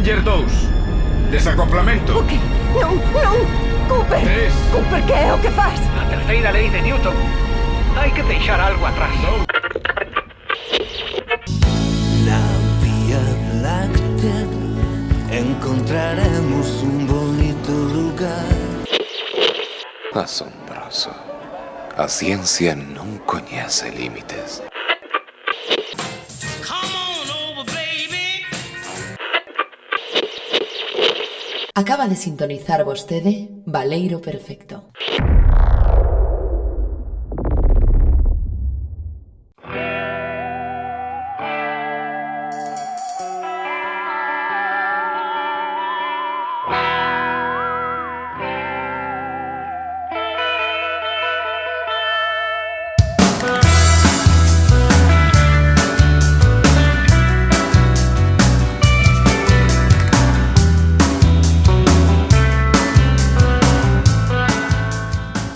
Ranger 2. Desacoplamento. O que? Non, non! Cooper! 3. Cooper, que é o que faz? A terceira lei de Newton. Hai que deixar algo atrás. Na Vía Láctea encontraremos un bonito lugar. Asombroso. A ciencia non coñece límites. Acaba de sintonizar vostede Baleiro Perfecto.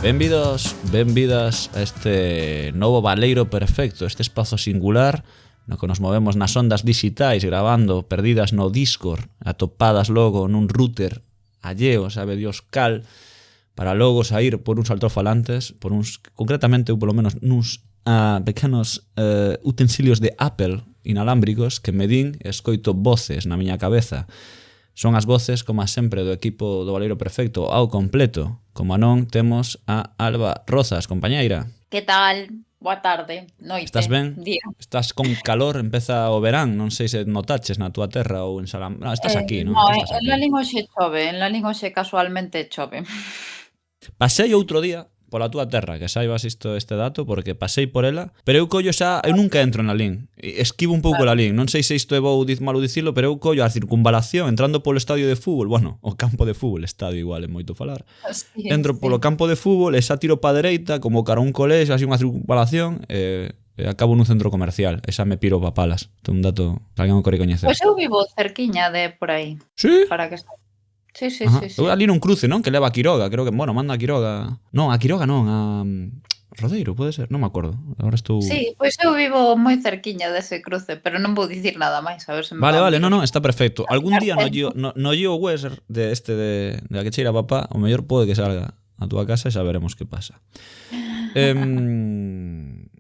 Benvidos, benvidas a este novo Baleiro Perfecto, este espazo singular no que nos movemos nas ondas digitais grabando perdidas no Discord, atopadas logo nun router alleo, sabe Dios cal, para logo sair por uns altofalantes, por uns, concretamente ou polo menos nuns pequenos utensilios de Apple inalámbricos que me din e escoito voces na miña cabeza. Son as voces, como sempre, do equipo do Baleiro Perfecto ao completo. Como non, temos a Alba Rozas, compañeira. Que tal? Boa tarde, noite. Estás ben? Día. Estás con calor, empeza o verán, non sei se notaches na túa terra ou en Salam... No, estás aquí, non? No, Estás en Lalín hoxe chove, en Lalín hoxe casualmente chove. Pasei outro día pola túa terra, que saibas este dato, porque pasei por ela, pero eu collo xa, eu nunca entro na Lalín, esquivo un pouco la Lalín, non sei se isto é malo dicilo, pero eu collo a circunvalación entrando polo estadio de fútbol, bueno, o campo de fútbol, estadio igual é moito falar, entro polo campo de fútbol e xa tiro pa dereita, como cara a un colexo, así unha circunvalación, e acabo nun centro comercial, e xa me piro pa Palas. Isto é un dato que alguén o quere coñecer. Pois eu vivo cerquiña de por aí. Sí? Para que Sí. Eu ali nun cruce, non? Que leva a Quiroga, creo que, bueno, manda a Quiroga. Non, a Quiroga non, a Rodeiro, pode ser, non me acordo. Agora estou... Sí, pois eu vivo moi cerquiña dese cruce, pero non vou dicir nada máis, a ver se me... Vale, non, está perfecto. Algún día no Geo West de a que cheira papá, o mellor pode que salga a túa casa e xa veremos que pasa.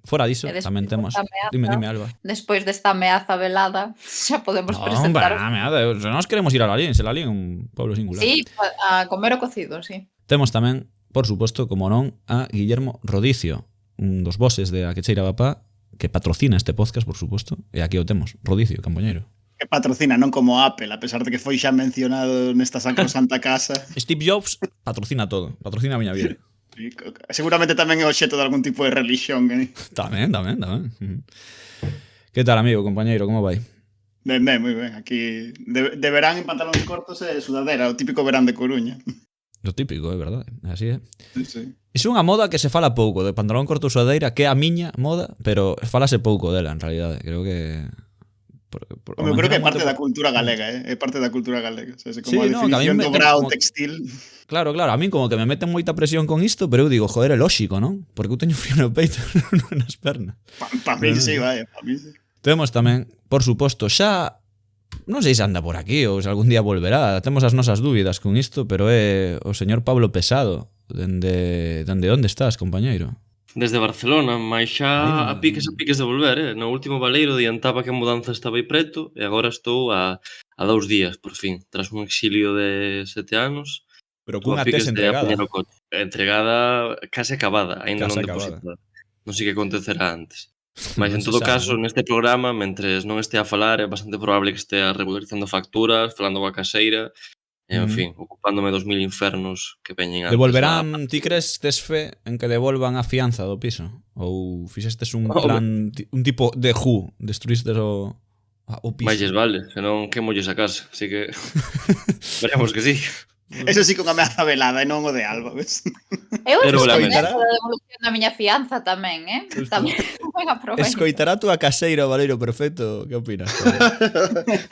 Fora diso, tamén temos... Dime, Alba. Despois desta ameaza velada, xa podemos presentar... Non, ameaza, nós queremos ir a Lalín, se Lalín é un pueblo singular. Sí, a comer o cocido, sí. Temos tamén, por suposto, como non, a Guillermo Rodicio, un dos bosses de A que cheira papá, que patrocina este podcast, por suposto, e aquí o temos, Rodicio, compañeiro. Que patrocina, non como Apple, a pesar de que foi xa mencionado nesta sacrosanta casa. Steve Jobs patrocina todo, patrocina a miña vida. Seguramente tamén é obxeto de algún tipo de religión. Tamén. Que tal, amigo, compañeiro, como vai? Ben, moi ben. Aquí de verán en pantalóns cortos e sudadera, o típico verán de Coruña. Lo típico, é verdade, así é. Sí. Iso é unha moda que se fala pouco, de pantalón corto sudadeira, que é a miña moda, pero falase pouco dela, en realidade. Creo que... Eu creo que é parte da cultura galega, é parte da cultura galega. O sea, como sí, a definición do brao como... textil. Claro, a mí como que me meten moita presión con isto, pero eu digo, joder, é lóxico, non? Porque eu teño frío no peito, non nas pernas. Pa mí sí, vaya, pa mí sí. Temos tamén, por suposto, xa... Non sei se anda por aquí ou se algún día volverá. Temos as nosas dúbidas con isto, pero é o señor Pablo Pesado. Dende onde estás, compañeiro? Desde Barcelona, mais xa a piques de volver, No último Baleiro adiantaba que a mudanza estaba aí preto e agora estou a 2 días, por fin, tras un exilio de 7 anos. Pero cunha tese entregada. Entregada case acabada, ainda non depositada. Non sei que acontecerá antes. Mas en todo caso, neste programa, mentres non estea a falar, é bastante probable que estea regularizando facturas, falando coa caseira, en fin, ocupándome dos 1000 infernos que veñen antes. Devolverán, ti crees, tes fe en que devolvan a fianza do piso? Ou fixestes un plan, un tipo de Who, destruístes o piso? Vailles vale, senón quemolles a casa, así que veremos que sí. Eso sí con ameaza velada e non o de Alba, ves? Eu escoitará a devolución da miña fianza tamén, Tamén aproveito. Escoitará a túa caseira o Baleiro Perfecto, que opinas?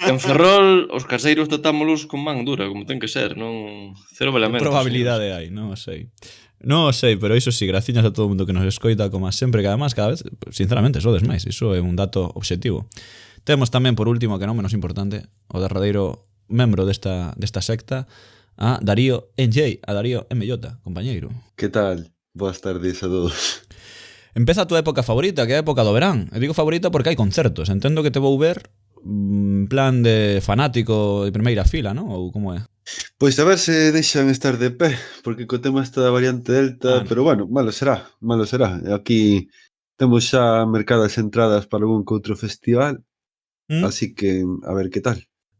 En Ferrol, os caseiros tratámolos con man dura, como ten que ser, non cero velamentos. Probabilidade hai, non o sei. Non o sei, pero iso sí, graciñas a todo o mundo que nos escoita, como sempre, que además cada vez, sinceramente, sodes máis, iso é un dato obxectivo. Temos tamén, por último, que non menos importante, o derradeiro membro desta secta, a Darío NJ, a Darío MJ, compañeiro. Que tal? Boas tardes a todos. Empeza a túa época favorita, que é a época do verán. E digo favorita porque hai concertos. Entendo que te vou ver en plan de fanático de primeira fila, non? Ou como é? Pois a ver se deixan estar de pé, porque co tema esta da variante Delta, pero bueno, malo será. Aquí temos xa mercadas entradas para algún que outro festival, así que a ver que tal.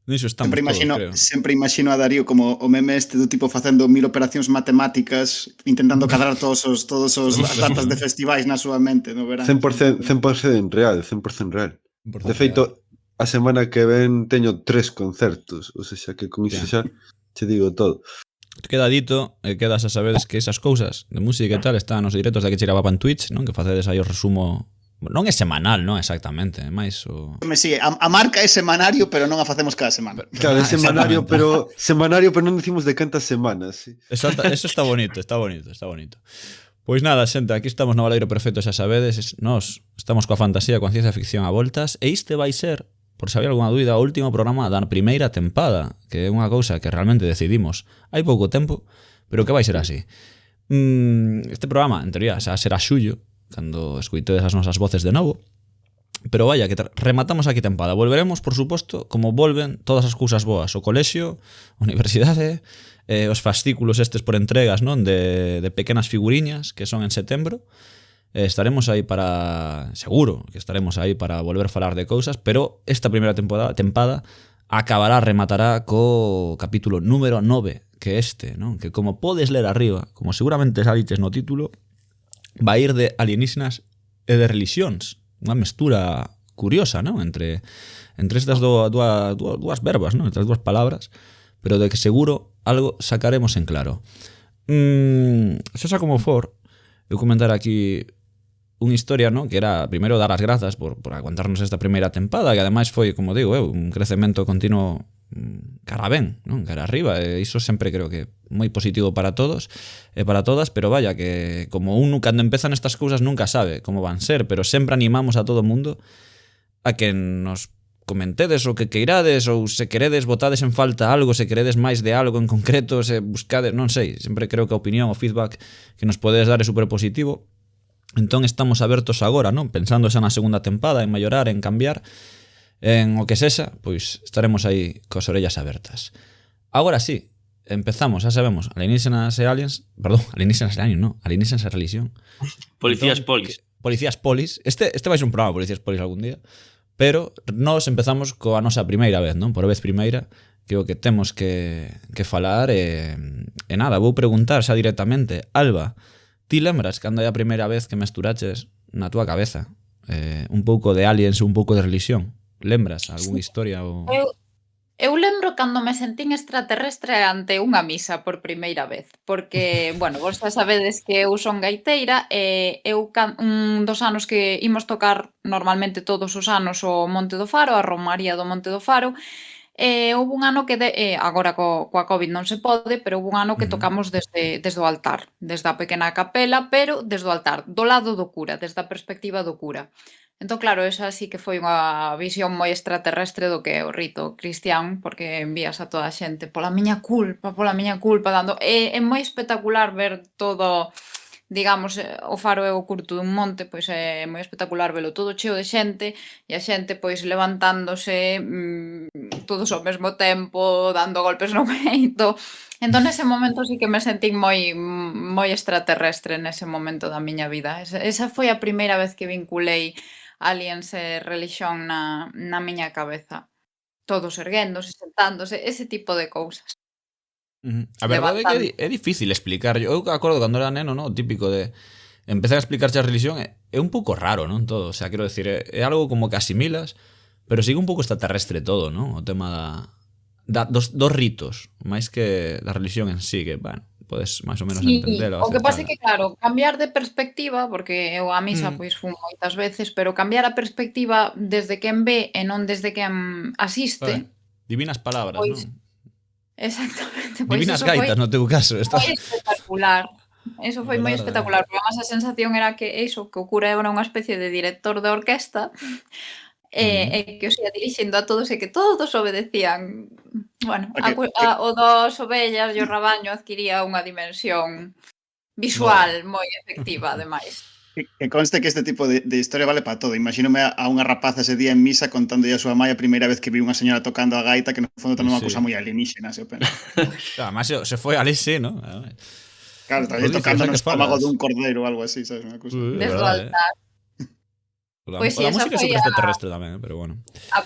Niso estamos creo. Sempre imagino a Darío como o meme este do tipo facendo 1000 operacións matemáticas intentando cadrar todos os datas de festivais na súa mente no verán. 100% real. De feito, a semana que ven teño 3 concertos, ou seja, que con iso xa che digo todo. Queda dito, quedas a sabedes que esas cousas de música e tal están nos directos da que chira en Twitch, non? Que facedes aí o resumo. Non é semanal, non exactamente, é máis o... Sí, a marca é semanario, pero non a facemos cada semana. Claro, é semanario, pero non decimos de cantas semanas. Sí. Exacto, eso está bonito. Pois nada, xente, aquí estamos no Baleiro Perfecto, xa sabedes, nós estamos coa fantasía, coa ciencia ficción a voltas, e este vai ser, por se había alguna dúbida, o último programa da primeira tempada, que é unha cousa que realmente decidimos hai pouco tempo, pero que vai ser así. Este programa, en teoría, xa será xullo, cando escuitedes as nosas voces de novo. Pero vaya, que rematamos aquí tempada. Volveremos, por suposto, como volven todas as cousas boas. O colexio, a universidade, os fascículos estes por entregas, non, de pequenas figuriñas, que son en setembro. Estaremos aí para... Seguro que estaremos aí para volver a falar de cousas, pero esta primeira tempada rematará co capítulo número 9, que este, non? Que como podes ler arriba, como seguramente saliches no título, vai ir de alienígenas e de religións. Unha mestura curiosa, non? Entre estas dúas verbas, non? Entre as dúas palabras, pero de que seguro algo sacaremos en claro. Xa como for, eu comentar aquí unha historia, non? Que era, primeiro, dar as grazas por aguantarnos esta primeira tempada, que ademais foi, como digo, un crecemento continuo cara ben, non? Cara arriba, e iso sempre creo que moi positivo para todos e para todas, pero vaya que como uno cando empezan estas cousas nunca sabe como van ser, pero sempre animamos a todo o mundo a que nos comentedes o que queirades, ou se queredes botades en falta algo, se queredes máis de algo en concreto, se buscades, non sei, sempre creo que a opinión, o feedback que nos podedes dar é super positivo. Entón estamos abertos agora, non? Pensando xa na segunda tempada, en mellorar, en cambiar, en o que sexa, pois estaremos aí coas orellas abertas. Agora sí, empezamos, xa sabemos, alienígenas e aliens, perdón, alienígenas e aliens, non, alienígenas e religión. Policías polis. Policías polis. Este vai ser un programa Policías polis algún día, pero nós empezamos coa nosa primeira vez, non? Por vez primeira, que o que temos que falar e nada, vou preguntar xa directamente, Alba, ti lembras cando é a primeira vez que mesturaches na túa cabeza un pouco de aliens e un pouco de religión? Lembras algunha historia? Eu lembro cando me sentín extraterrestre ante unha misa por primeira vez, porque, bueno, vos xa sabedes que eu son gaiteira e eu un dos anos que imos tocar normalmente todos os anos o Monte do Faro, a Romaría do Monte do Faro, houve un ano que, agora coa COVID non se pode, pero houve un ano que tocamos desde o altar, desde a pequena capela, pero desde o altar, do lado do cura, desde a perspectiva do cura. Entón, claro, esa sí que foi unha visión moi extraterrestre do que é o rito cristián, porque envías a toda a xente pola miña culpa, dando... É moi espectacular ver todo, digamos, o Faro é o curto dun monte, pois é moi espectacular velo todo cheo de xente, e a xente, pois, levantándose todos ao mesmo tempo, dando golpes no peito. Entón, nese momento sí que me sentín moi extraterrestre nese momento da miña vida. Esa foi a primeira vez que vinculei aliens e religión na miña cabeza. Todos erguéndose, sentándose, ese tipo de cousas. A verdade é que é difícil explicar. Eu acordo cando era neno, non? O típico de empezar a explicarche a religión é un pouco raro, non? Todo, o sea, quero decir, é algo como que asimilas, pero sigue un pouco extraterrestre todo, non? O tema dos ritos, máis que da religión en sí, que, bueno, podes máis ou menos entendelo. O que pasa é que, claro, cambiar de perspectiva, porque eu a misa pois fui moitas veces, pero cambiar a perspectiva desde quen ve e non desde quen asiste. Divinas palabras, pois, non? Exactamente. Pois divinas gaitas, no teu caso. Foi espectacular. Eso foi moi espectacular, porque además a sensación era que iso, que o cura era unha especie de director de orquesta e que os ia dirixindo a todos e que todos obedecían. Bueno, o dos ovellas e o rabaño adquiría unha dimensión visual moi efectiva, ademais. Que conste que este tipo de historia vale para todo. Imagínome a unha rapaza ese día en misa contándolle a súa mãe a primeira vez que vi unha señora tocando a gaita, que no fondo tamén unha cousa moi alienígena, se o penso. Además, se foi ali, sí, ¿no? Claro, está aí tocando no estómago dun cordero ou algo así, sabes? Unha cousa. Desde o altar. Pois si, a esa música é foi extraterrestre tamén, pero bueno. A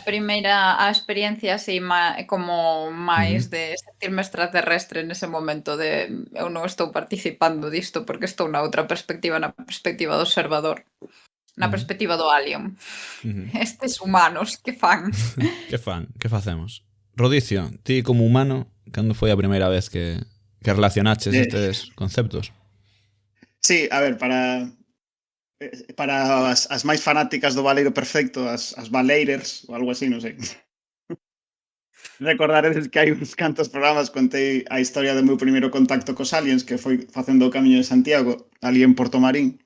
experiencia así como máis de sentirme extraterrestre nese momento de eu non estou participando disto porque estou na outra perspectiva, na perspectiva do observador, na perspectiva do alien. Estes humanos, que fan? Que fan? Que facemos? Rodicio, ti como humano, cando foi a primeira vez que relacionaches estes conceptos? Sí, a ver, para as máis fanáticas do Baleiro Perfecto, as Baleirers ou algo así, non sei. Recordaredes que hai uns cantos programas contei a historia do meu primeiro contacto cos aliens, que foi facendo o Camiño de Santiago, ali en Porto Marín.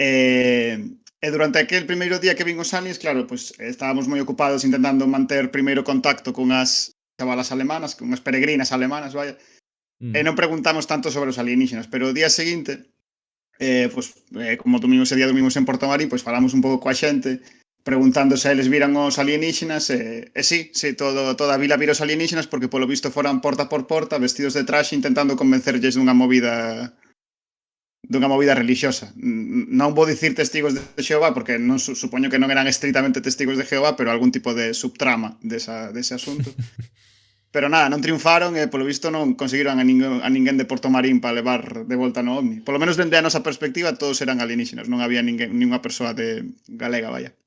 E durante aquel primeiro día que vin os aliens, claro, pues estábamos moi ocupados intentando manter primeiro contacto con as chavalas alemanas, con as peregrinas alemanas, vaya. E non preguntamos tanto sobre os alienígenas, pero o día seguinte, como ese día dormimos en Porto Marín, pues falamos un pouco coa xente, preguntando se eles viran os alienígenas, sí, toda a vila vira os alienígenas porque polo visto foran porta por porta, vestidos de traxe, intentando convencerlles dunha movida relixiosa. Non vou dicir testigos de Xehová, porque non supoño que non eran estritamente testigos de Xehová, pero algún tipo de subtrama dese asunto. Pero nada, non triunfaron e polo visto non conseguiron a ninguén de Porto Marín para levar de volta no OVNI. Polo menos dende a nosa perspectiva todos eran alienígenas, non había ninguna persoa de galega, vaya.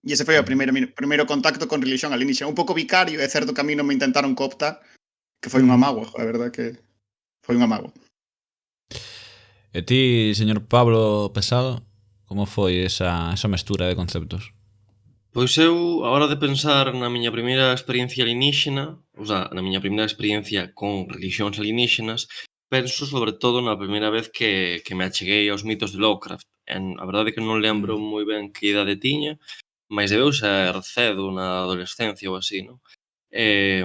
E ese foi o primeiro contacto con religión alienígena. Un pouco vicario, é certo que a mí non me intentaron cooptar, que foi un amago, a verdade que foi un amago. E ti, señor Pablo Pesado, como foi esa mestura de conceptos? Pois eu, a hora de pensar na miña primeira experiencia alienígena, ou sea, na miña primeira experiencia con religións alienígenas, penso sobre todo na primeira vez que me acheguei aos mitos de Lovecraft. A verdade é que non lembro moi ben que idade tiña, mas debeu ser cedo na adolescencia ou así, non? E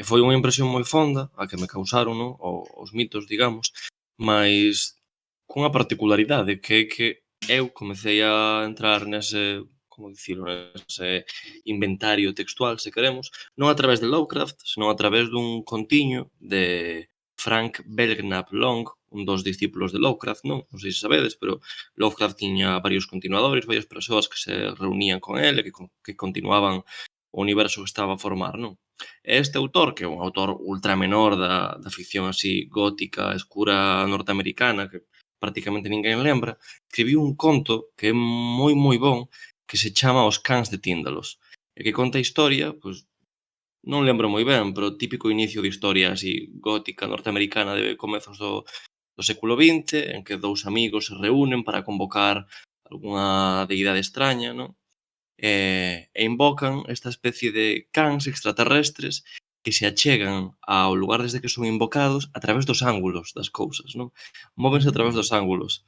foi unha impresión moi fonda a que me causaron, non? Os mitos, digamos, mas cunha particularidade que é que eu comecei a entrar nese inventario textual, se queremos, non a través de Lovecraft, senón a través dun contiño de Frank Belknap Long, un dos discípulos de Lovecraft, non sei se sabedes, pero Lovecraft tiña varios continuadores, varias persoas que se reunían con ele, que continuaban o universo que estaba a formar, non? Este autor, que é un autor ultramenor da ficción así gótica, escura norteamericana, que prácticamente ninguén lembra, escribiu un conto que é moi moi bon, que se chama Os cans de Tíndalos, e que conta a historia, pois, non lembro moi ben, pero típico inicio de historia así gótica norteamericana de comezos do século XX, en que dous amigos se reúnen para convocar algunha deidade extraña, non? E invocan esta especie de cans extraterrestres que se achegan ao lugar desde que son invocados a través dos ángulos das cousas, non? Móvense a través dos ángulos.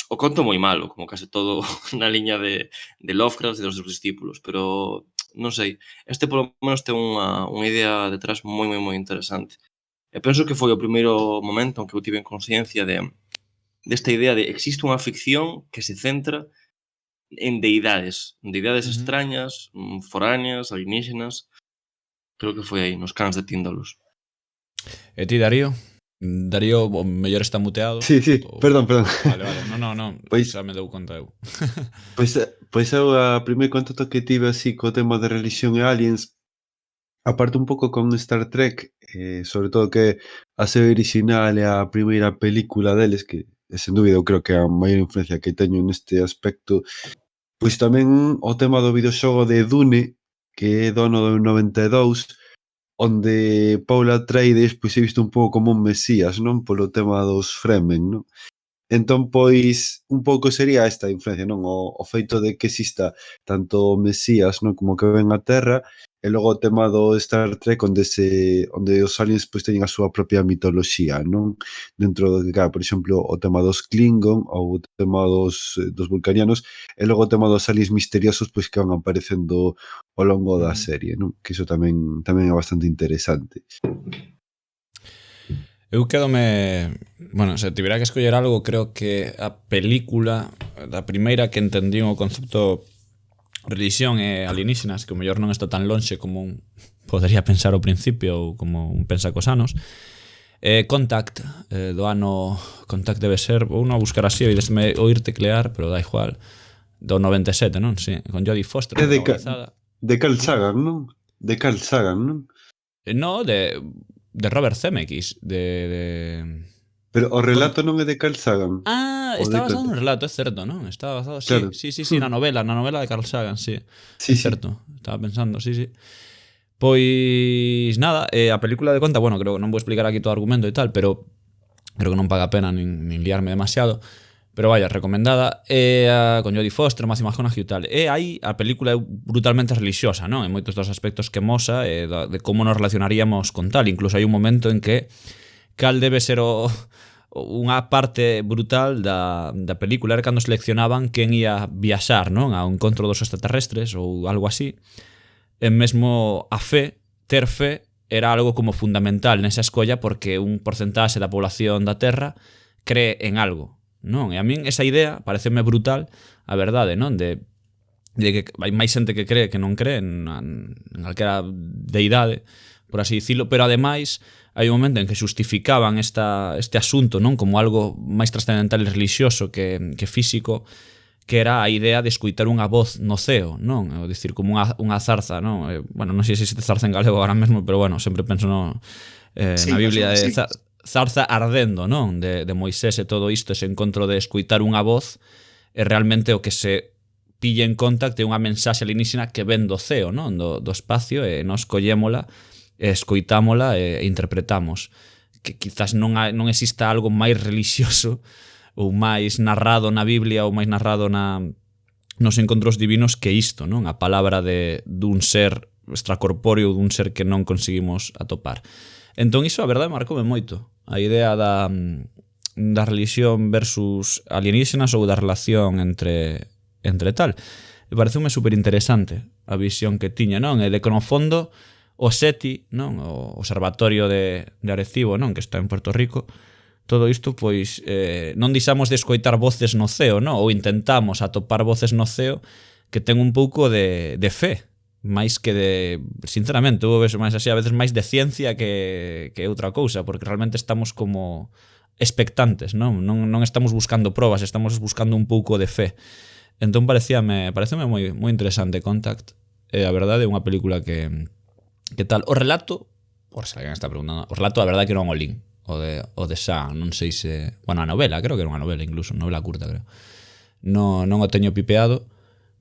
O conto moi malo, como case todo na liña de Lovecraft e dos seus discípulos, pero non sei, este polo menos ten unha idea detrás moi moi moi interesante. E penso que foi o primeiro momento en que eu tive consciencia desta idea de existe unha ficción que se centra en deidades extrañas, foráneas, alienígenas. Creo que foi aí, nos cans de Tíndalos. E ti, Darío? Darío, o mellor está muteado. Sí, perdón. Vale, non, pois, xa me dou conta eu. Pois eu a primeiro contacto que tive así co tema de religión e aliens, aparte un pouco con Star Trek, sobre todo que a serie original e a primeira película deles, que sen dúbida eu creo que a maior influencia que teño neste aspecto, pois tamén o tema do videoxogo de Dune, que é dono do 92, onde Paul Atreides pois é visto un pouco como un mesías, non? Polo tema dos Fremen, non? Entón, pois, un pouco sería esta influencia, non? O feito de que exista tanto o mesías, non? Como que ven a Terra, E logo o tema do Star Trek onde os aliens pois teñen a súa propia mitoloxía, non? Dentro do que cabe, por exemplo, o tema dos Klingon ou o tema dos vulcanianos e logo o tema dos aliens misteriosos pois que van aparecendo ao longo da serie, non? Que iso tamén é bastante interesante. Eu quedome... Bueno, se tivera que escoller algo, creo que a película da primeira que entendín o concepto religión e alienígenas, que o mellor non está tan lonxe como podría pensar ao principio ou como un pensa cos anos. Contact, do ano... Contact debe ser, vou non a buscar así, oídesme oír teclear, pero da igual. Do 97, non? Sí, con Jodie Foster. É de Carl Sagan, non? De Carl Sagan, non? No, de Robert Zemeckis, Pero o relato non é de Carl Sagan. Está basado nun relato, é certo, non? Está basado, claro. Sí, na novela de Carl Sagan, sí. Sí, certo. Estaba pensando, sí. Pois nada, a película de conta, bueno, creo que non vou explicar aquí todo o argumento e tal, pero creo que non paga pena nin liarme demasiado. Pero vaya, recomendada, con Jodie Foster, Matthew McConaughey e tal. E aí a película é brutalmente religiosa, non? En moitos dos aspectos que mosa, de como nos relacionaríamos con tal. Incluso hai un momento en que cal debe ser unha parte brutal da película era cando seleccionaban quen ia viaxar, non? Ao encontro dos extraterrestres ou algo así. E mesmo a fe, ter fe, era algo como fundamental nesa escolla porque un porcentaxe da población da Terra cree en algo, non? E a min esa idea pareceme brutal, a verdade, non? De que hai máis xente que cree que non cree en calquera deidade, por así dicilo, pero ademais hai un momento en que xustificaban este asunto, non, como algo máis trascendental e religioso que físico, que era a idea de escoitar unha voz no ceo, non? É dicir, como unha zarza, non? Bueno, non sei se existe zarza en galego agora mesmo, pero bueno, sempre penso na Biblia de zarza ardendo, non? De Moisés e todo isto, ese encontro de escoitar unha voz, é realmente o que se pilla en conta que é unha mensaxe alienígena que ven do ceo, non? Do espacio, e nos collémola, escoitámola e interpretamos. Que quizás non exista algo máis religioso ou máis narrado na Biblia ou máis narrado nos encontros divinos que isto, non? A palabra dun ser extracorpóreo, dun ser que non conseguimos atopar. Entón iso, a verdade, marcoume moito. A idea da religión versus alienígenas ou da relación entre tal. E pareceume super interesante a visión que tiña, non? E de que no fondo o SETI, non? O Observatorio de Arecibo, non? Que está en Puerto Rico. Todo isto, pois, non deixamos de escoitar voces no ceo, non? Ou intentamos atopar voces no ceo que ten un pouco de fe, máis que de, sinceramente, eu vexo máis así, a veces máis de ciencia que outra cousa, porque realmente estamos como expectantes, non? Non estamos buscando probas, estamos buscando un pouco de fe. Entón pareceme moi interesante Contact. A verdade é unha película que tal. O relato, por se alguén está preguntando, o relato a verdade que non o lin, o de Sagan, non sei se... Bueno, a novela, creo que era unha novela incluso, novela curta, creo. Non o teño pipeado.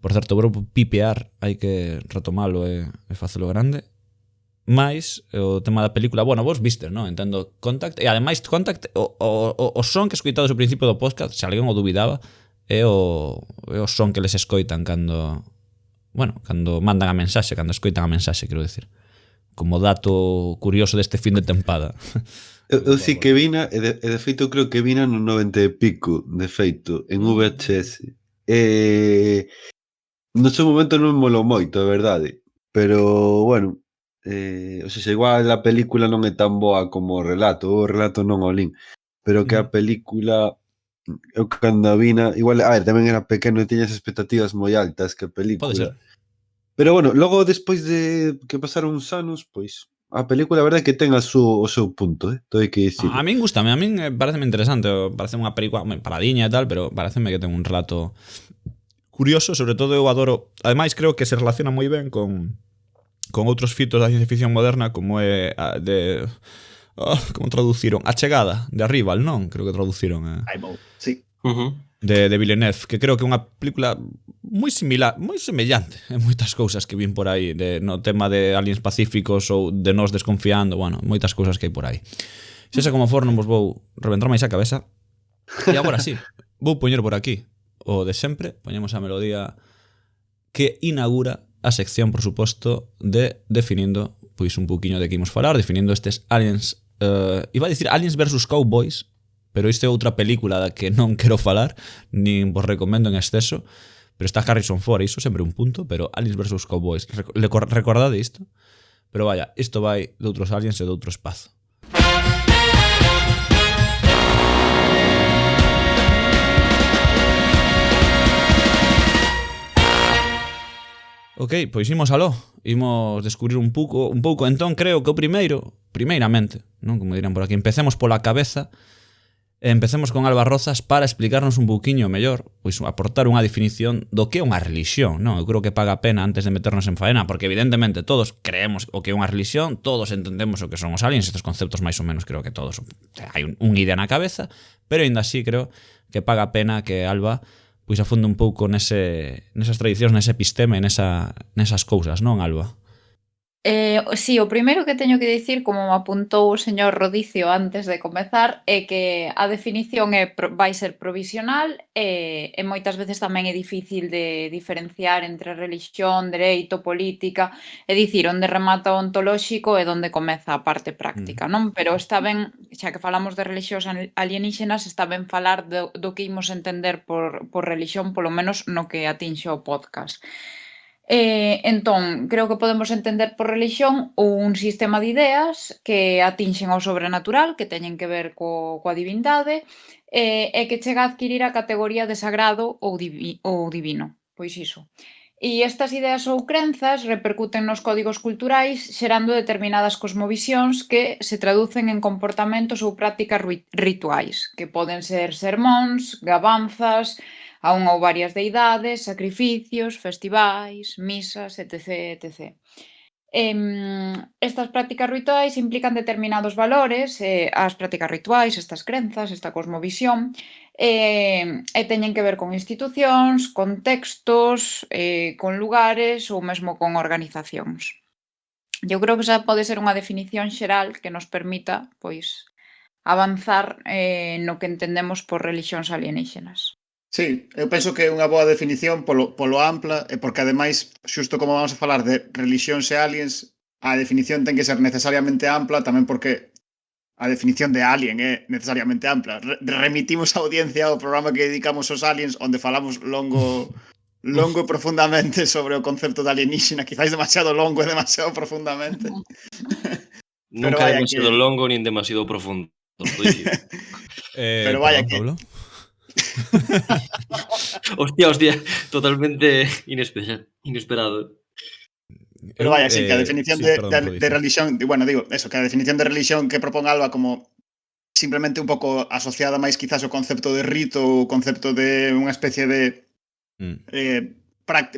Por certo, o verbo pipear hai que retomalo e facelo grande. Mais, o tema da película, bueno, vos vistes, non? Entendo Contact, e ademais Contact, o son que escoitado ao principio do podcast, se alguén o dubidaba, é o son que les escoitan cando mandan a mensaxe, cando escoitan a mensaxe, quero dicir. Como dato curioso deste fin de tempada. Eu si que vina, e de feito creo que vina no 90 e pico, de feito, en VHS. No seu momento non molou moito, é verdade. Pero, bueno, o sea, igual a película non é tan boa como o relato non o lin. Pero que a película, eu cando a vina, igual, a ver, tamén era pequeno e tiña as expectativas moi altas que a película. Pode ser. Pero bueno, logo despois de que pasaron uns anos, pois a película a verdade é que ten o seu punto, todo hai que dicir. A min gustame, a min pareceme interesante, parece unha película paradiña e tal, pero pareceme que ten un relato curioso, sobre todo eu adoro, ademais creo que se relaciona moi ben con outros fitos da ciencia ficción moderna, como é como traduciron? A chegada de Arrival, non? Creo que traduciron. Sí. De Villeneuve, que creo que é unha película moi similar, moi semellante en moitas cousas que vin por aí, no tema de aliens pacíficos ou de nós desconfiando, bueno, moitas cousas que hai por aí. Se como for, non vos vou reventar máis a cabeza. E agora sí, vou poñer por aquí o de sempre, poñemos a melodía que inaugura a sección, por suposto, de definindo pois un pouquiño de que imos falar, definindo estes aliens, iba a dicir Aliens vs Cowboys, pero isto é outra película da que non quero falar, nin vos recomendo en exceso, pero está Harrison Ford, iso sempre un punto, pero Aliens vs Cowboys, recordade isto? Pero vaya, isto vai de outros aliens e de outro espazo. Ok, pois imos aló, imos descubrir un pouco, entón creo que o primeiramente, non, como dirán por aquí, empecemos pola cabeza, empecemos con Alba Rozas para explicarnos un pouquiño mellor, pois aportar unha definición do que é unha religión, non? Eu creo que paga a pena antes de meternos en faena, porque evidentemente todos creemos o que é unha religión, todos entendemos o que son os aliens, estes conceptos máis ou menos creo que todos hai unha idea na cabeza, pero aínda así creo que paga a pena que Alba pois afunde un pouco nesas tradicións, nese episteme, nesas cousas, non, Alba? Sí, o primeiro que teño que dicir, como me apuntou o señor Rodicio antes de comezar, é que a definición vai ser provisional e moitas veces tamén é difícil de diferenciar entre religión, dereito, política, é dicir, onde remata o ontolóxico e onde comeza a parte práctica, non? Pero está ben, xa que falamos de religións alienígenas, está ben falar do que imos entender por religión, polo menos no que atinxe o podcast. Entón, creo que podemos entender por religión un sistema de ideas que atinxen ao sobrenatural, que teñen que ver coa divindade, e que chega a adquirir a categoría de sagrado ou divino. Pois iso. E estas ideas ou crenzas repercuten nos códigos culturais xerando determinadas cosmovisións que se traducen en comportamentos ou prácticas rituais, que poden ser sermóns, gabanzas, a unha ou varias deidades, sacrificios, festivais, misas, etc. etc. Estas prácticas rituais implican determinados valores, as prácticas rituais, estas crenzas, esta cosmovisión, e teñen que ver con institucións, con textos, con lugares ou mesmo con organizacións. Eu creo que esa pode ser unha definición xeral que nos permita, pois, avanzar no que entendemos por religións alienígenas. Sí, eu penso que é unha boa definición polo ampla e porque ademais, xusto como vamos a falar de religións e aliens, a definición ten que ser necesariamente ampla tamén porque a definición de alien é necesariamente ampla. Remitimos a audiencia ao programa que dedicamos aos aliens onde falamos longo e profundamente sobre o concepto de alienígena, quizáis demasiado longo e demasiado profundamente. Nunca demasiado longo nin demasiado profundo. Pero vaya que... Hostia, totalmente inesperado. Pero vaya, sí, que a definición de religión, bueno, digo, eso, que a definición de religión que propón Alba como simplemente un pouco asociada máis quizás ao concepto de rito, o concepto de unha especie de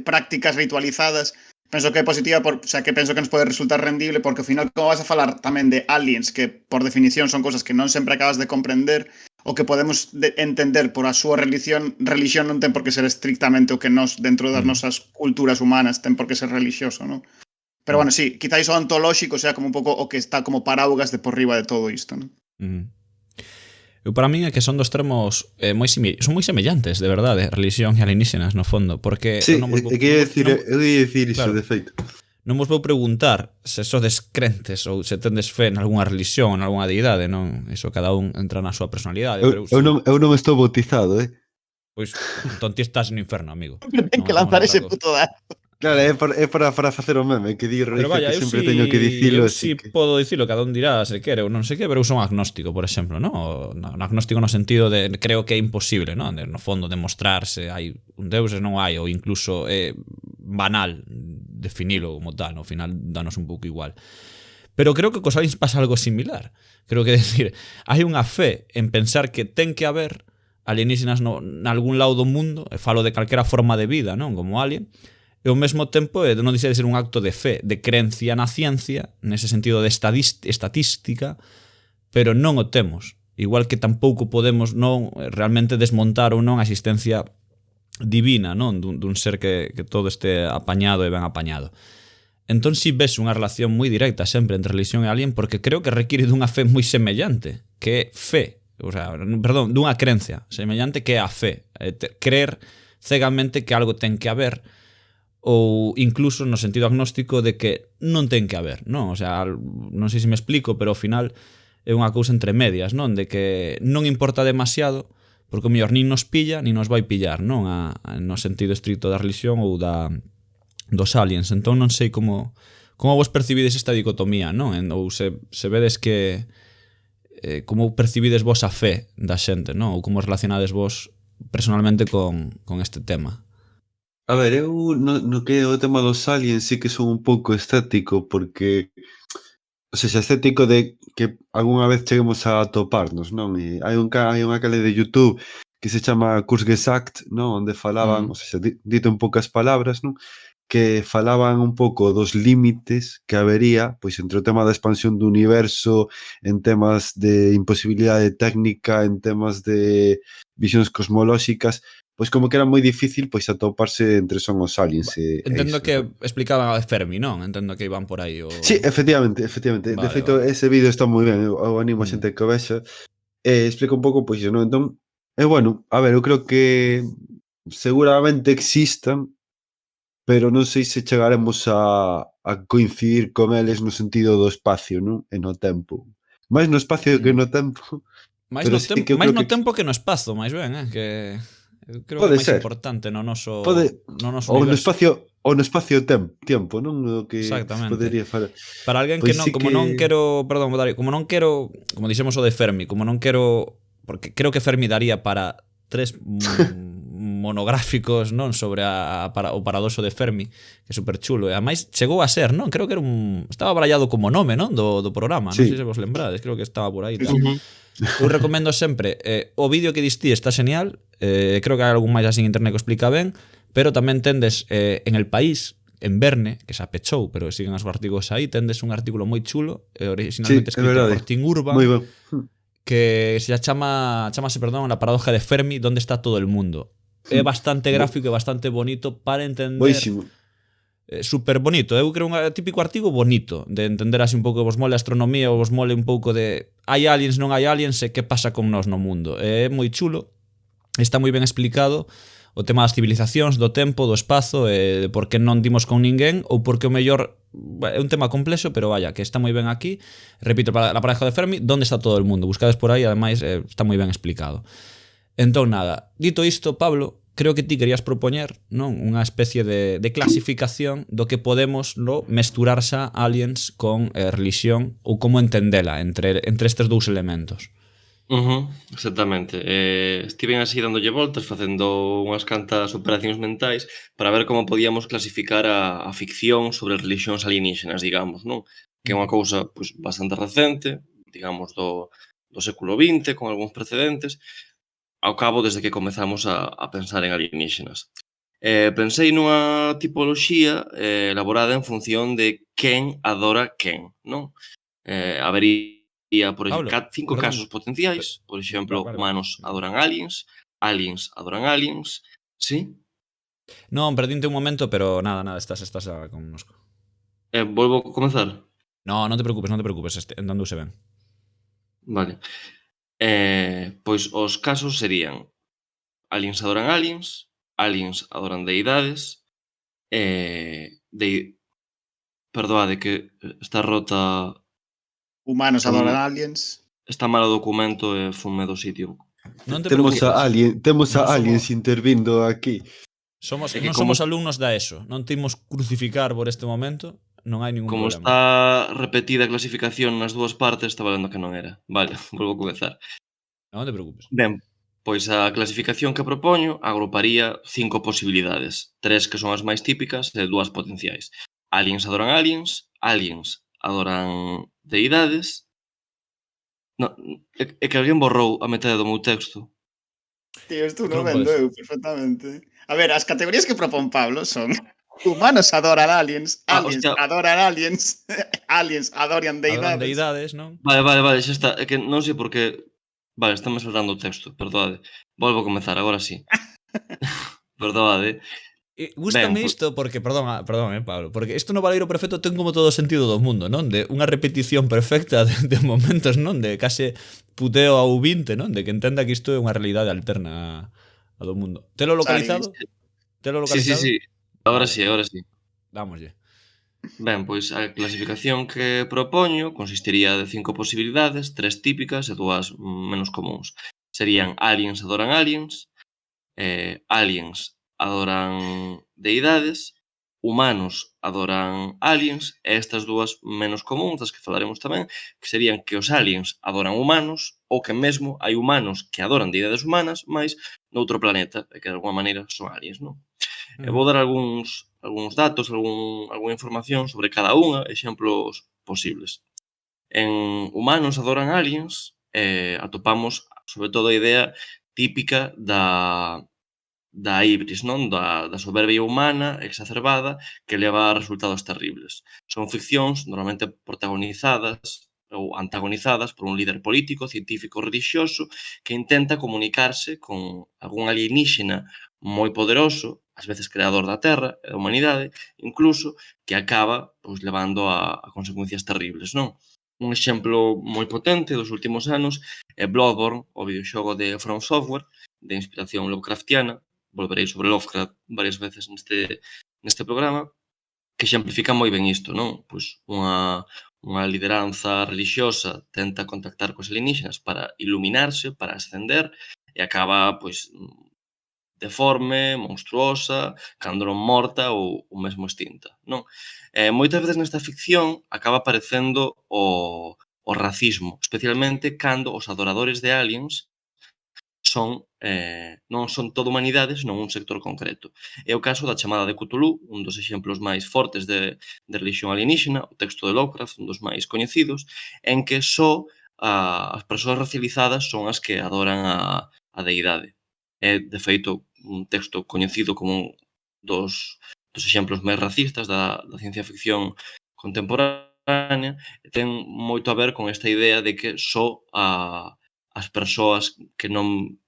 prácticas ritualizadas, penso que é positiva, o sea, que penso que nos pode resultar rendible, porque ao final, como vas a falar tamén de aliens, que por definición son cosas que non sempre acabas de comprender, o que podemos entender por a súa religión non ten por que ser estrictamente o que nos, dentro das nosas culturas humanas, ten por que ser religioso, non? Pero bueno, sí, quizáis o ontolóxico sea como un pouco o que está como paraugas de por riba de todo isto, non? Eu para min é que son dos termos son moi semellantes, de verdade, religión e alienígenas no fondo, porque sí, eu ia dicir iso, de feito. Non vos vou preguntar se sodes crentes ou se tendes fe en algunha religión ou en algunha deidade, non? Iso cada un entra na súa personalidade. Eu non estou bautizado, Pois, entón ti estás no inferno, amigo. Ten que lanzar ese puto dado. Claro, é para facer o meme, que di Rodicio que sempre teño que dicilo. Eu si podo dicilo, cada un dirá se quere ou non sei que, pero eu son agnóstico, por exemplo, non? Agnóstico no sentido de creo que é imposible, non? No fondo, demostrarse hai un deus e non hai, ou incluso é banal definilo como tal, no final danos un pouco igual. Pero creo que cos aliens pasa algo similar. Creo que decir, hai unha fe en pensar que ten que haber alienígenas nalgún lado do mundo, e falo de calquera forma de vida, non? Como alien, e ao mesmo tempo non deixa de ser un acto de fe, de creencia na ciencia, nese sentido de estatística, pero non o temos. Igual que tampouco podemos non realmente desmontar ou non a existencia divina, non? Dun ser que todo este apañado e ben apañado. Entón si ves unha relación moi directa sempre entre religión e alien, porque creo que require dunha fe moi semellante, que é fe, dunha creencia semellante que é a fe, creer cegamente que algo ten que haber, ou incluso no sentido agnóstico de que non ten que haber, non? O sea, non sei se me explico, pero ao final é unha cousa entre medias, non? De que non importa demasiado, porque o mellor nin nos pilla, nin nos vai pillar, non? No sentido estricto da religión ou dos aliens. Entón non sei como vos percibides esta dicotomía, non? Ou se vedes que como percibides vos a fe da xente, non? Ou como relacionades vos personalmente con este tema. A ver, eu no que é o tema dos aliens sí que son un pouco escéptico porque, o sea, escéptico de que algunha vez cheguemos a toparnos, non? E hai unha canle de YouTube que se chama Kurzgesagt, non? Onde falaban, o sea, dito en poucas palabras, non? Que falaban un pouco dos límites que habería, pois, entre o tema da expansión do universo, en temas de imposibilidade técnica, en temas de visións cosmolóxicas, pois como que era moi difícil pois atoparse entre son os aliens. Entendo que explicaban a Fermi, non? Entendo que iban por aí. Sí, efectivamente. Vale, de feito, ese vídeo está moi ben, eu animo a xente que o vexa. Explica un pouco pois, non? Entón, bueno, a ver, eu creo que seguramente existan, pero non sei se chegaremos a coincidir con eles no sentido do espacio, non? E no tempo. Máis no espacio que no tempo. Máis no tempo que no espazo, máis ben, que creo pode que é máis ser importante no noso ou no espacio tempo, non? O que exactamente. Podería falar. Para alguén que non, como non quero, perdón, como dixemos o de Fermi, como non quero, porque creo que Fermi daría para 3 monográficos, non, sobre o paradoxo de Fermi, que é super chulo, e ademais chegou a ser, non? Creo que estaba barallado como nome, non, do programa, non sei se vos lembrades, creo que estaba por aí. Eu recomendo sempre o vídeo que distí está genial, creo que hai algún máis así en internet que explica ben, pero tamén tendes en El País, en Verne, que se apechou, pero siguen os artigos aí, tendes un artículo moi chulo, originalmente escrito por Tim Urban, que se chamase, perdón, la paradoja de Fermi, donde está todo el mundo. É bastante gráfico e bastante bonito para entender. Boísimo. Super bonito, eu creo un típico artigo bonito de entender así un pouco que vos mole a astronomía ou vos mole un pouco de hai aliens, non hai aliens e que pasa con nós no mundo. É moi chulo, está moi ben explicado o tema das civilizacións, do tempo, do espazo, de por que non dimos con ninguén ou porque o mellor é un tema complexo, pero vaya, que está moi ben aquí. Repito, para la paradoja de Fermi, donde está todo el mundo? Buscades por aí, ademais está moi ben explicado. Entón, nada, dito isto, Pablo, creo que ti querías propoñer, non, unha especie de clasificación do que podemos mesturar xa aliens con religión ou como entendela entre estes dous elementos. Exactamente. Estiven así dándolle voltas, facendo unhas cantas operacións mentais para ver como podíamos clasificar a ficción sobre religións alienígenas, digamos, non? Que é unha cousa pois, bastante recente, digamos, do século XX, con algúns precedentes, ao cabo desde que comezamos a pensar en alienígenas. Pensei nunha tipoloxía elaborada en función de quen adora quen, non? Habería, por exemplo, 5 casos potenciais, por exemplo, humanos adoran aliens, aliens adoran aliens, sí? Non, perdinte un momento, pero nada, estás connosco. Volvo a comenzar? Non te preocupes, entendouse ben. Vale. Pois os casos serían aliens adoran aliens, aliens adoran deidades, perdoade que está rota. Humanos adoran aliens. Está mal o documento e fume do sitio. Temos a aliens intervindo aquí. Non somos alumnos da ESO, non timos crucificar por este momento. Non hai ningún problema. Como está repetida a clasificación nas dúas partes, estaba vendo que non era. Vale, volvo a comezar. Non te preocupes. Ben, pois a clasificación que propoño agruparía 5 posibilidades. 3 que son as máis típicas e 2 potenciais. Aliens adoran aliens, aliens adoran deidades. Non, é que alguén borrou a metade do meu texto. Tío, estou non vendo eu perfectamente. A ver, as categorías que propón Pablo son humanos adoran aliens, aliens adoran aliens, aliens adoran deidades. Adoran deidades, non? Vale, xa está. É que non sei por que... Vale, estamos saltando o texto, perdoade. Volvo a comezar, agora sí. Perdoade. Gústame isto porque, perdón, Pablo, porque isto no Baleiro Perfecto ten como todo o sentido do mundo, non? De unha repetición perfecta de momentos, non? De case puteo ao 20, non? De que entenda que isto é unha realidade alterna a do mundo. Telo localizado? Sí. Ahora sí, ahora sí. Dámoslle. Ben, pois a clasificación que propoño consistiría de 5 posibilidades, 3 típicas e 2 menos comuns. Serían aliens adoran aliens, aliens adoran deidades, humanos adoran aliens, e estas 2 menos comuns, das que falaremos tamén, que serían que os aliens adoran humanos ou que mesmo hai humanos que adoran deidades humanas, mas noutro planeta, e que de alguma maneira son aliens, non? E vou dar algúns datos, algunha información sobre cada unha, exemplos posibles. En humanos adoran aliens, atopamos sobre todo a idea típica da ibris, non? Da soberbia humana exacerbada que leva a resultados terribles. Son ficcións normalmente protagonizadas ou antagonizadas por un líder político, científico, relixioso que intenta comunicarse con algún alienígena moi poderoso, ás veces creador da Terra e da humanidade, incluso que acaba pois levando a consecuencias terribles, non? Un exemplo moi potente dos últimos anos é Bloodborne, o videoxogo de From Software, de inspiración Lovecraftiana. Volverei sobre Lovecraft varias veces neste programa, que exemplifica moi ben isto, non? Pois unha lideranza relixiosa tenta contactar cos alienígenas para iluminarse, para ascender, e acaba, pois, deforme, monstruosa, cando non morta ou mesmo extinta, non? Moitas veces nesta ficción acaba aparecendo o racismo, especialmente cando os adoradores de aliens non son toda humanidade, senón un sector concreto. É o caso da chamada de Cthulhu, un dos exemplos máis fortes de religión alienígena, o texto de Lovecraft, un dos máis coñecidos, en que só as persoas racializadas son as que adoran a deidade. É, de feito, un texto coñecido como un dos exemplos máis racistas da ciencia ficción contemporánea, e ten moito a ver con esta idea de que só as persoas que non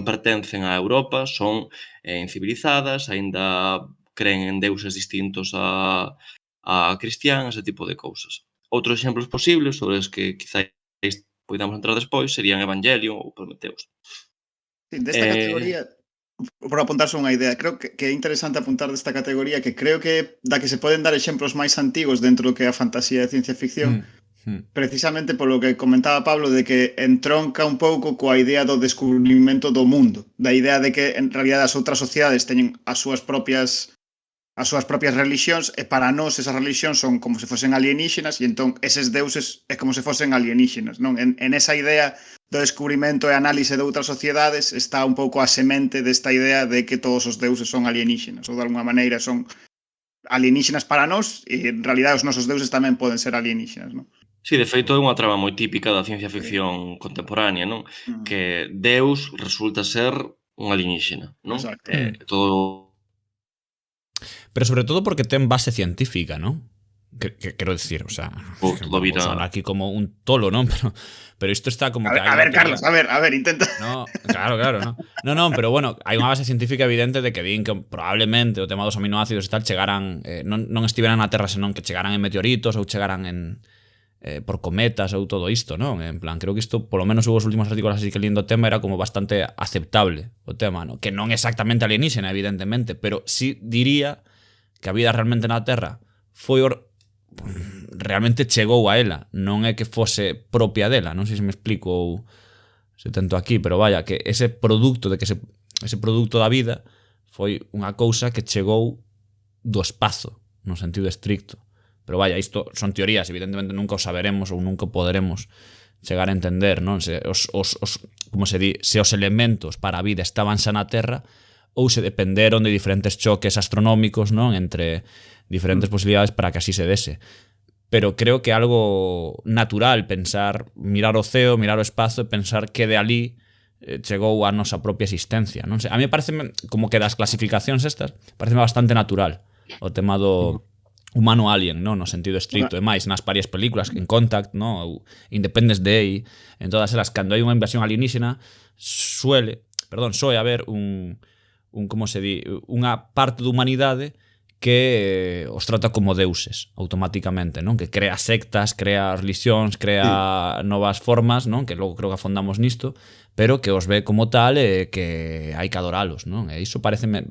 pertencen a Europa son incivilizadas, aínda creen en deuses distintos a cristián, ese tipo de cousas. Outros exemplos posibles sobre os que quizáis poidamos entrar despois serían Evangelion ou Prometheus. Desta categoría, por apuntarse unha idea, creo que é interesante apuntar desta categoría que creo que da que se poden dar exemplos máis antigos dentro do que é a fantasía e ciencia ficción, precisamente polo que comentaba Pablo de que entronca un pouco coa idea do descubrimento do mundo, da idea de que en realidad as outras sociedades teñen as súas propias religións e para nós esas religións son como se fosen alienígenas e entón eses deuses é como se fosen alienígenas, non? En esa idea do descubrimento e análise de outras sociedades está un pouco a semente desta idea de que todos os deuses son alienígenas ou de alguma maneira son alienígenas para nós e en realidad os nosos deuses tamén poden ser alienígenas, non? Sí, de feito é unha trama moi típica da ciencia ficción contemporánea, non? Que Deus resulta ser un alienígena, non? Exacto. Todo... Pero sobre todo porque ten base científica, non? Que quero decir, o sea, todo vira aquí como un tolo, non? Pero isto está como que a ver, Carlos, a ver, intenta. No, claro, no. No, pero bueno, hai unha base científica evidente de que din que probablemente o tema dos aminoácidos e tal chegaran, non estiveran na Terra, senón que chegaran en meteoritos ou chegaran por cometas ou todo isto, non? En plan, creo que isto, polo menos os últimos artículos así que lindo tema era como bastante aceptable o tema, non? Que non exactamente alienígena, evidentemente, pero sí diría que a vida realmente na Terra foi realmente chegou a ela, non é que fose propia dela, non sei se me explico ou se tento aquí, pero vaya, que ese produto ese produto da vida foi unha cousa que chegou do espazo, no sentido estricto. Pero vaya, isto son teorías, evidentemente nunca o saberemos ou nunca poderemos chegar a entender, non? Se como se di, se os elementos para a vida estaban xa na Terra ou se dependeron de diferentes choques astronómicos, non? Entre diferentes posibilidades para que así se dese. Pero creo que é algo natural pensar, mirar o ceo, mirar o espazo e pensar que de ali chegou a nosa propia existencia, non sei. A mí parece como que das clasificacións estas, parece bastante natural o tema do humano alien, non? No sentido estricto, e máis nas varias películas, en Contact, non? Ou Independence Day, en todas elas, cando hai unha invasión alienígena, soe haber como se di, unha parte da humanidade que os trata como deuses automáticamente, non? Que crea sectas, crea religións, crea novas formas, non? Que logo creo que afondamos nisto, pero que os ve como tal e que hai que adoralos, non? E iso pareceme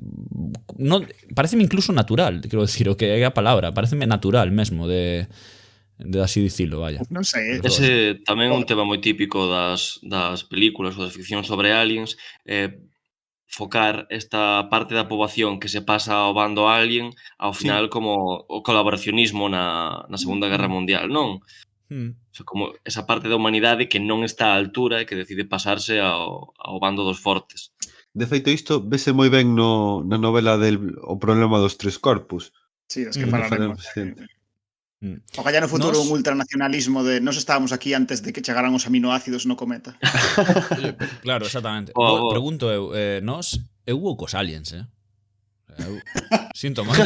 incluso natural, quero dicir, o que é a palabra, pareceme natural mesmo de así dicilo, vaya. Non sei. Ese tamén é un tema moi típico das películas ou das ficcións sobre aliens, focar esta parte da poboación que se pasa ao bando alien ao final como o colaboracionismo na Segunda Guerra Mundial, non? O sea, como esa parte da humanidade que non está á altura e que decide pasarse ao bando dos fortes. De feito, isto vese moi ben na novela del O problema dos tres corpos. Sí, das que falaremos. O que no futuro un ultranacionalismo de nos estábamos aquí antes de que chegaran os aminoácidos no cometa. Claro, exactamente. Pregunto eu, eu vou cos aliens, Eu sinto moito.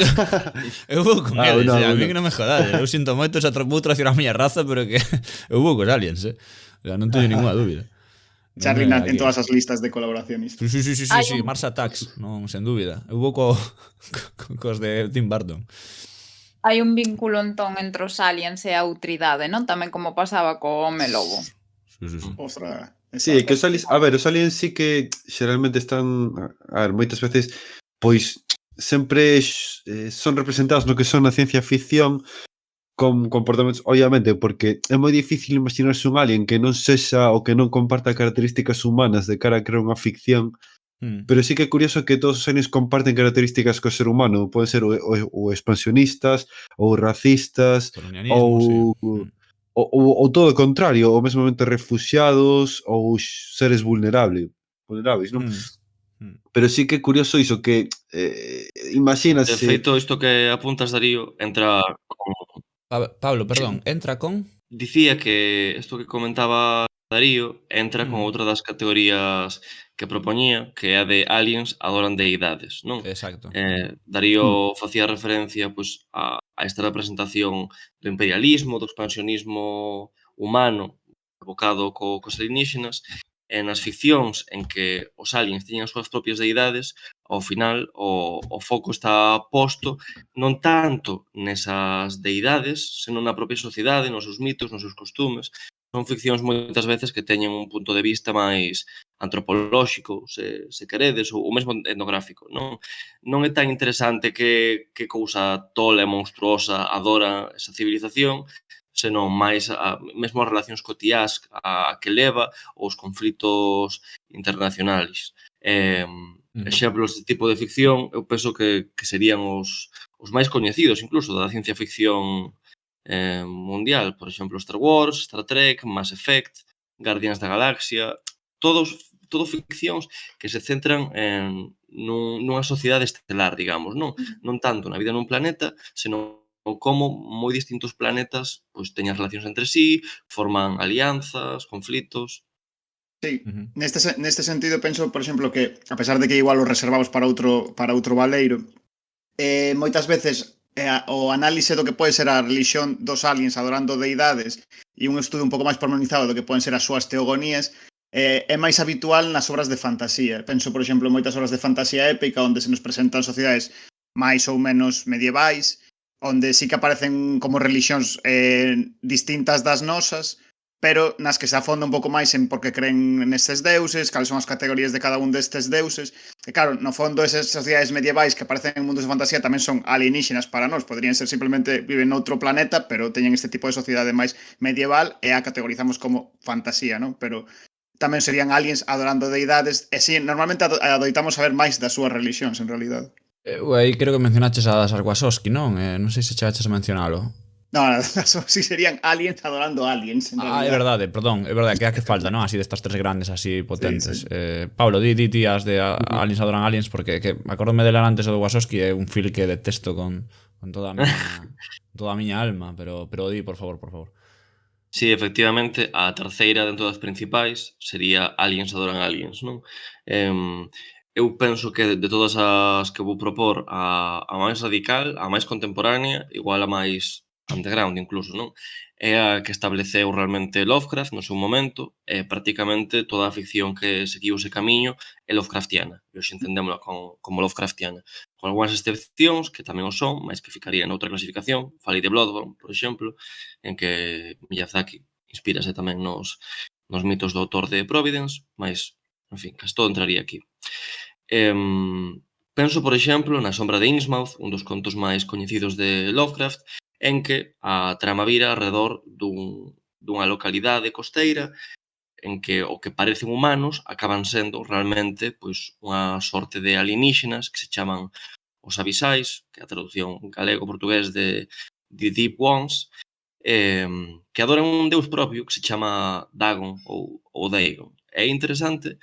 Eu vou con eles, a mí que non me jodades. Eu sinto moito, vou traicionar a miña raza, pero que eu vou cos aliens, O sea, non teño ninguna dúbida. Charlie en todas as listas de colaboracionistas. Sí, Mars Attacks, non, sen dúbida. Eu vou cos de Tim Burton. Hai un vínculo entón entre os aliens e a outridade, non? Tamén como pasaba co home lobo. Sí. Ostras. Sí, que os aliens, a ver, os aliens sí que xeralmente están, a ver, moitas veces pois sempre son representados no que son a ciencia ficción con comportamentos, obviamente, porque é moi difícil imaginarse un alien que non sexa ou que non comparta características humanas de cara a crear unha ficción. Pero sí que é curioso que todos os aliens comparten características co ser humano. Poden ser ou expansionistas, ou racistas, ou todo o contrario, ou mesmamente refugiados, ou seres vulnerables, non? Pero sí que é curioso iso, que imagínase... De feito, isto que apuntas, Darío, entra con... Pablo, perdón, entra con... Dicía que isto que comentaba Darío entra con outra das categorías que propoñía, que é a de aliens adoran deidades, non? Exacto. Darío facía referencia pois, a esta representación do imperialismo, do expansionismo humano evocado cos alienígenas, e nas ficcións en que os aliens tiñan as súas propias deidades, ao final o foco está posto non tanto nesas deidades, senón na propia sociedade, nos seus mitos, nos seus costumes. Son ficcións moitas veces que teñen un punto de vista máis antropolóxico, se queredes, ou mesmo etnográfico. Non é tan interesante que cousa tola e monstruosa adora esa civilización, senón máis mesmo as relacións cotiás a que leva os conflitos internacionais. Exemplos de tipo de ficción, eu penso que serían os máis coñecidos, incluso, da ciencia ficción mundial. Por exemplo, Star Wars, Star Trek, Mass Effect, Guardians da Galaxia, todo ficcións que se centran nunha sociedade estelar, digamos, non tanto na vida nun planeta, senón como moi distintos planetas pois teñen relacións entre sí, forman alianzas, conflitos... Sí, neste sentido penso, por exemplo, que a pesar de que igual o reservamos para outro baleiro, moitas veces o análise do que pode ser a religión dos aliens adorando deidades e un estudo un pouco máis pormenorizado do que poden ser as súas teogonías é máis habitual nas obras de fantasía. Penso, por exemplo, en moitas obras de fantasía épica onde se nos presentan sociedades máis ou menos medievais, onde sí que aparecen como religións distintas das nosas, pero nas que se afonda un pouco máis en por que creen nestes deuses, cales son as categorías de cada un destes deuses. E claro, no fondo esas sociedades medievais que aparecen en mundos de fantasía tamén son alienígenas para nós, podrían ser simplemente viven noutro planeta, pero teñen este tipo de sociedade máis medieval e a categorizamos como fantasía, non? Pero tamén serían aliens adorando deidades, e si, normalmente adoitamos saber máis das súas religións, en realidade. Aí creo que mencionaches a das Arquasovsky, non? Non sei se chegaches a mencionalo. Non, si serían aliens adorando aliens, en realidade. É verdade, perdón, é verdade, que falta, non? Así destas tres grandes, así potentes. Sí. Pablo, di as de aliens adoran aliens, porque acordome de antes o de Wachowski, é un fil que detesto con toda a miña alma, pero di, por favor. Sí, efectivamente, a terceira dentro das principais sería aliens adoran aliens, non? Eu penso que de todas as que vou propor, a máis radical, a máis contemporánea, igual a máis underground incluso, non? É a que estableceu realmente Lovecraft no seu momento, e prácticamente toda a ficción que seguiu ese camiño é Lovecraftiana, e hoxe entendémola como Lovecraftiana, con algunhas excepcións que tamén o son, mas que ficaría noutra clasificación. Falei de Bloodborne, por exemplo, en que Miyazaki inspírase tamén nos nos mitos do autor de Providence, mas, en fin, casi todo entraría aquí. Penso, por exemplo, na Sombra de Innsmouth, un dos contos máis coñecidos de Lovecraft, en que a trama vira alrededor dunha localidade costeira en que o que parecen humanos acaban sendo realmente pois unha sorte de alienígenas que se chaman os abisais, que é a traducción galego-portugués de Deep Ones, que adoran un deus propio que se chama Dagon ou Dagon. É interesante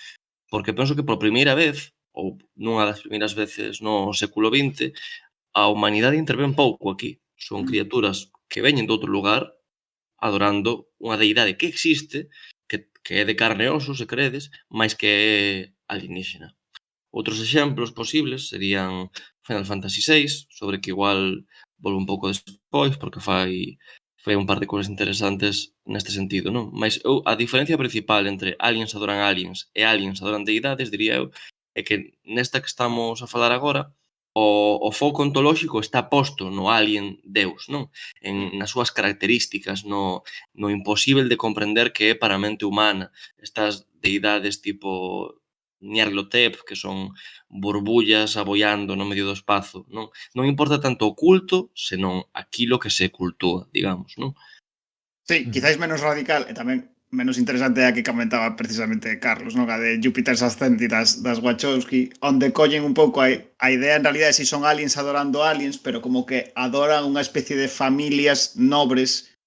porque penso que por primeira vez, ou nunha das primeiras veces no século XX, a humanidade intervén pouco aquí. Son criaturas que veñen de outro lugar adorando unha deidade que existe, que é de carne e oso, se credes, máis que é alienígena. Outros exemplos posibles serían Final Fantasy VI, sobre que igual volvo un pouco despois, porque fai un par de cousas interesantes neste sentido, non? Mas a diferencia principal entre aliens adoran aliens e aliens adoran deidades, diría eu, é que nesta que estamos a falar agora, o foco ontolóxico está posto no alien Deus, non? Nas súas características, no imposible de comprender que é para a mente humana. Estas deidades tipo Nyarlathotep, que son burbullas aboiando no medio do espazo, non? Non importa tanto o culto, senón aquilo que se cultúa, digamos, non? Sí, quizáis menos radical e tamén menos interesante a que comentaba precisamente Carlos, non? A de Júpiter's Ascendant das Wachowski, onde collen un pouco a idea en realidad de si son aliens adorando aliens, pero como que adoran unha especie de familias nobres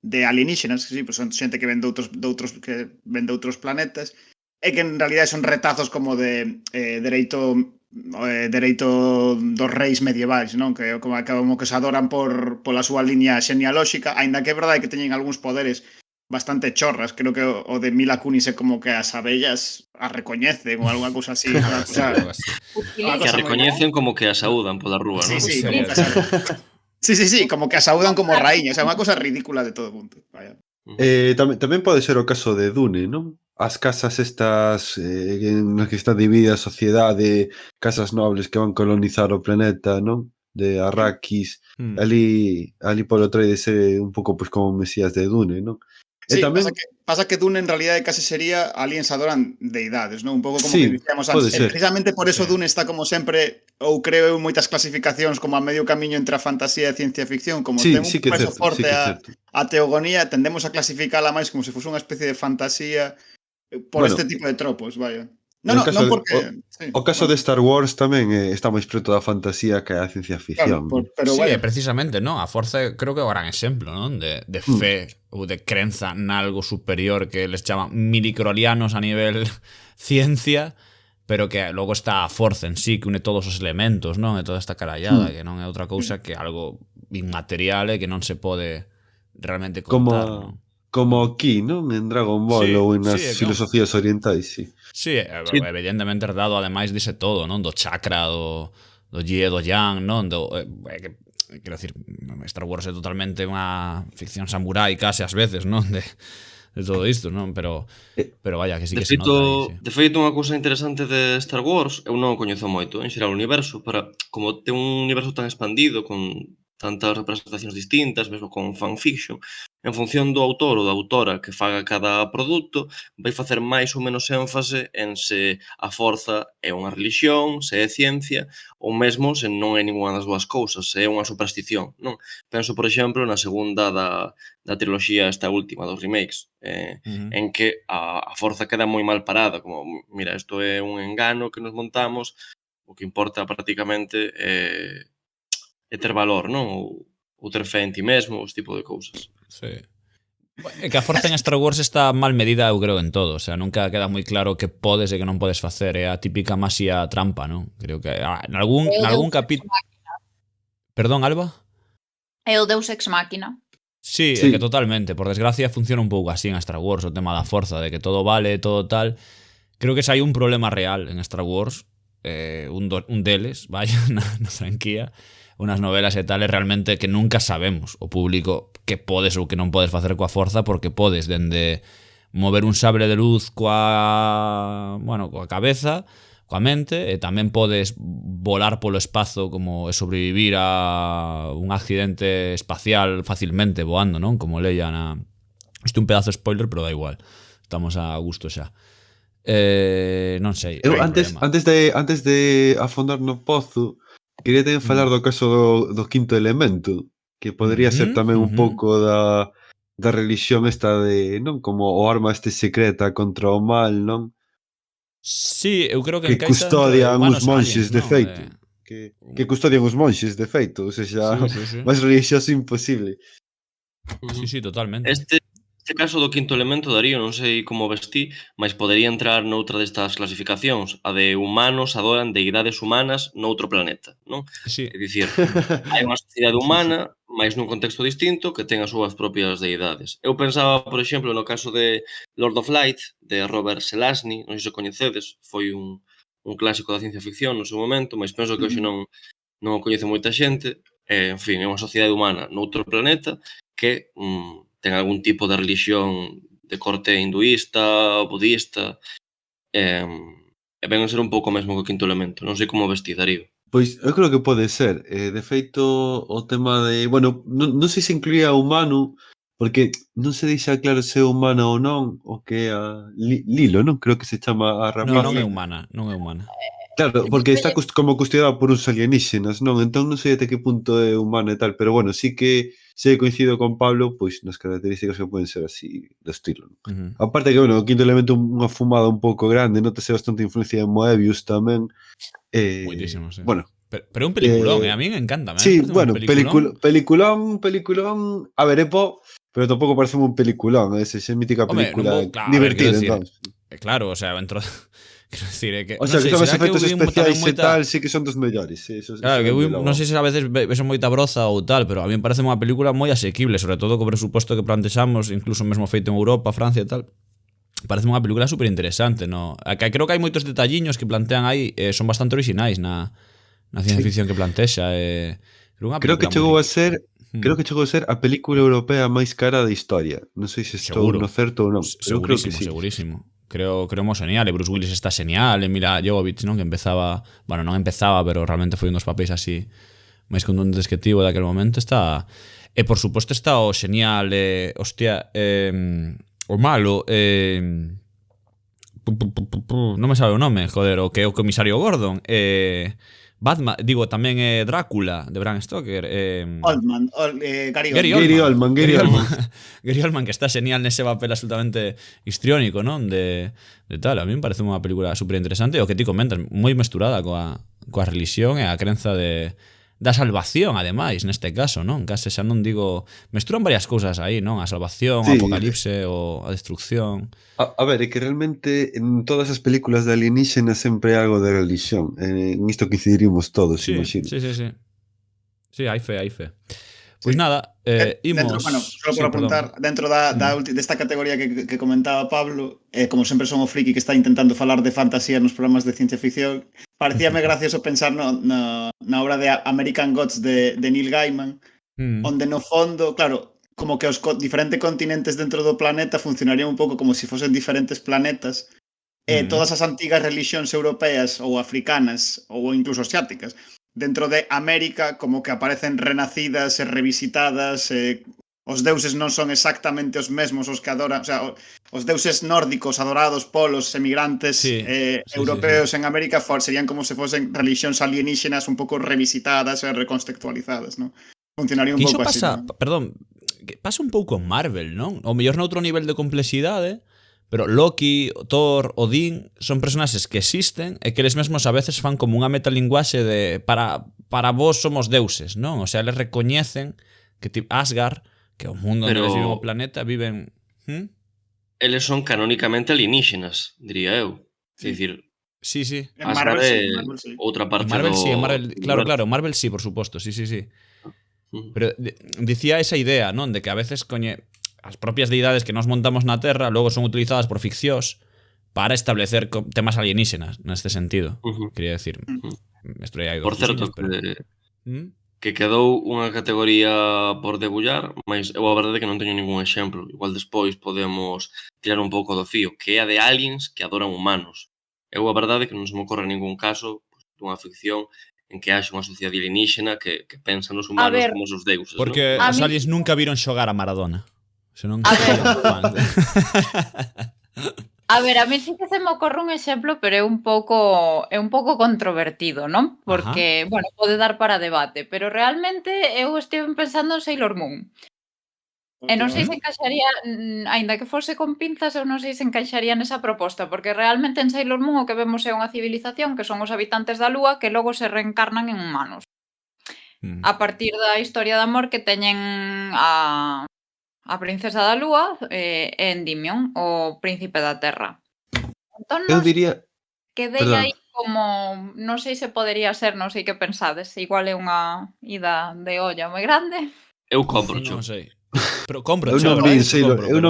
de alienígenas, que sí, pues son xente que ven de outros planetas, e que en realidad son retazos como de dereito dos reis medievais, non? Que como que se adoran pola súa liña xenealóxica, aínda que é verdade que teñen algúns poderes bastante chorras. Creo que o de Mila Kunis é como que as abellas as recoñecen ou algunha cousa así. Que as recoñecen como que as saúdan pola rúa, non? Sí, como que as saúdan como raíñas. É unha cousa ridícula de todo punto. Vaya. Tamén pode ser o caso de Dune, non? As casas estas en as que está dividida a sociedade, casas nobles que van colonizar o planeta, non? De Arrakis. Ali polo trae de ser un pouco pois como o Mesías de Dune, non? Sí, tamén pasa que Dune en realidade case sería aliens adoran deidades, non? Un pouco como que dixemos antes. Precisamente por eso Dune está como sempre, ou creo eu, moitas clasificacións como a medio camiño entre a fantasía e a ciencia ficción, como ten un peso forte a teogonía, tendemos a clasificala máis como se fose unha especie de fantasía por este tipo de tropos, vaya. Non porque... O caso de Star Wars tamén está máis preto da fantasía que a ciencia ficción. Pero sí, precisamente, non? A Forza creo que é o gran exemplo, non? De fe ou de crenza nalgo superior que les chaman milicrolianos a nivel ciencia, pero que logo está a Forza en sí, que une todos os elementos, non? E toda esta carallada, que non é outra cousa que algo inmaterial e que non se pode realmente contar, non? Como aquí, non? En Dragon Ball ou nas filosofías orientais, sí. Sí, evidentemente herdado ademais dice todo, non? Do chakra, do Yi e do Yang, non? Quero dicir, Star Wars é totalmente unha ficción samurai case ás veces, non? De todo isto, non? Pero vaya, que sí que se nota aí, sí. De feito, unha cousa interesante de Star Wars, eu non o coñezo moito en xeral o universo, pero como ten un universo tan expandido, con tantas representacións distintas, mesmo con fanfiction, en función do autor ou da autora que faga cada produto, vai facer máis ou menos énfase en se a forza é unha religión, se é ciencia, ou mesmo se non é ninguna das dúas cousas, se é unha superstición, non? Penso, por exemplo, na segunda da triloxía esta última, dos remakes, en que a forza queda moi mal parada, como, mira, isto é un engano que nos montamos, o que importa prácticamente é ter valor, non? Ou ter fe en ti mesmo, os tipo de cousas. Sí. É que a forza en Star Wars está mal medida, eu creo, en todo. O sea, nunca queda moi claro que podes e que non podes facer. É a típica maxia trampa, non? Creo que en algún capítulo... Perdón, Alba? É o Deus Ex Machina. Sí, é que totalmente. Por desgracia funciona un pouco así en Star Wars, o tema da forza, de que todo vale, todo tal. Creo que se hai un problema real en Star Wars, un deles, vaya, na franquía, unas novelas e tal, é realmente que nunca sabemos o público que podes ou que non podes facer coa forza, porque podes dende mover un sable de luz coa cabeza, coa mente, e tamén podes volar polo espazo como sobrevivir a un accidente espacial facilmente voando, non? Como Leia na... Isto é un pedazo de spoiler, pero da igual. Estamos a gusto xa. Non sei. Eu antes de afondar no pozo, quería tamén falar do caso do quinto elemento, que podría ser tamén un pouco da religión esta de, non, como o arma este secreta contra o mal, non? Sí, eu creo que Que custodian os monxes de feito. Que custodian os monxes de feito, ou seja, máis religioso imposible. Sí, totalmente. Este caso do quinto elemento, Darío, non sei como vestí, mas podería entrar noutra destas clasificacións, a de humanos adoran deidades humanas noutro planeta, non? Sí. É dicir, hai unha sociedade humana, mas nun contexto distinto, que ten as súas propias deidades. Eu pensaba, por exemplo, no caso de Lord of Light, de Robert Zelazny, non sei se coñecedes, foi un clásico da ciencia ficción no seu momento, mas penso que hoxe non o coñece moita xente. En fin, é unha sociedade humana noutro planeta que ten algún tipo de religión de corte hinduista, budista, e ven a ser un pouco mesmo que o quinto elemento. Non sei como vestir, Darío. Pois eu creo que pode ser. De feito, o tema de... Bueno, non sei se incluía humano, porque non se deixa claro se é humana ou non, o que é a Lilo, non? Creo que se chama a rapaza. Non é humana. Claro, porque está como custodiada por uns alienígenas, non? Entón non sei até que punto é humana e tal, pero bueno, sí que coincido con Pablo, pois nas características que poden ser así do estilo. Aparte que, bueno, o quinto elemento unha fumada un pouco grande, notase bastante influencia de Moebius tamén. Moitísimo, sí. Bueno, pero é un peliculón, a mí me encanta. Sí, bueno, peliculón. A ver, pero tampouco parece un peliculón, esa mítica película divertida, entón. Claro, o sea, dentro... Quero decir, que... O sea, que todos os efectos especiais e tal, sí que son dos mellores. Claro, que non sei se a veces vexo moita broza ou tal, pero a mí me parece unha película moi asequible, sobre todo co presuposto que plantexamos, incluso mesmo feito en Europa, Francia e tal. Parece unha película super interesante, no? Creo que hai moitos detalliños que plantean aí, son bastante originais na ciencia ficción que plantexa. Creo que chegou a ser a película europea máis cara da historia. Non sei se estou no certo ou non. Segurísimo. Creo moi genial, e Bruce Willis está genial, e Mila Jovovich, non, que empezaba, bueno, non empezaba, pero realmente foi un dos papéis así máis contundentes que tivo daquele momento, está, e por suposto está o genial, o malo, non me sabe o nome, joder, o que é o comisario Gordon, Batman, digo, tamén é Drácula de Bram Stoker, Gary Oldman. Gary Oldman, que está genial nese papel absolutamente histriónico, non? De tal, a mí me parece unha película super interesante, o que ti comentas, moi mesturada coa religión e a crenza da salvación, ademais, neste caso, non? Case xa non digo... Mesturan varias cousas aí, non? A salvación, o apocalipse, ou a destrucción... A ver, é que realmente en todas as películas de alienígenas sempre hai algo de religión. En isto coincidiríamos todos, imagino. Sí, hai fe. Pois nada, imos... Só por apuntar, dentro desta categoría que comentaba Pablo, como sempre son o friki que está intentando falar de fantasía nos programas de ciencia ficción, parecíame gracioso pensar na obra de American Gods de Neil Gaiman, onde no fondo, claro, como que os diferentes continentes dentro do planeta funcionarían un pouco como se fosen diferentes planetas, e todas as antigas religións europeas ou africanas ou incluso asiáticas dentro de América como que aparecen renacidas e revisitadas, os deuses non son exactamente os mesmos os que adoran, o sea, os deuses nórdicos adorados polos emigrantes europeos en América serían como se fosen religións alienígenas un pouco revisitadas e recontextualizadas, non? Funcionaría un pouco así. Perdón, pasa un pouco en Marvel, non? O mellor noutro nivel de complexidade, pero Loki, Thor, Odín son personaxes que existen e que eles mesmos a veces fan como unha metalinguaxe de para vos somos deuses, non? O sea, eles recoñecen que Asgard, que é o mundo onde eles viven o planeta, viven... Eles son canónicamente alienígenas, diría eu. É dicir, sí. Asgard é outra parte Marvel, do... sí, claro, Marvel sí, por suposto, sí. Pero dicía esa idea, non? De que a veces as propias deidades que nos montamos na Terra logo son utilizadas por ficcións para establecer temas alienígenas neste sentido. Quería decir, por certo, que quedou unha categoría por debullar, mas eu a verdade é que non teño ningún exemplo. Igual despois podemos tirar un pouco do fío, que é a de aliens que adoran humanos. Eu a verdade é que non se me ocorre ningún caso dunha ficción en que haxe unha sociedade alienígena que pensa nos humanos como os deuses. Porque os aliens nunca viron xogar a Maradona. Se non A ver, a mí sí que se me ocorre un exemplo, pero é un pouco controvertido, non? Porque, bueno, pode dar para debate, pero realmente eu estive pensando en Sailor Moon. E non sei se encaixaría, aínda que fose con pinzas, eu non sei se encaixaría nesa proposta, porque realmente en Sailor Moon o que vemos é unha civilización que son os habitantes da Lúa que logo se reencarnan en humanos. A partir da historia de amor que teñen a princesa da Lúa e Endymion, o príncipe da Terra. Entón, Eu diría... quedei aí como, non sei se podería ser, non sei que pensades, igual é unha ida de olla moi grande. Eu compro, Non sei. Pero compro, eu non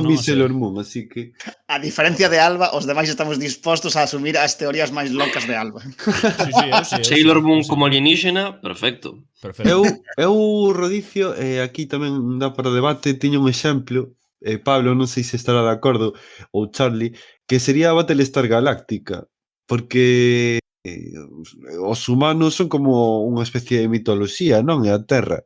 vi Sailor Moon, así que... A diferencia de Alba, os demais estamos dispostos a asumir as teorías máis locas de Alba. Sailor Moon como alienígena, perfecto. Eu Rodicio, aquí tamén dá para debate, tiño un exemplo, Pablo, non sei se estará de acordo, ou Charlie, que sería a Battlestar Galáctica, porque os humanos son como unha especie de mitoloxía, non? E a Terra.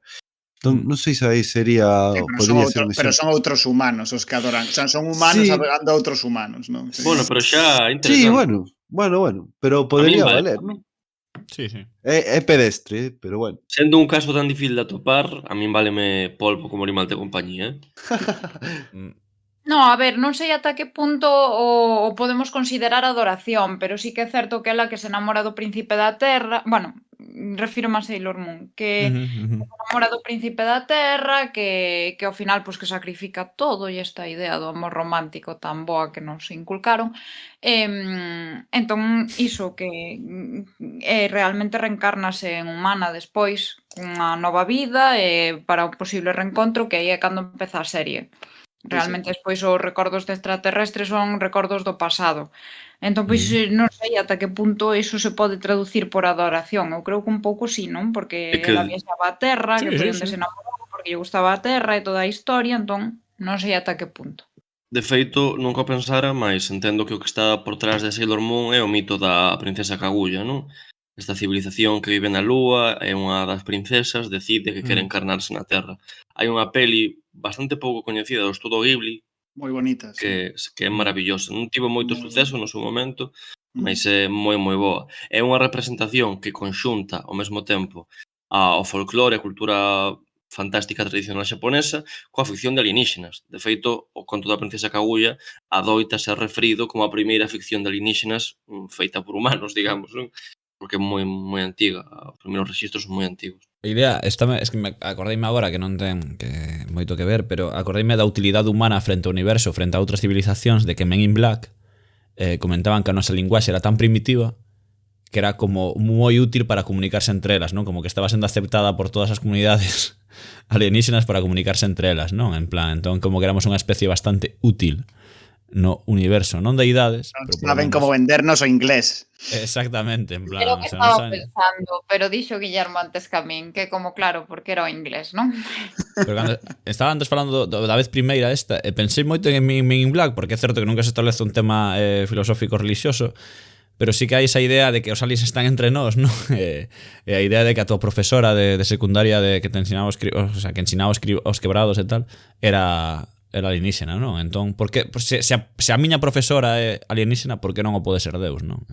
Entón, non sei se aí sería... Pero son outros humanos os que adoran. O sea, son humanos adorando a outros humanos, non? Bueno, pero xa Sí, interesante. bueno, pero podería valer, non? Sí. É pedestre, pero bueno. Sendo un caso tan difícil de atopar, a min váleme polvo como animal de compañía, No, a ver, non sei ata que punto o podemos considerar adoración, pero sí que é certo que ela que se enamora do príncipe da Terra, bueno, refírome a Sailor Moon, que se enamora do príncipe da Terra, que ao final pois que sacrifica todo e esta idea do amor romántico tan boa que nos inculcaron. Entón, iso que realmente reencarnase en humana despois cunha nova vida para un posible reencontro, que aí é cando empeza a serie. Realmente despois os recordos de extraterrestres son recordos do pasado. Entón, pois non sei ata que punto iso se pode traducir por adoración. Eu creo que un pouco sí, non? Porque ela viaxaba a Terra, que foi onde se enamorou, porque lle gustaba a Terra e toda a historia, entón non sei ata que punto. De feito, nunca o pensara, mas entendo que o que está por trás de Sailor Moon é o mito da princesa Kaguya, non? Esta civilización que vive na Lúa é unha das princesas, decide que quere encarnarse na Terra. Hai unha peli bastante pouco coñecida do estudo Ghibli, moi bonita, que é maravillosa. Non tivo moito suceso no seu momento, mas é moi boa. É unha representación que conxunta ao mesmo tempo ao folclore, a cultura fantástica tradicional xaponesa coa ficción de alienígenas. De feito, o conto da princesa Kaguya adoita ser referido como a primeira ficción de alienígenas feita por humanos, digamos, non? Porque é moi antiga, os primeiros registros son moi antigos. A idea, es que me acordeime agora que non ten moito que ver, pero acordeime da utilidade humana frente ao universo, frente a outras civilizacións, de que Men in Black comentaban que a nosa linguaxe era tan primitiva que era como moi útil para comunicarse entre elas, non? Como que estaba sendo aceptada por todas as comunidades alienígenas para comunicarse entre elas, non? En plan, entón como que éramos unha especie bastante útil no universo, non de idades, pero saben como vendernos o inglés. Exactamente, en plan, Pero que estaba pensando, pero dixo Guillermo antes que a min, que como claro, porque era o inglés, non? Pero cando estaba antes falando da vez primeira esta, pensei moito en Men in Black, porque é certo que nunca se establece un tema filosófico religioso, pero sí que hai esa idea de que os aliens están entre nós, non? E a idea de que a tua profesora de secundaria que te ensinaba que ensinaba os quebrados e tal, era alienígena, non? Entón, por que se a miña profesora é alienígena, por que non o pode ser Deus, non?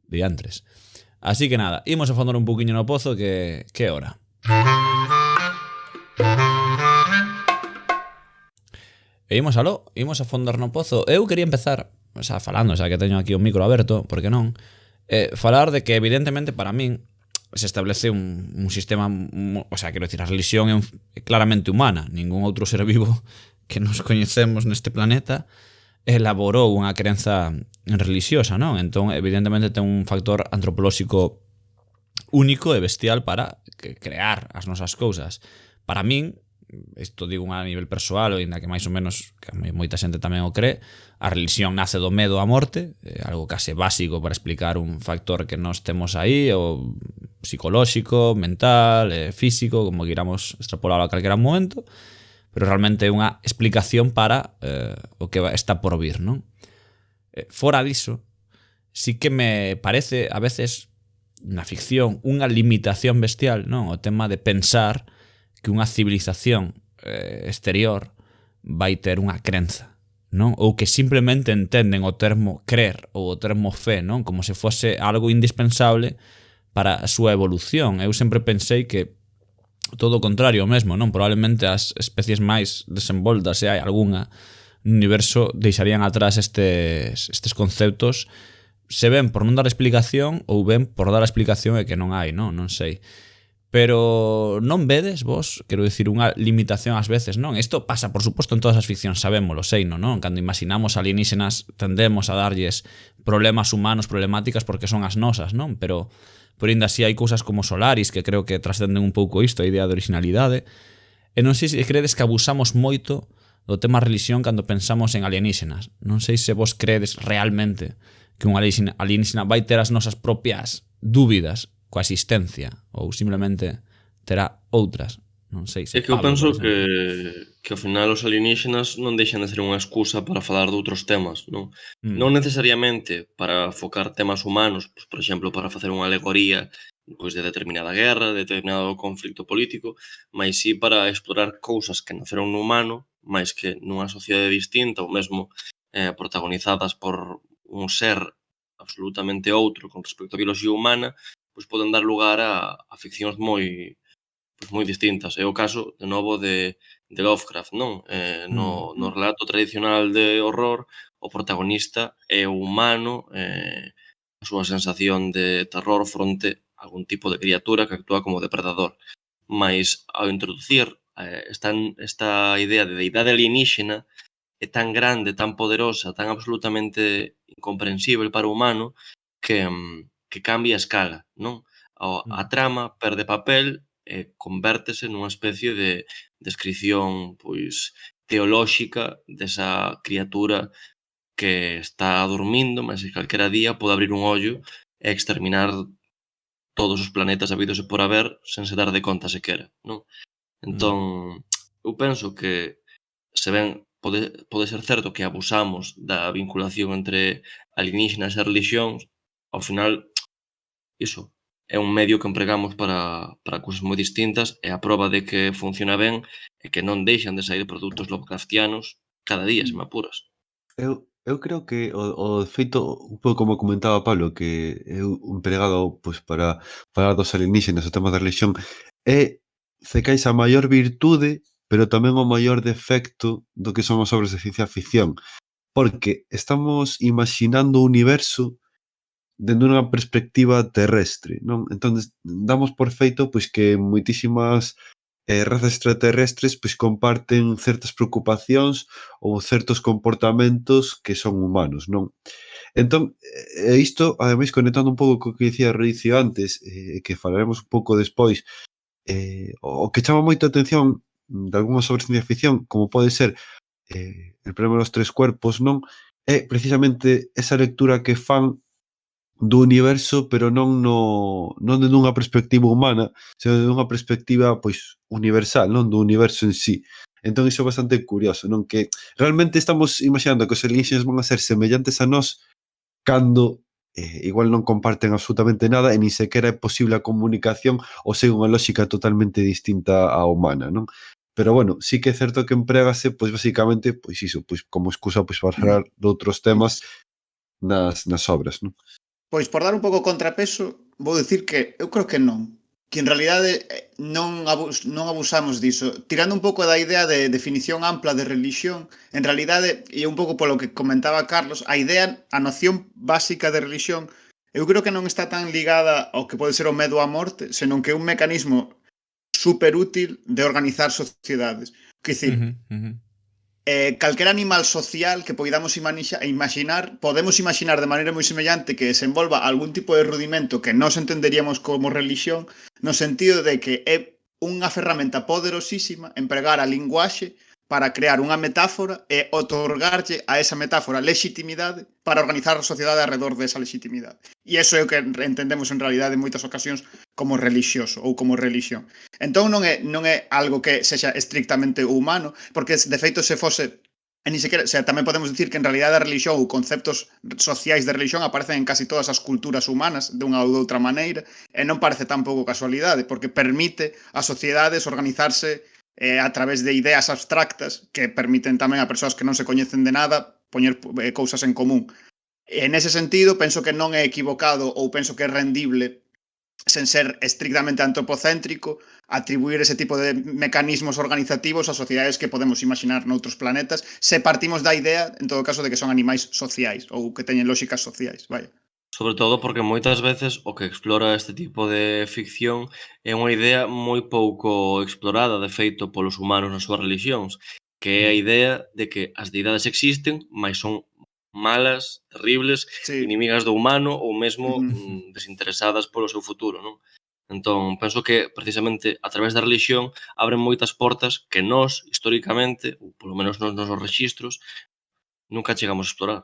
Diantres. Así que nada, imos a fondar un poquinho no pozo que é hora. E imos a fondar no pozo. Eu quería empezar, falando, que teño aquí o micro aberto, por que non? Falar de que evidentemente para min se establece un sistema, quero dicir, a religión é claramente humana, ningún outro ser vivo que nos coñecemos neste planeta elaborou unha crenza religiosa, non? Entón, evidentemente ten un factor antropolóxico único e bestial para crear as nosas cousas. Para min, isto digo a nivel persoal, ainda que máis ou menos que moita xente tamén o cree, a religión nace do medo á morte, algo case básico para explicar un factor que nos temos aí, o psicolóxico, mental, físico, como queramos extrapolar a calquera momento, pero realmente é unha explicación para o que está por vir, non? Fora diso, sí que me parece a veces na ficción unha limitación bestial, non? O tema de pensar que unha civilización exterior vai ter unha crenza non? Ou que simplemente entenden o termo crer ou o termo fe, non? Como se fose algo indispensable para a súa evolución. Eu sempre pensei que todo o contrario mesmo, non? Probablemente as especies máis desenvoltas, se hai algunha no universo, deixarían atrás estes conceptos, se ven por non dar explicación ou ven por dar a explicación e que non hai, non? Non sei. Pero non vedes vos, quero dicir, unha limitación ás veces, non? Isto pasa, por suposto, en todas as ficcións, sabémolo, seino, non? Cando imaginamos alienígenas tendemos a darlles problemas humanos, problemáticas, porque son as nosas, non? Pero ainda así hai cousas como Solaris, que creo que trascenden un pouco isto, a idea de originalidade. E non sei se credes que abusamos moito do tema religión cando pensamos en alienígenas. Non sei se vos credes realmente que un alienígena vai ter as nosas propias dúbidas coa existencia, ou simplemente terá outras. Non sei se É que eu penso que ao final os alienígenas non deixan de ser unha excusa para falar de outros temas, non? Non necesariamente para focar temas humanos, pois, por exemplo, para facer unha alegoría pois, de determinada guerra, de determinado conflicto político, mas sí para explorar cousas que naceron no humano, máis que nunha sociedade distinta, ou mesmo protagonizadas por un ser absolutamente outro con respecto á bioloxía humana, pois poden dar lugar a ficcións moi distintas. É o caso, de novo, de Lovecraft, non? No relato tradicional de horror, o protagonista é o humano, a súa sensación de terror fronte a algún tipo de criatura que actúa como depredador. Mais, ao introducir esta idea de deidade alienígena, é tan grande, tan poderosa, tan absolutamente incomprensível para o humano que cambia a escala, non? A trama perde papel e convértese nunha especie de descrición pois teolóxica desa criatura que está dormindo, mas que calquera día pode abrir un ollo e exterminar todos os planetas habidos e por haber sen se dar de conta sequera, non? Entón, eu penso que se ben pode ser certo que abusamos da vinculación entre alienígenas e religións, ao final, iso, é un medio que empregamos para cousas moi distintas e a proba de que funciona ben é que non deixan de sair produtos Lovecraftianos cada día, se me apuras. Eu creo que o feito, un pouco como comentaba Pablo, que é un empregado pois, para falar dos alienígenas, o tema da religión, é cecais a maior virtude, pero tamén o maior defecto do que son as obras de ciencia ficción, porque estamos imaginando o universo dende unha perspectiva terrestre, non? Entón, damos por feito pois que moitísimas razas extraterrestres pois comparten certas preocupacións ou certos comportamentos que son humanos, non? Entón, isto, ademais, conectando un pouco co que dicía Rodicio antes, que falaremos un pouco despois, o que chama moito a atención de algunhas obras de ciencia ficción, como pode ser El problema dos tres cuerpos, non? É precisamente esa lectura que fan do universo, pero non dende unha perspectiva humana, senón dende unha perspectiva pois universal, non do universo en sí. Entón iso é bastante curioso, non? Que realmente estamos imaginando que os alienígenas van a ser semellantes a nós cando igual non comparten absolutamente nada e nin sequera é posible a comunicación ou segue unha lógica totalmente distinta á humana, non? Pero bueno, sí que é certo que emprégase pois basicamente pois iso, pois como excusa pois para falar de outros temas nas obras, non? Pois por dar un pouco contrapeso, vou dicir que eu creo que non. Que en realidade non abusamos diso. Tirando un pouco da idea de definición ampla de religión, en realidade, e un pouco polo que comentaba Carlos, a noción básica de religión, eu creo que non está tan ligada ao que pode ser o medo á morte, senón que é un mecanismo super útil de organizar sociedades. Que dicir, calquera animal social que poidamos imaginar, podemos imaginar de maneira moi semellante que desenvolva algún tipo de rudimento que nós entenderíamos como religión, no sentido de que é unha ferramenta poderosísima empregar a linguaxe para crear unha metáfora e otorgarlle a esa metáfora legitimidade para organizar a sociedade alrededor desa legitimidade. E iso é o que entendemos en realidade en moitas ocasións como relixioso ou como religión. Entón non é algo que sexa estrictamente humano, porque de feito se fose ni sequera, tamén podemos dicir que en realidade a religión ou conceptos sociais de religión aparecen en casi todas as culturas humanas de unha ou de outra maneira, e non parece tampouco casualidade, porque permite a sociedades organizarse a través de ideas abstractas que permiten tamén a persoas que non se coñecen de nada poñer cousas en común. En ese sentido, penso que non é equivocado ou penso que é rendible sen ser estrictamente antropocéntrico, atribuir ese tipo de mecanismos organizativos a sociedades que podemos imaginar noutros planetas, se partimos da idea, en todo caso, de que son animais sociais ou que teñen lóxicas sociais, vaya. Sobre todo porque moitas veces o que explora este tipo de ficción é unha idea moi pouco explorada, de feito, polos humanos nas súas religións, que é a idea de que as deidades existen, mas son malas, terribles, inimigas do humano ou mesmo desinteresadas polo seu futuro, non? Entón, penso que precisamente a través da religión abren moitas portas que nós, históricamente, ou polo menos nos nosos rexistros, nunca chegamos a explorar.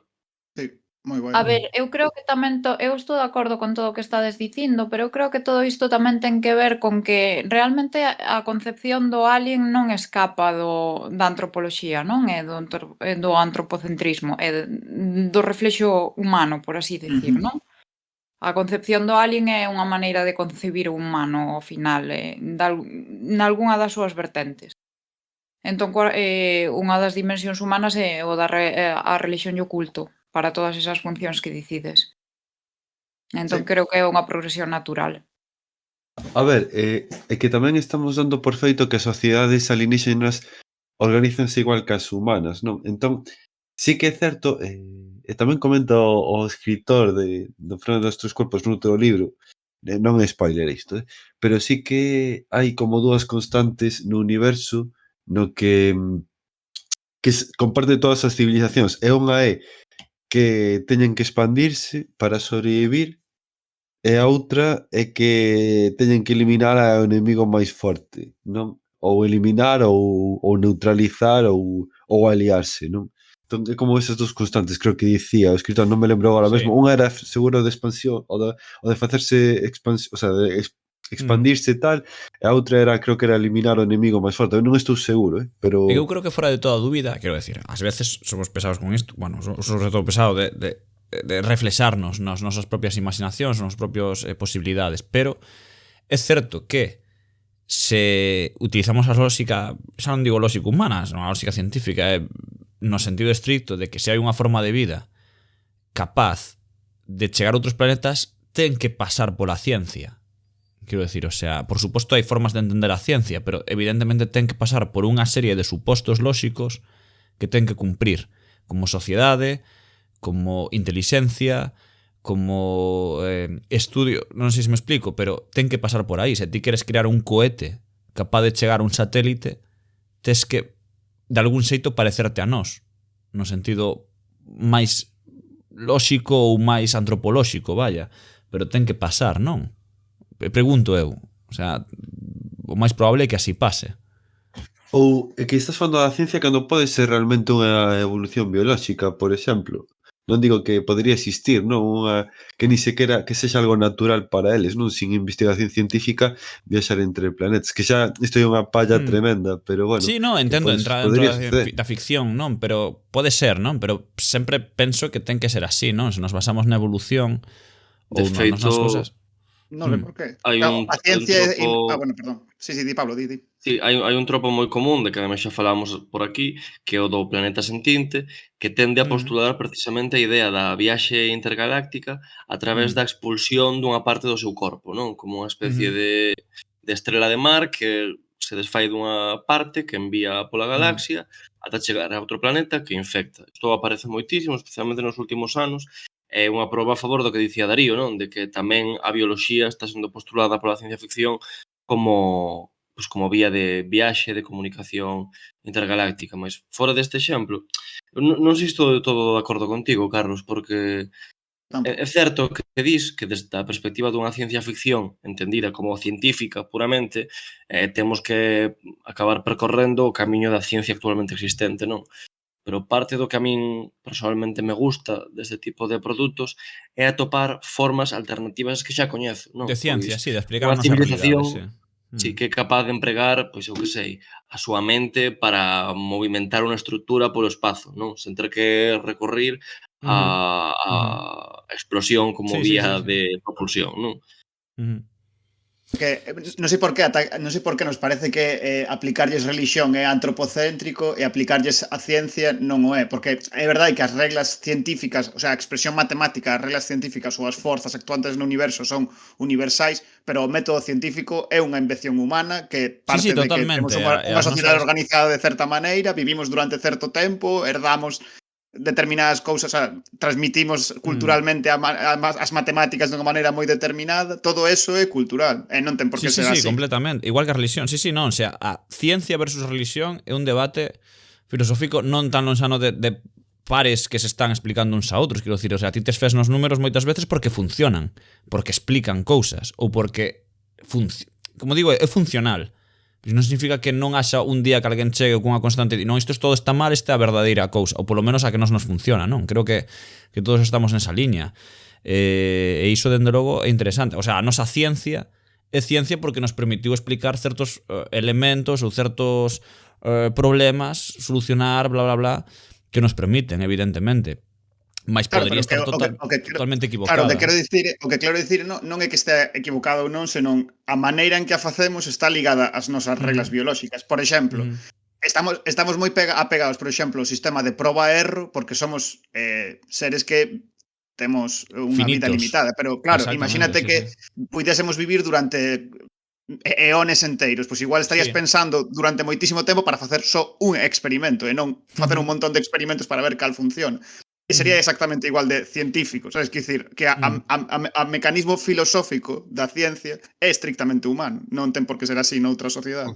Sí, moi bueno. A ver, eu creo que tamén eu estou de acordo con todo o que estades dicindo, pero eu creo que todo isto tamén ten que ver con que realmente a concepción do alien non escapa da antropoloxía, non? É do antropocentrismo, é do reflexo humano, por así dicir, non? A concepción do alien é unha maneira de concebir o humano ao final, nalgunha das súas vertentes. Entón, unha das dimensións humanas é o da a religión e o culto para todas esas funcións que dicides. Entón, creo que é unha progresión natural. A ver, é que tamén estamos dando por feito que as sociedades alienígenas organízanse igual que as humanas, non? Entón, sí que é certo, e tamén comenta o escritor do Freno dos Tres Corpos no outro libro, non é spoiler isto, pero sí que hai como dúas constantes no universo no que comparte todas as civilizacións. E unha é que teñen que expandirse para sobrevivir e a outra é que teñen que eliminar ao enemigo máis forte, non? Ou eliminar ou neutralizar ou aliarse, non? Entón, é como esas dos constantes, creo que dicía o escritor, non me lembro agora mesmo. Unha era seguro de expansión, o de facerse expansión, o sea, de expandirse e tal, e a outra era, creo que era eliminar o enemigo máis forte. Eu non estou seguro, pero... Eu creo que fora de toda dúbida, quero decir, ás veces somos pesados con isto, bueno, sobre todo pesado de reflexarnos nas nosas propias imaginacións, nas propias posibilidades, pero é certo que se utilizamos a lógica, xa non digo lógica humana, non a lógica científica, no sentido estricto de que se hai unha forma de vida capaz de chegar a outros planetas, ten que pasar pola ciencia. Quero decir, o sea, por suposto hai formas de entender a ciencia, pero evidentemente ten que pasar por unha serie de supostos lóxicos que ten que cumprir como sociedade, como intelixencia, como estudio, non sei se me explico, pero ten que pasar por aí. Se ti queres crear un cohete capaz de chegar a un satélite, tes que de algún xeito parecerte a nós, no sentido máis lóxico ou máis antropolóxico, vaya, pero ten que pasar, non? Pregunto eu, o sea, o máis probable é que así pase. Ou é que estás falando da ciencia cando pode ser realmente unha evolución biolóxica, por exemplo. Non digo que podría existir, non? Que ni sequera que sexa algo natural para eles, non? Sin investigación científica viaxar entre planetas, que xa isto é unha palla tremenda, pero bueno. Sí, non, entendo, entra dentro da ficción, non? Pero pode ser, non? Pero sempre penso que ten que ser así, non? Se nos basamos na evolución ou nas nosas cousas. Non sei por qué. Hai un tropo... bueno, perdón. Sí, di, Pablo, di. Sí, hai un tropo moi común, de que ademais xa falamos por aquí, que é o do planeta sentinte, que tende a postular precisamente a idea da viaxe intergaláctica a través da expulsión dunha parte do seu corpo, non? Como unha especie de estrela de mar que se desfai dunha parte que envía pola galaxia ata chegar a outro planeta que infecta. Isto aparece moitísimo, especialmente nos últimos anos, é unha proba a favor do que dicía Darío, non? De que tamén a bioloxía está sendo postulada pola ciencia ficción como vía de viaxe, de comunicación intergaláctica. Mas fora deste exemplo, non sei se estou de todo de acordo contigo, Carlos, porque é certo que dis que desde a perspectiva dunha ciencia ficción entendida como científica puramente, temos que acabar percorrendo o camiño da ciencia actualmente existente, non? Pero parte do que a min personalmente me gusta deste tipo de produtos é atopar formas alternativas que xa coñezo, non? De ciencia, sí, de explicar a nosa civilización, sí, que é capaz de empregar, pois eu que sei, a súa mente para movimentar unha estrutura polo espazo, non? Sen ter que recurrir a explosión como vía de propulsión, non? Que non sei por que nos parece que aplicarlles religión é antropocéntrico e aplicarlles a ciencia non o é, porque é verdade que as reglas científicas, o sea, a expresión matemática, as reglas científicas ou as forzas actuantes no universo son universais, pero o método científico é unha invención humana que parte de que temos unha sociedade organizada de certa maneira, vivimos durante certo tempo, herdamos determinadas cousas, o sea, transmitimos culturalmente as matemáticas dunha maneira moi determinada, todo eso é cultural, e non ten por que ser así. Sí, completamente, igual que a religión, non, o sea, a ciencia versus religión é un debate filosófico non tan lonxano de pares que se están explicando uns a outros, quero dicir, o sea, ti tes fes nos números moitas veces porque funcionan, porque explican cousas, ou porque, como digo, é funcional. Non significa que non haxa un día que alguén chegue cunha constante e non, isto todo está mal, esta é a verdadeira cousa, ou polo menos a que nos funciona, non? Creo que todos estamos nesa liña. E iso, dende logo, é interesante. O sea, a nosa ciencia é ciencia porque nos permitiu explicar certos elementos ou certos problemas, solucionar, bla, bla, bla, que nos permiten, evidentemente. Mas podría estar totalmente equivocada. Claro, o que quero dicir non é que este equivocado ou non, senón a maneira en que a facemos está ligada ás nosas reglas biolóxicas. Por exemplo, estamos moi apegados, por exemplo, ao sistema de proba e erro, porque somos seres que temos unha vida limitada, pero claro, imagínate que puidésemos vivir durante eones enteiros, pois igual estarías pensando durante moitísimo tempo para facer só un experimento e non facer un montón de experimentos para ver cal funciona. E sería exactamente igual de científico, sabes? Quer dicir, que a mecanismo filosófico da ciencia é estrictamente humano, non ten por que ser así noutra sociedade.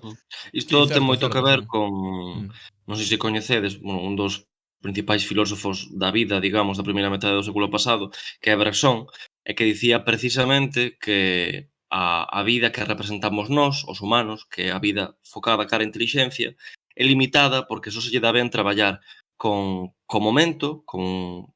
Isto ten moito que ver con, non sei se coñecedes, un dos principais filósofos da vida, digamos, da primeira metade do século pasado, que é Bergson, e que dicía precisamente que a vida que representamos nós, os humanos, que é a vida focada cara a inteligencia, é limitada porque só se lle dá ben traballar con momento, con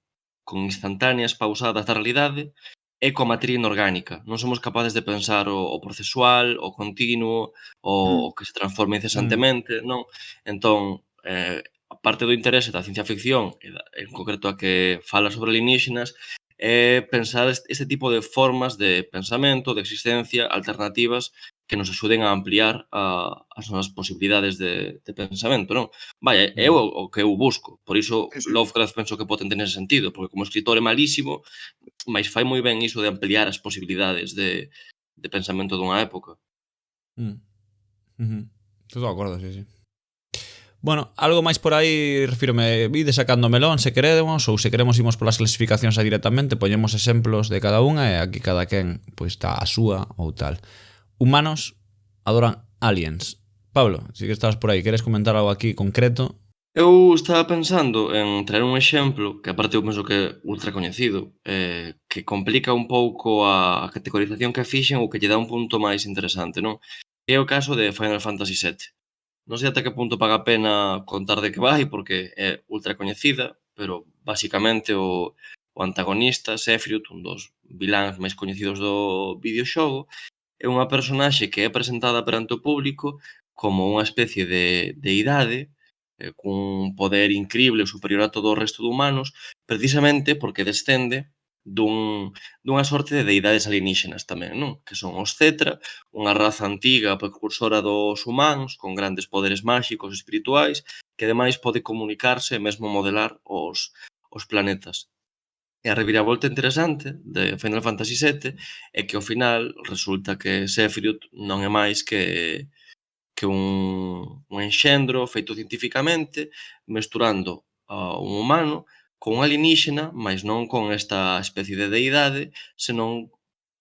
instantáneas pausadas da realidade e coa materia inorgánica. Non somos capaces de pensar o procesual, o continuo, o que se transforma incesantemente, non? Entón, a parte do interese da ciencia ficción, en concreto a que fala sobre alienígenas, é pensar este tipo de formas de pensamento, de existencia, alternativas que nos axuden a ampliar as nosas posibilidades de pensamento, non? Vaya, é o que eu busco. Por iso, Lovecraft penso que potente nese sentido, porque como escritor é malísimo, mas fai moi ben iso de ampliar as posibilidades de pensamento dunha época. Estou de acordo, sí. Bueno, algo máis por aí, refírome, vide sacando melón, se queremos, ou se queremos imos polas clasificacións aí directamente, poñemos exemplos de cada unha e aquí cada quen pois está a súa ou tal. Humanos adoran aliens. Pablo, si que estabas por aí, queres comentar algo aquí concreto? Eu estaba pensando en traer un exemplo, que aparte eu penso que é ultra coñecido, que complica un pouco a categorización que fixen ou que lle dá un punto máis interesante, non? É o caso de Final Fantasy VII. Non sei ata que punto paga a pena contar de que vai, porque é ultra coñecida, pero basicamente o antagonista, Sephiroth, un dos viláns máis coñecidos do videoxogo, é unha personaxe que é presentada perante o público como unha especie de deidade cun poder incrible superior a todo o resto de humanos, precisamente porque descende dunha sorte de deidades alienígenas tamén, non? Que son os Cetra, unha raza antiga precursora dos humanos, con grandes poderes máxicos e espirituais, que ademais pode comunicarse e mesmo modelar os planetas. E a reviravolta interesante de Final Fantasy VII é que ao final resulta que Sephiroth non é máis que un enxendro feito científicamente, mesturando a un humano con un alienígena, mas non con esta especie de deidade, senón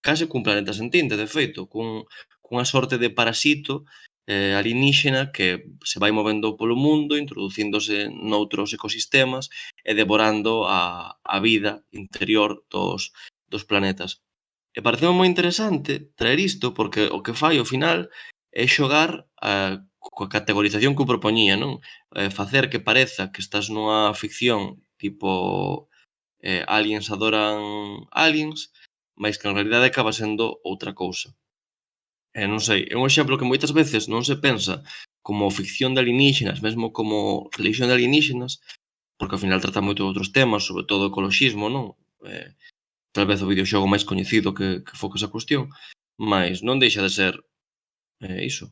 case cun planeta sentinte, de feito, cunha sorte de parasito alienígena que se vai movendo polo mundo, introducíndose noutros ecosistemas e devorando a vida interior dos planetas. E pareceu moi interesante traer isto, porque o que fai ao final é xogar coa categorización que eu propoñía, non? Facer que pareza que estás nunha ficción tipo aliens adoran aliens, mas que en realidade acaba sendo outra cousa. Non sei, é un exemplo que moitas veces non se pensa como ficción de alienígenas, mesmo como religión de alienígenas, porque ao final trata moito de outros temas, sobre todo o ecoloxismo, non? Tal vez o videoxogo máis coñecido que foca esa cuestión, mas non deixa de ser iso,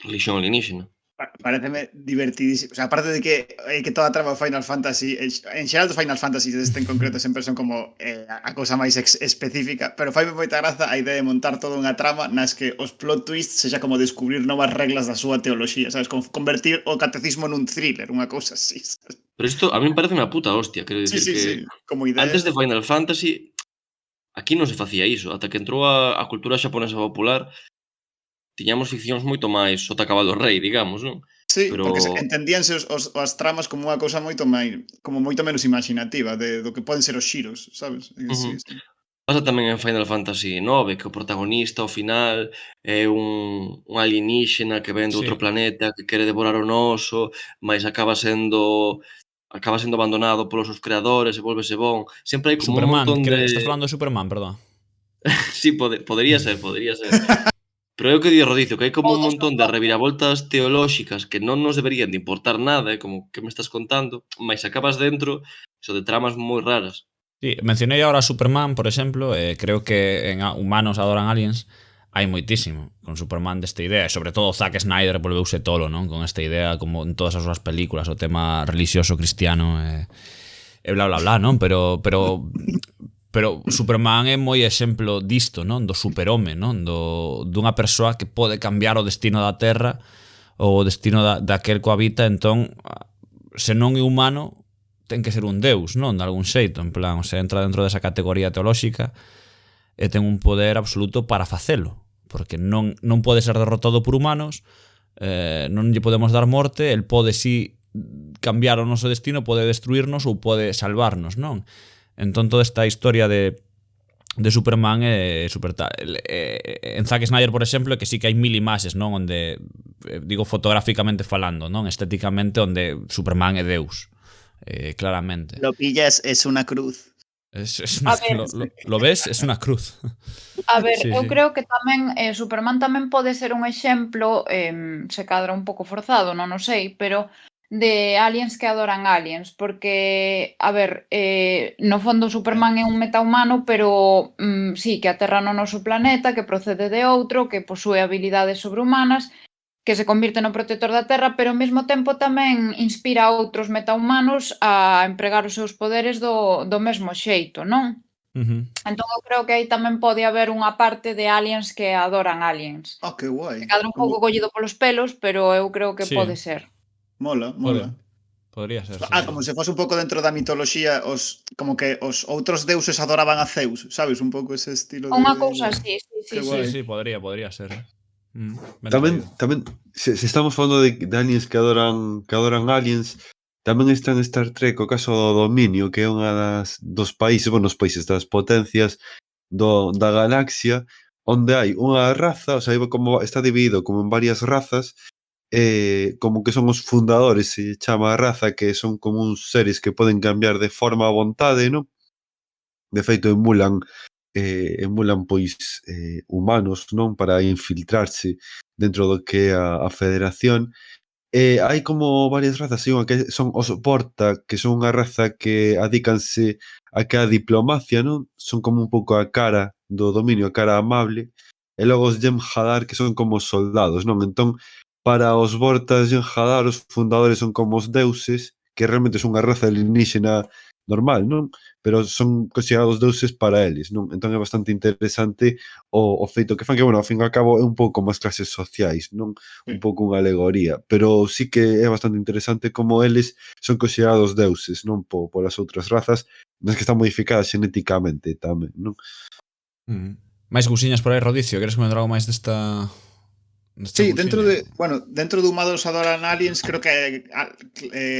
religión alienígena. Pareceme divertidísimo. O sea, aparte de que toda a trama Final Fantasy, en xeral dos Final Fantasy este en concreto sempre son como a cousa máis específica, pero faime moita graza a idea de montar toda unha trama nas que os plot twists sexa como descubrir novas reglas da súa teoloxía, sabes? Convertir o catecismo nun thriller, unha cousa así, sabes? Pero isto a mí me parece unha puta hostia, quero dicir que como idea. antes de Final Fantasy aquí non se facía iso, ata que entrou a cultura xaponesa popular tiñamos ficcións moito máis sota cabalo rei, digamos, non? Sí, pero... porque entendíanse as tramas como unha cousa moito menos imaginativa do que poden ser os xiros, sabes? Sí. Pasa tamén en Final Fantasy IX, que o protagonista ao final é un alienígena que ven de outro planeta, que quere devorar o noso, mas acaba sendo abandonado polos seus creadores e volvese bon. Sempre hai como Superman, un montón de... Estás falando de Superman, perdón. Sí, podería ser. Pero é o que di Rodicio, que hai como un montón de reviravoltas teolóxicas que non nos deberían de importar nada, como que me estás contando, mas acabas dentro de tramas moi raras. Sí, mencionei agora a Superman, por exemplo, creo que en Humanos Adoran Aliens hai moitísimo con Superman desta idea, e sobre todo Zack Snyder volveuse tolo, non? Con esta idea, como en todas as súas películas, o tema religioso cristiano e bla bla bla, non? Pero Superman é moi exemplo disto, non? Do superhome, non? Dunha persoa que pode cambiar o destino da Terra ou o destino daquel que habita, entón, se non é humano, ten que ser un deus, non? De algún xeito, en plan, se entra dentro desa categoría teolóxica e ten un poder absoluto para facelo, porque non pode ser derrotado por humanos, non lle podemos dar morte, el pode si cambiar o noso destino, pode destruirnos ou pode salvarnos, non? Entón toda esta historia de Superman é super tal. En Zack Snyder, por exemplo, que sí que hai 1000 imaxes, non? Onde, digo fotográficamente falando, non? Estéticamente, onde Superman é Deus, claramente. Lo pillas, es una cruz. Lo ves? Es una cruz. A ver, eu creo que tamén Superman tamén pode ser un exemplo, se cadra un pouco forzado, non o sei, pero de aliens que adoran aliens, porque, a ver, no fondo Superman é un metahumano, pero sí, que aterra no noso planeta, que procede de outro, que posúe habilidades sobrehumanas, que se convirte no protector da Terra, pero ao mesmo tempo tamén inspira a outros metahumanos a empregar os seus poderes do mesmo xeito, non? Entón eu creo que aí tamén pode haber unha parte de aliens que adoran aliens. Que guai. Se cadra un pouco collido polos pelos, pero eu creo que pode ser. Mola. Podría ser. Como se fose un pouco dentro da mitoloxía, como que os outros deuses adoraban a Zeus, sabes? Un pouco ese estilo de... Unha cousa así, sí, podría ser. Tamén, se estamos falando de aliens que adoran aliens, tamén está en Star Trek o caso do Dominio, que é unha dos países, os países das potencias da galaxia, onde hai unha raza, o sea, como está dividido como en varias razas, como que son os fundadores, se chama a raza, que son como uns seres que poden cambiar de forma a vontade, non? De feito, emulan pois humanos, non? Para infiltrarse dentro do que é a Federación. Hai como varias razas, unha que son os Porta, que son unha raza que adícanse a que a diplomacia, non? Son como un pouco a cara do dominio, a cara amable, e logo os Jem'Hadar, que son como os soldados, non? Entón, para os Vortas Jem'Hadar, os fundadores son como os deuses, que realmente son unha raza alienígena normal, non? Pero son considerados deuses para eles, non? Entón é bastante interesante o feito que fan, que, bueno, ao fin e ao cabo é un pouco como as clases sociais, non? Un pouco unha alegoría, pero sí que é bastante interesante como eles son considerados deuses, non? Polas outras razas, nas que están modificadas xenéticamente tamén, non? Máis cousiñas por aí, Rodicio, queres comentar algo máis desta... Sí, dentro de Humanos Adoran Aliens, creo que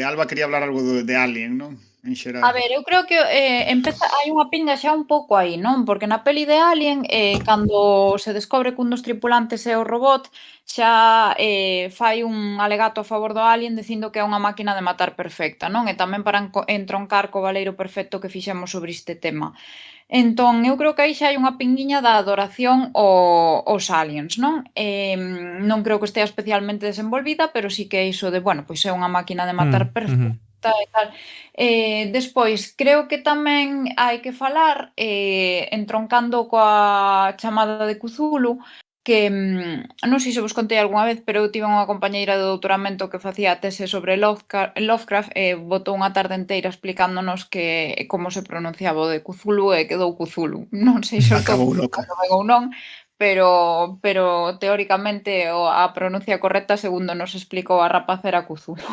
Alba quería hablar algo de Alien, non? En xeral. A ver, eu creo que hai unha pinga xa un pouco aí, non? Porque na peli de Alien, cando se descobre que un dos tripulantes é o robot, xa fai un alegato a favor do Alien dicindo que é unha máquina de matar perfecta, non? E tamén para entroncar co baleiro perfecto que fixemos sobre este tema. Entón, eu creo que aí xa hai unha pinguiña da adoración aos aliens, non? Non creo que estea especialmente desenvolvida, pero sí que é iso de, bueno, pois é unha máquina de matar perfecta. e tal. Despois, creo que tamén hai que falar, entroncando coa chamada de Cthulhu, que non sei se vos contei algunha vez, pero eu tive unha compañeira de doutoramento que facía a tese sobre Lovecraft e botou unha tarde inteira explicándonos que como se pronunciaba o de Cthulhu e quedou Cthulhu. Non sei se o Acabou loca. ou non, pero teóricamente a pronuncia correcta, segundo nos explicou a rapaz, era Cthulhu.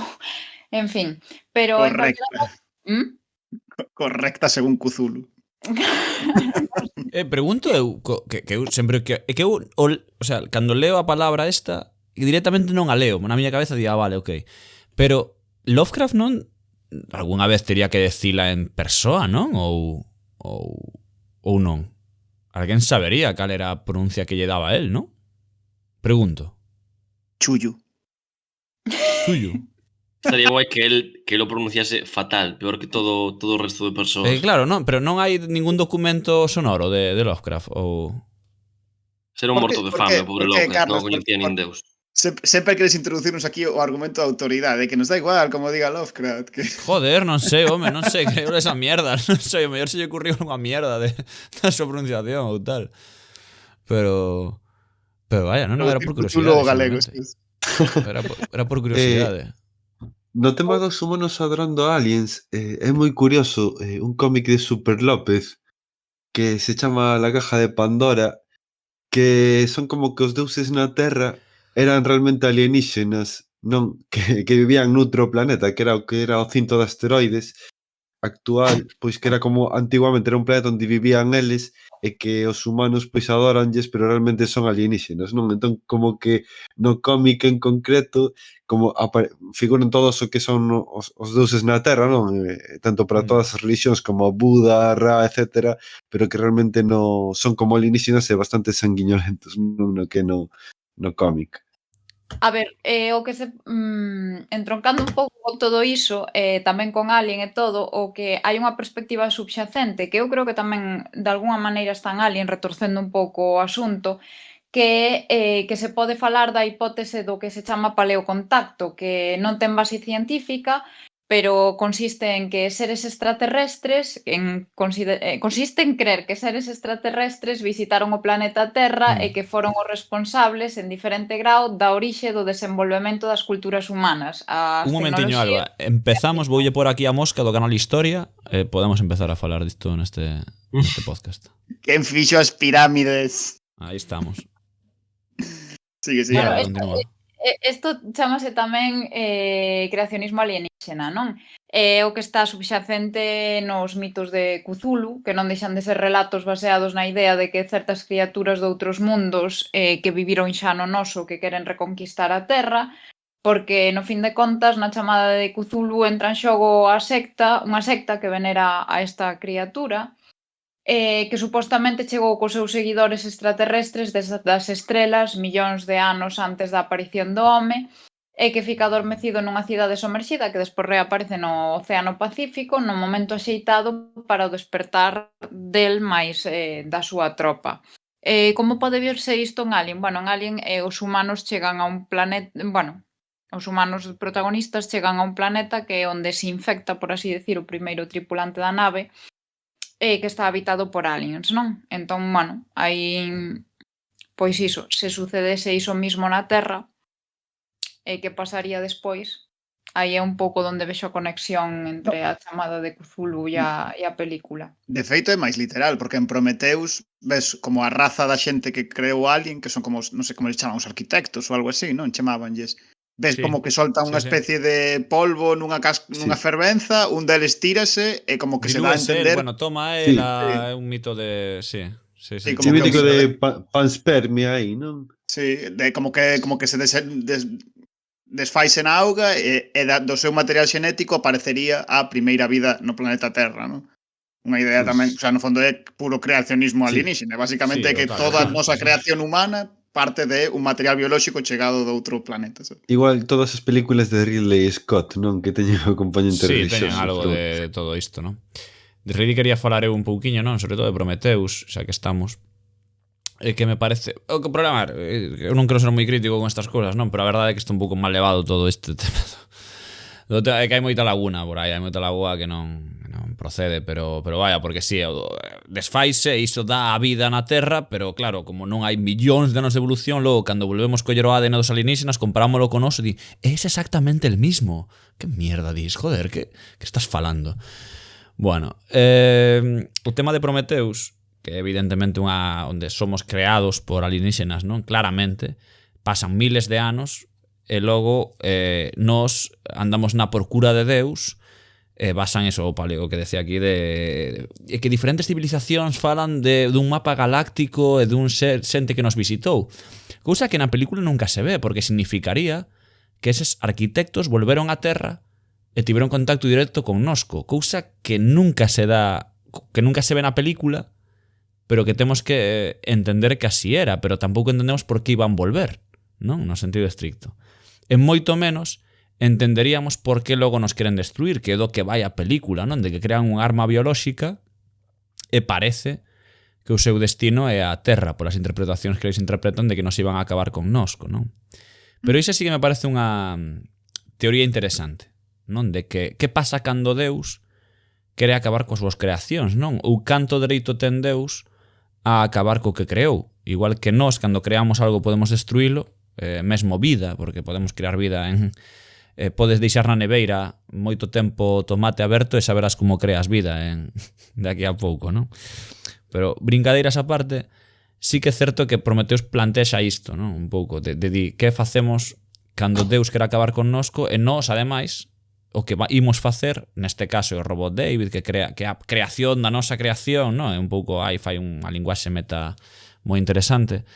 En fin, pero en calquera... Correcta según Cthulhu. Pregunto eu, que eu sempre que eu, o sea, cando leo a palabra esta, directamente non a leo, na miña cabeza diga, vale, ok. Pero Lovecraft non algunha vez tería que decila en persoa, non? Ou non? Alguén sabería cal era a pronuncia que lle daba a él, non? Pregunto. Chullo. Estaría guai que él lo pronunciase fatal, peor que todo o resto de persoas. Claro, non, pero non hai ningún documento sonoro de Lovecraft ou... Será un morto de fame, pobre Lovecraft, non coñecía nin Deus. Sempre queres introducirnos aquí o argumento de autoridade, que nos da igual como diga Lovecraft. Que... Joder, non sei, home, non sei, creo esa mierda, non sei, o mellor se lle ocurriu unha mierda da súa pronunciación ou tal. Pero vaya, non era por curiosidade. Galego, era por curiosidade. No tema dos humanos adorando a aliens, é moi curioso un cómic de Super López que se chama La Caja de Pandora, que son como que os deuses na Terra eran realmente alienígenas, non que vivían noutro planeta, que era o cinto de asteroides actual, pois que era como antigamente era un planeta onde vivían eles e que os humanos pois adoranlles, pero realmente son alienígenas, non? Entón, como que no cómic en concreto, como figuran todos o que son os deuses na Terra, non? Tanto para todas as religións como Buda, Ra, etc., pero que realmente no son como alienígenas e bastante sanguinolentos, non no que no cómic. A ver, o que se entroncando un pouco con todo iso, tamén con Alien e todo, o que hai unha perspectiva subxacente, que eu creo que tamén de algunha maneira está en Alien, retorcendo un pouco o asunto, que que se pode falar da hipótese do que se chama paleocontacto, que non ten base científica, pero consiste en que seres extraterrestres, consiste en creer que seres extraterrestres visitaron o planeta Terra e que foron os responsables en diferente grau da orixe do desenvolvemento das culturas humanas. Un momentiño, Alba. Empezamos, voulle por aquí a mosca do canal Historia, podemos empezar a falar disto neste podcast. Quen fixo as pirámides? Aí estamos. Sigue. Bueno, isto chamase tamén creacionismo alienígena, non? É o que está subxacente nos mitos de Cthulhu, que non deixan de ser relatos baseados na idea de que certas criaturas de outros mundos que viviron xa no noso, que queren reconquistar a Terra, porque no fin de contas na chamada de Cthulhu entra en xogo unha secta que venera a esta criatura, que supostamente chegou cos seus seguidores extraterrestres das estrelas millóns de anos antes da aparición do home e que fica adormecido nunha cidade somerxida que despois reaparece no Océano Pacífico no momento axeitado para o despertar del máis da súa tropa. Como pode verse isto en Alien? Bueno, en Alien os humanos chegan a un planeta... Bueno, os humanos protagonistas chegan a un planeta que é onde se infecta, por así decir, o primeiro tripulante da nave que está habitado por aliens, non? Entón, bueno, aí, pois iso, se sucedese iso mismo na Terra, que pasaría despois? Aí é un pouco onde vexo a conexión entre a chamada de Cthulhu e a película. De feito é máis literal, porque en Prometheus ves como a raza da xente que creou Alien, que son como, non sei como les chaman, os arquitectos ou algo así, non? Chamabanlles. Ves como que soltan unha especie de polvo nunha fervenza, un deles tírase e como que se dá a entender... Bueno, toma é un mito de... Sí. Como mítico de panspermia aí, non? Sí, como que se desfaise na auga e do seu material xenético aparecería a primeira vida no planeta Terra, non? Unha idea tamén, o sea, no fondo é puro creacionismo alienígena, basicamente é que toda a nosa creación humana parte de un material biolóxico chegado de outro planeta. ¿sabes? Igual todas as películas de Ridley Scott, non? Que teñen o acompañante religioso. Sí, teñen algo de todo isto, non? De Ridley quería falar eu un pouquiño, non? Sobre todo de Prometheus, xa que estamos. Que me parece... O que problema, eu non quero ser moi crítico con estas cousas, non? Pero a verdade é que está un pouco mal levado todo este tema É que hai moita laguna por aí, hai moita lagoa que non procede, pero vaya, porque si, desfaise, iso dá a vida na Terra, pero claro, como non hai millóns de anos de evolución, logo, cando volvemos coller o ADN dos alienígenas, comparámoslo con oso, di, es exactamente el mismo. Que mierda dis, joder, que estás falando? Bueno, o tema de Prometheus, que evidentemente onde somos creados por alienígenas, non? Claramente, pasan miles de anos, e logo nos andamos na procura de Deus, basan eso, o que decía aquí, de que diferentes civilizacións falan dun mapa galáctico e dun xente que nos visitou. Cousa que na película nunca se ve, porque significaría que eses arquitectos volveron á Terra e tiveron contacto directo con nosco. Cousa que nunca se dá, que nunca se ve na película, pero que temos que entender que así era, pero tampouco entendemos por que iban volver, non? No sentido estricto. En moito menos entenderíamos por que logo nos queren destruir, que é do que vai a película, non? De que crean unha arma biolóxica e parece que o seu destino é a Terra, polas interpretacións que eles interpretan de que nos iban a acabar con nosco, non? Pero iso sí que me parece unha teoría interesante, non? De que pasa cando Deus quere acabar coas súas creacións, non? Ou canto dereito ten Deus a acabar co que creou. Igual que nós, cando creamos algo, podemos destruílo, mesmo vida, porque podemos crear vida en... podes deixar na neveira moito tempo tomate aberto e saberás como creas vida de aquí a pouco, non? Pero brincadeiras aparte, sí que é certo que Prometheus plantexa isto, non? Un pouco, de que facemos cando Deus quere acabar connosco e nós, ademais, o que imos facer, neste caso o robot David, que a creación da nosa creación, non? É un pouco, fai unha linguaxe meta moi interesante,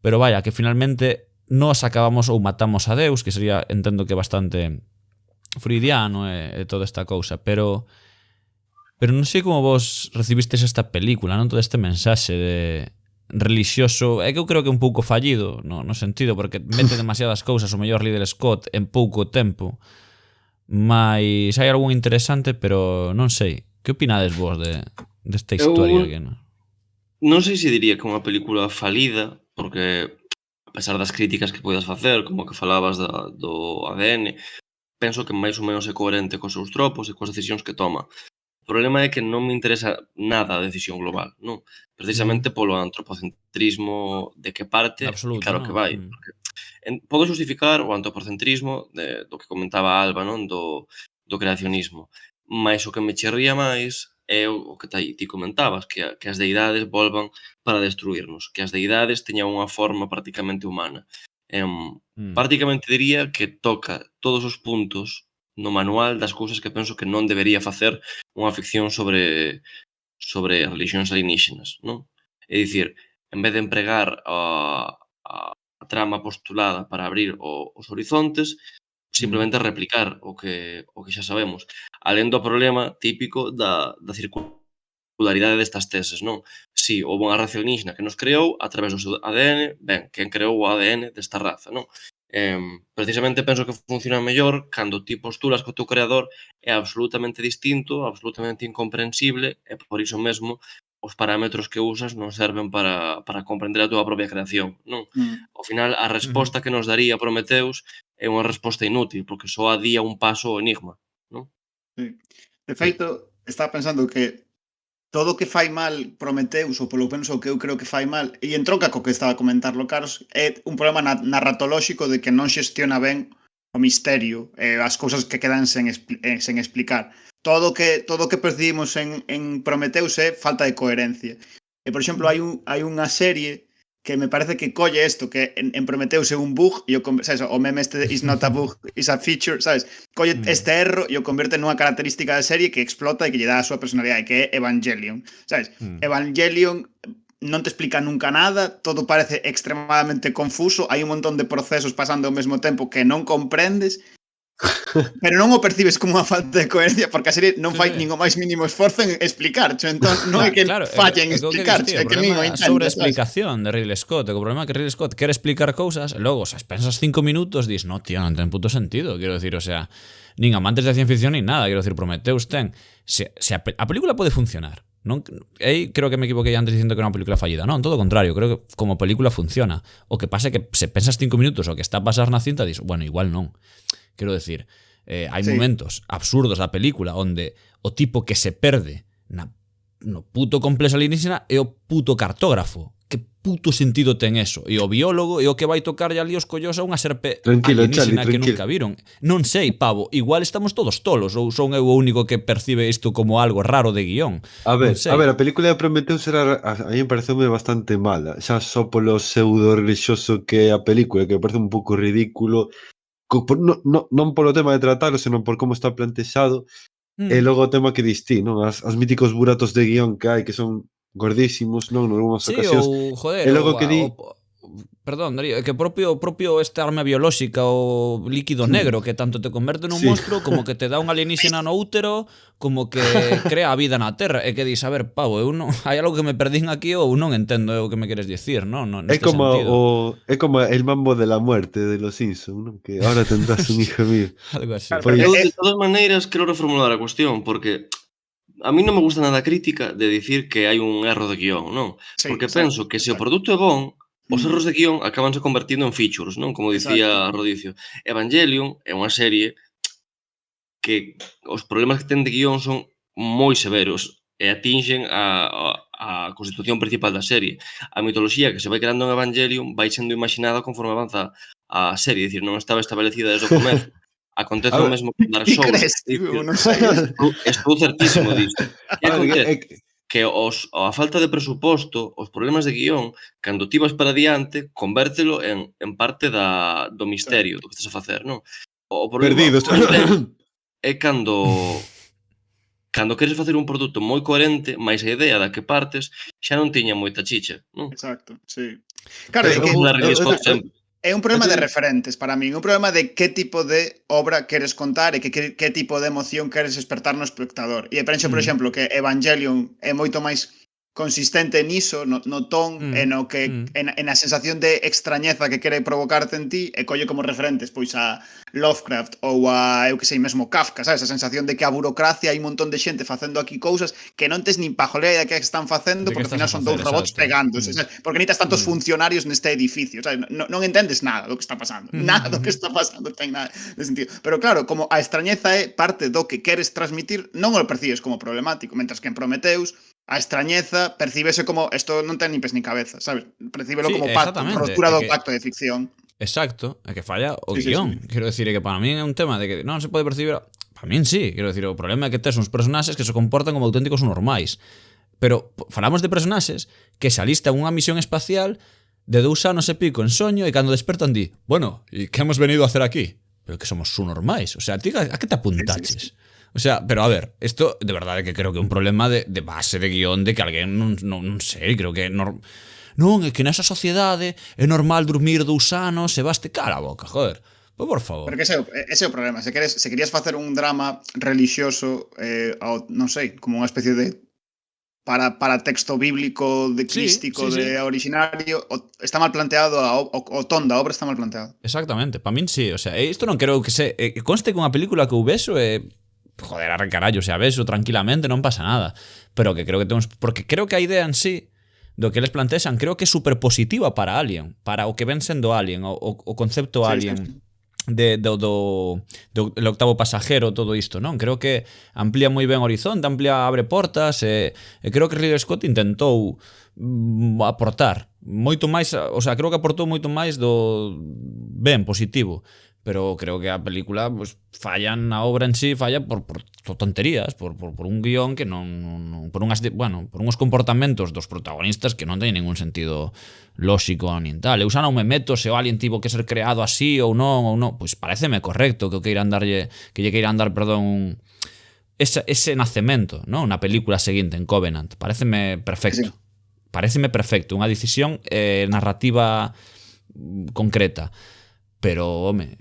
pero vaya, que finalmente nos acabamos ou matamos a Deus, que sería, entendo que bastante freudiano e toda esta cousa, pero non sei como vos recibistes esta película, non? Todo este mensaxe de relixioso, é que eu creo que é un pouco fallido, no sentido, porque mete demasiadas cousas o mellor Ridley Scott en pouco tempo, mas hai algún interesante, pero non sei, que opinades vos desta historia? Non sei se diría que é unha película falida, porque a pesar das críticas que podes facer, como que falabas do ADN, penso que máis ou menos é coherente cos seus tropos e coas decisións que toma. O problema é que non me interesa nada a decisión global, non? Precisamente polo antropocentrismo de que parte, absoluto, claro que vai. Podo justificar o antropocentrismo do que comentaba Alba, non? Do creacionismo. Mais o que me chirría máis é o que ti comentabas, que as deidades volvan para destruirnos, que as deidades teñan unha forma prácticamente humana. Prácticamente diría que toca todos os puntos no manual das cousas que penso que non debería facer unha ficción sobre religións alienígenas, non? É dicir, en vez de empregar a trama postulada para abrir os horizontes, simplemente replicar o que xa sabemos. Alén do problema típico da circularidade destas teses, non? Si houve unha raza alienígena que nos creou a través do seu ADN, ben, quen creou o ADN desta raza, non? Precisamente penso que funciona mellor cando ti postulas que o teu creador é absolutamente distinto, absolutamente incomprensible, e por iso mesmo os parámetros que usas non serven para comprender a túa propia creación, non? Ao final, a resposta que nos daría Prometheus é unha resposta inútil, porque só adía un paso ao enigma, non? Sí. De feito, estaba pensando que todo o que fai mal Prometheus, ou polo menos o que eu creo que fai mal, e entronca co que estaba a comentarlo, Carlos, é un problema narratolóxico de que non xestiona ben o misterio, as cousas que quedan sen explicar. Todo o que percibimos en Prometheus é falta de coherencia. E, por exemplo, hai unha serie que me parece que colle isto, que en Prometheus é un bug, e sabes, o meme este is not a bug, is a feature, sabes? Colle este erro e o convierte nunha característica da serie que explota e que lle dá a súa personalidade, que é Evangelion, sabes? Evangelion non te explica nunca nada, todo parece extremadamente confuso, hai un montón de procesos pasando ao mesmo tempo que non comprendes, pero non o percibes como unha falta de coherencia, porque a serie non fai ningún máis mínimo esforzo en explicarcho, entón non é que falle en explicarcho, é que nin o intenta. Sobre explicación de Ridley Scott, o problema é que Ridley Scott quere explicar cousas e logo, pensas 5 minutos, dis, no, tío, non ten puto sentido, quero decir, o sea, nin amantes de ciencia ficción nin nada, quero decir, Prometheus ten, se a película pode funcionar, non, creo que me equivoquei antes dicindo que era unha película fallida, non, todo o contrario, creo que como película funciona, o que pasa é que se pensas 5 minutos o que está a pasar na cinta, dis, bueno, igual non. Quero decir, Hai Sí. momentos absurdos da película onde o tipo que se perde no puto complexo alienígena é o puto cartógrafo. Que puto sentido ten eso? E o biólogo é o que vai tocarlle ali os collos a unha serpe Tranquilo, alienígena Charlie, que tranquilo. nunca viron. Non sei, pavo, igual estamos todos tolos ou son eu o único que percibe isto como algo raro de guión. A ver, Non sei. a Película de Prometheus a mí me pareceume bastante mala, xa só polo pseudo religioso que é a película, que me parece un pouco ridículo, non polo tema de tratalo, senón por como está plantexado, e logo o tema que dis ti, non? As míticos buratos de guión que hai, que son gordísimos, non? Nalgúnas Sí, ocasións. ou, joder, E logo que di... perdón, Darío, que propio esta arma biolóxica o líquido negro que tanto te converte nun Sí. monstro como que te dá un alienígena no útero, como que crea a vida na Terra, e que dis, a ver, pavo, eu non, hai algo que me perdín aquí ou non entendo o que me queres dicir, non? É Neste como sentido. é como el mambo de la muerte de los Simpsons, non? Que ahora tendrás un hijo mío. Algo así. Pois- Eu, de todas maneiras, quero reformular a cuestión, porque a mí non me gusta nada a crítica de dicir que hai un erro de guión, non? Sí, Porque exacto, penso que se o exacto. produto é bon, os erros de guión acabanse convertindo en features, non? Como dicía Rodicio. Evangelion é unha serie que os problemas que ten de guión son moi severos e atinxen a constitución principal da serie. A mitoloxía que se vai creando en Evangelion vai sendo imaginada conforme avanza a serie, é dicir, non estaba establecida desde o comezo. Acontece A o ver, mesmo con Dark Ti Souls. crees, tío, non sei. Estou certísimo disto. E A ver, acontece que a falta de presuposto, os problemas de guión, cando ti vas para diante, convértelo en parte do misterio do que estás a facer, non? O problema perdidos. é cando queres facer un produto moi coherente, máis a idea da que partes xa non tiña moita chicha, non? Exacto, sí. Claro, Pero é que Como la Ridley Scott sempre. é un problema de Eu- referentes para min, un problema de que tipo de obra queres contar e que tipo de emoción queres despertar no espectador. E penso, por exemplo, que Evangelion é moito máis consistente niso, no ton e no que en a sensación de extrañeza que quere provocarte en ti e colle como referentes pois a Lovecraft ou a, eu que sei, mesmo Kafka, sabes? A sensación de que a burocracia hai un montón de xente facendo aquí cousas que non tes nin pajolea de que están facendo, De que porque ao final estás a son dous facer, robots exacto. pegándose, sabes? Porque necesitas tantos funcionarios neste edificio, sabes? Non entendes nada do que está pasando. Nada do que está pasando ten nada de sentido. Pero claro, como a extrañeza é parte do que queres transmitir, non o percibes como problemático, mentras que en Prometheus a extrañeza percíbese como isto non ten ni pes ni cabeza, sabes? Percíbelo Sí, como pacto, exactamente, rotura é do que- pacto de ficción. Exacto, é que falla o Sí, sí, guión. sí. Quero decir, é que para min é un tema de que non se pode percibir... Para min sí, quero decir, o problema é que tes uns personaxes que se comportan como auténticos normais. Pero falamos de personaxes que se alistan unha misión espacial de 2 anos e pico en soño e cando despertan di, bueno, e que hemos venido a hacer aquí? Pero que somos subnormais. O sea, ti a que te apuntaches? O sea, pero a ver, esto de verdade que creo que é un problema de base de guión de que alguén non sei, creo que non, é que nesa sociedade é normal dormir 2 anos e baste cara a boca, joder. Pois por favor. Porque ese é o problema. Se querías facer un drama religioso, non sei, como unha especie de para texto bíblico, de crístico, sí. de originario, está mal planteado, o ton da obra está mal planteado. Exactamente, para min sí, o sea, isto non quero que se conste que unha película que eu vexo joder, arrancarallo, o sea, vexo tranquilamente, non pasa nada, pero que creo que temos, porque creo que a idea en sí do que eles plantexan, creo que é super positiva para Alien, para o que ven sendo Alien, o concepto Alien. Sí. Do octavo pasajero, todo isto, non? Creo que amplía moi ben o horizonte, abre portas e creo que Ridley Scott intentou aportar moito máis, o sea, creo que aportou moito máis do ben positivo, pero creo que a película pues, falla na obra en sí, falla por tonterías, por un guión que non por uns comportamentos dos protagonistas que non teñen ningún sentido lóxico nin tal. Eu xa non me meto se o alien tivo que ser creado así ou non, pois pareceme correcto que lle queiran dar, perdón, ese nacemento, non? Na película seguinte en Covenant. Pareceme perfecto. Sí. Pareceme perfecto, unha decisión narrativa concreta. Pero, home,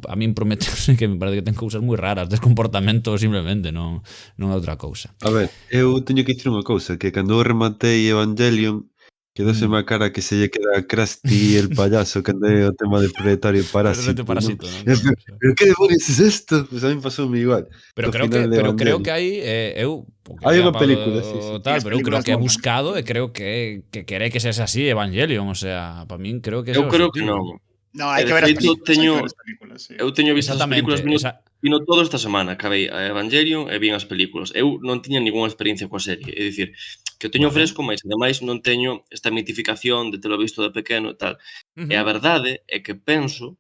a min prometeu que me parece que ten cousas moi raras de comportamento simplemente, non é outra cousa. A ver, eu teño que dicir unha cousa, que cando eu rematei Evangelion, quedóseme a cara que se lle queda Krusty el payaso, cando é o tema de Proletario Parásito. Parásito, ¿no? ¿no? Pero que demonios es esto? Pues a mí pasoume igual. Pero creo que hai hai unha película, sí. Tal, pero eu creo que é buscado e creo que quere que seas así Evangelion, o sea, para min creo que eu creo que non. No, hai que ver as películas. Eu teño visto as películas minutos Vino todo esta semana, acabei a Evangelion e vin as películas. Eu non tiña ninguna experiencia coa serie, é dicir, que o teño fresco, mas ademais non teño esta mitificación de telo visto de pequeno e tal. E a verdade é que penso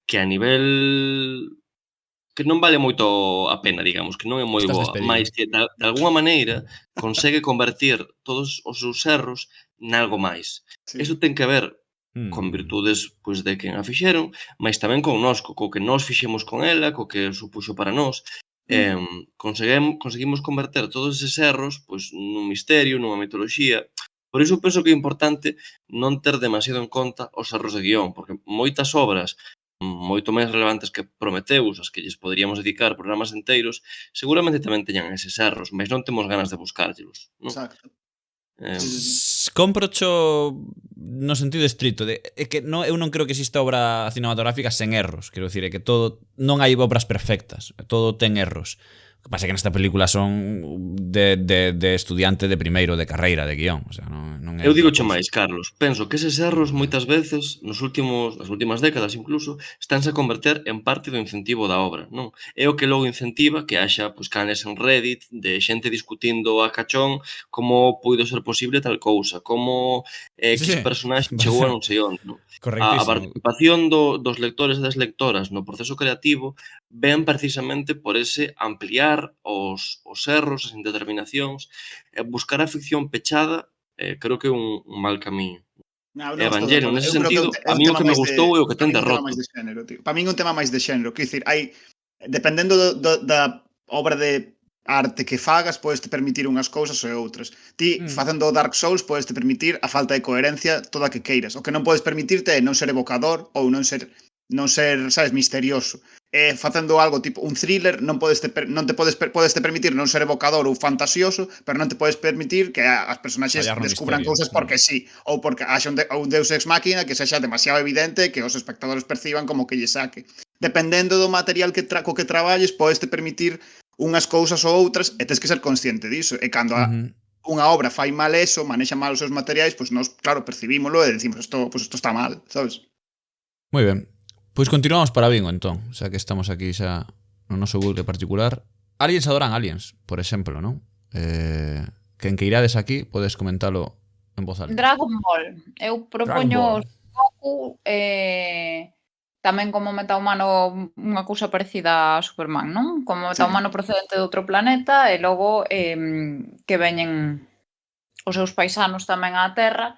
que a nivel que non vale moito a pena, digamos, que non é moi boa, mas que de alguma maneira consegue convertir todos os seus erros nalgo máis. Iso ten que ver con virtudes pois de quen a fixeron, mas tamén con nós, co que nós fixemos con ela, co que supuxo para nós. Conseguimos converter todos eses erros pois nun misterio, nunha mitoloxía. Por iso penso que é importante non ter demasiado en conta os erros de guión, porque moitas obras moito máis relevantes que Prometheus, as que lles poderíamos dedicar programas enteiros, seguramente tamén teñan eses erros, mas non temos ganas de buscárllelos, non? Exacto. Comprocho no sentido estrito de que eu non creo que exista obra cinematográfica sen erros, quero dicir, é que todo non hai obras perfectas, todo ten erros. O que pasa é que nesta película son de estudiante de primeiro de carreira de guión, o sea, non é. Eu digo máis, Carlos, penso que eses erros moitas veces nas últimas décadas incluso estánse a converter en parte do incentivo da obra, non? É o que logo incentiva que haxa pois canles en Reddit de xente discutindo a cachón como puido ser posible tal cousa, como X personaxe chegou a non sei onde, non? A participación dos lectores e das lectoras no proceso creativo ven precisamente por ese ampliar os erros, as indeterminacións, buscar a ficción pechada, creo que é un mal camiño. Evangelion, nese sentido, a mí o que me gustou é o que ten de roto. Para min é un tema máis de xénero, quero dicir, dependendo da obra de arte que fagas, podes te permitir unhas cousas ou outras. Ti, facendo Dark Souls, podes te permitir a falta de coherencia toda a que queiras. O que non podes permitirte é non ser evocador ou non ser, sabes, misterioso. Facendo algo tipo un thriller, podes te permitir non ser evocador ou fantasioso, pero non te podes permitir que as personaxes descubran cousas porque sí, ou porque haxa un deus ex máquina que sexa demasiado evidente que os espectadores perciban como que lle saque. Dependendo do material co que traballes, podes te permitir unhas cousas ou outras e tens que ser consciente diso. E cando unha obra fai mal eso, manexa mal os seus materiais, pois nós, claro, percibímolo e decimos isto está mal, sabes? Moi ben. Pois continuamos para bingo, entón. Xa que estamos aquí xa no noso Google particular. Aliens adoran aliens, por exemplo, non? Quen que irades aquí, podes comentalo en voz alta. Dragon Ball. Eu propoño Goku tamén como metahumano unha cousa parecida a Superman, non? Como metahumano procedente de outro planeta e logo que veñen os seus paisanos tamén á Terra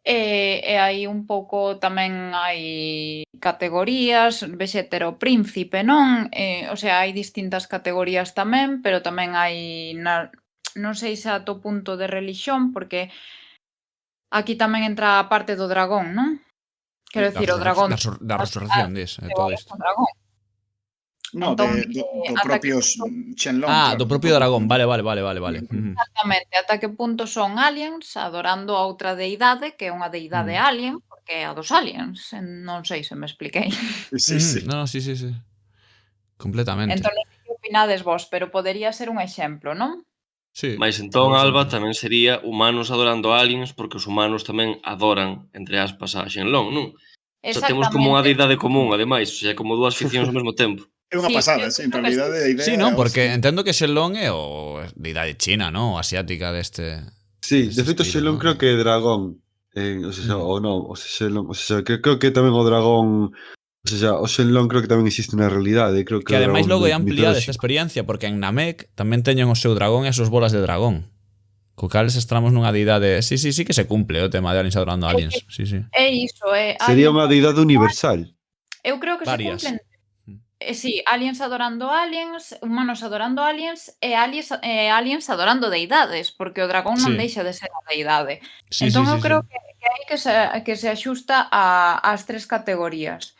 e aí un pouco tamén hai categorías, vexetero príncipe, non? O sea, hai distintas categorías tamén, pero tamén hai non sei se a to punto de religión, porque aquí tamén entra a parte do dragón, non? Quero dicir, o dragón da resurrección de todo isto. No, do propio Shenlong. Do propio dragón, vale. Exactamente, ata que punto son aliens adorando a outra deidade, que é unha deidade alien, porque é a dos aliens. Non sei se me expliquei. No, sí. Completamente. Entón, que opinades vos? Pero podería ser un exemplo, non? Sí. Mais entón, Alba, tamén sería humanos adorando aliens, porque os humanos tamén adoran, entre aspas, a Shenlong, non? O sea, temos como unha deidade común, ademais, o sea, como dúas ficcións ao mesmo tempo. É unha pasada, en realidade a idea. Sí, non, porque entendo que Shenlong é o deidade china, non? O asiática deste. Sí, de feito Shenlong creo que é dragón. O sea, creo que tamén o dragón. O sea, o Shenlong creo que tamén existe na realidade. Creo que ademais logo é ampliada esta experiencia, porque en Namek tamén teñen o seu dragón e as súas bolas de dragón. Co cal estamos nunha deidade. Sí que se cumple o tema de aliens adorando aliens. Sí. É iso, sería unha deidade universal. Eu creo que varias. Se cumplen. Sí, aliens adorando aliens, humanos adorando aliens e aliens adorando deidades, porque o dragón non deixa de ser a deidade. Entón eu creo que hai que se axusta ás tres categorías.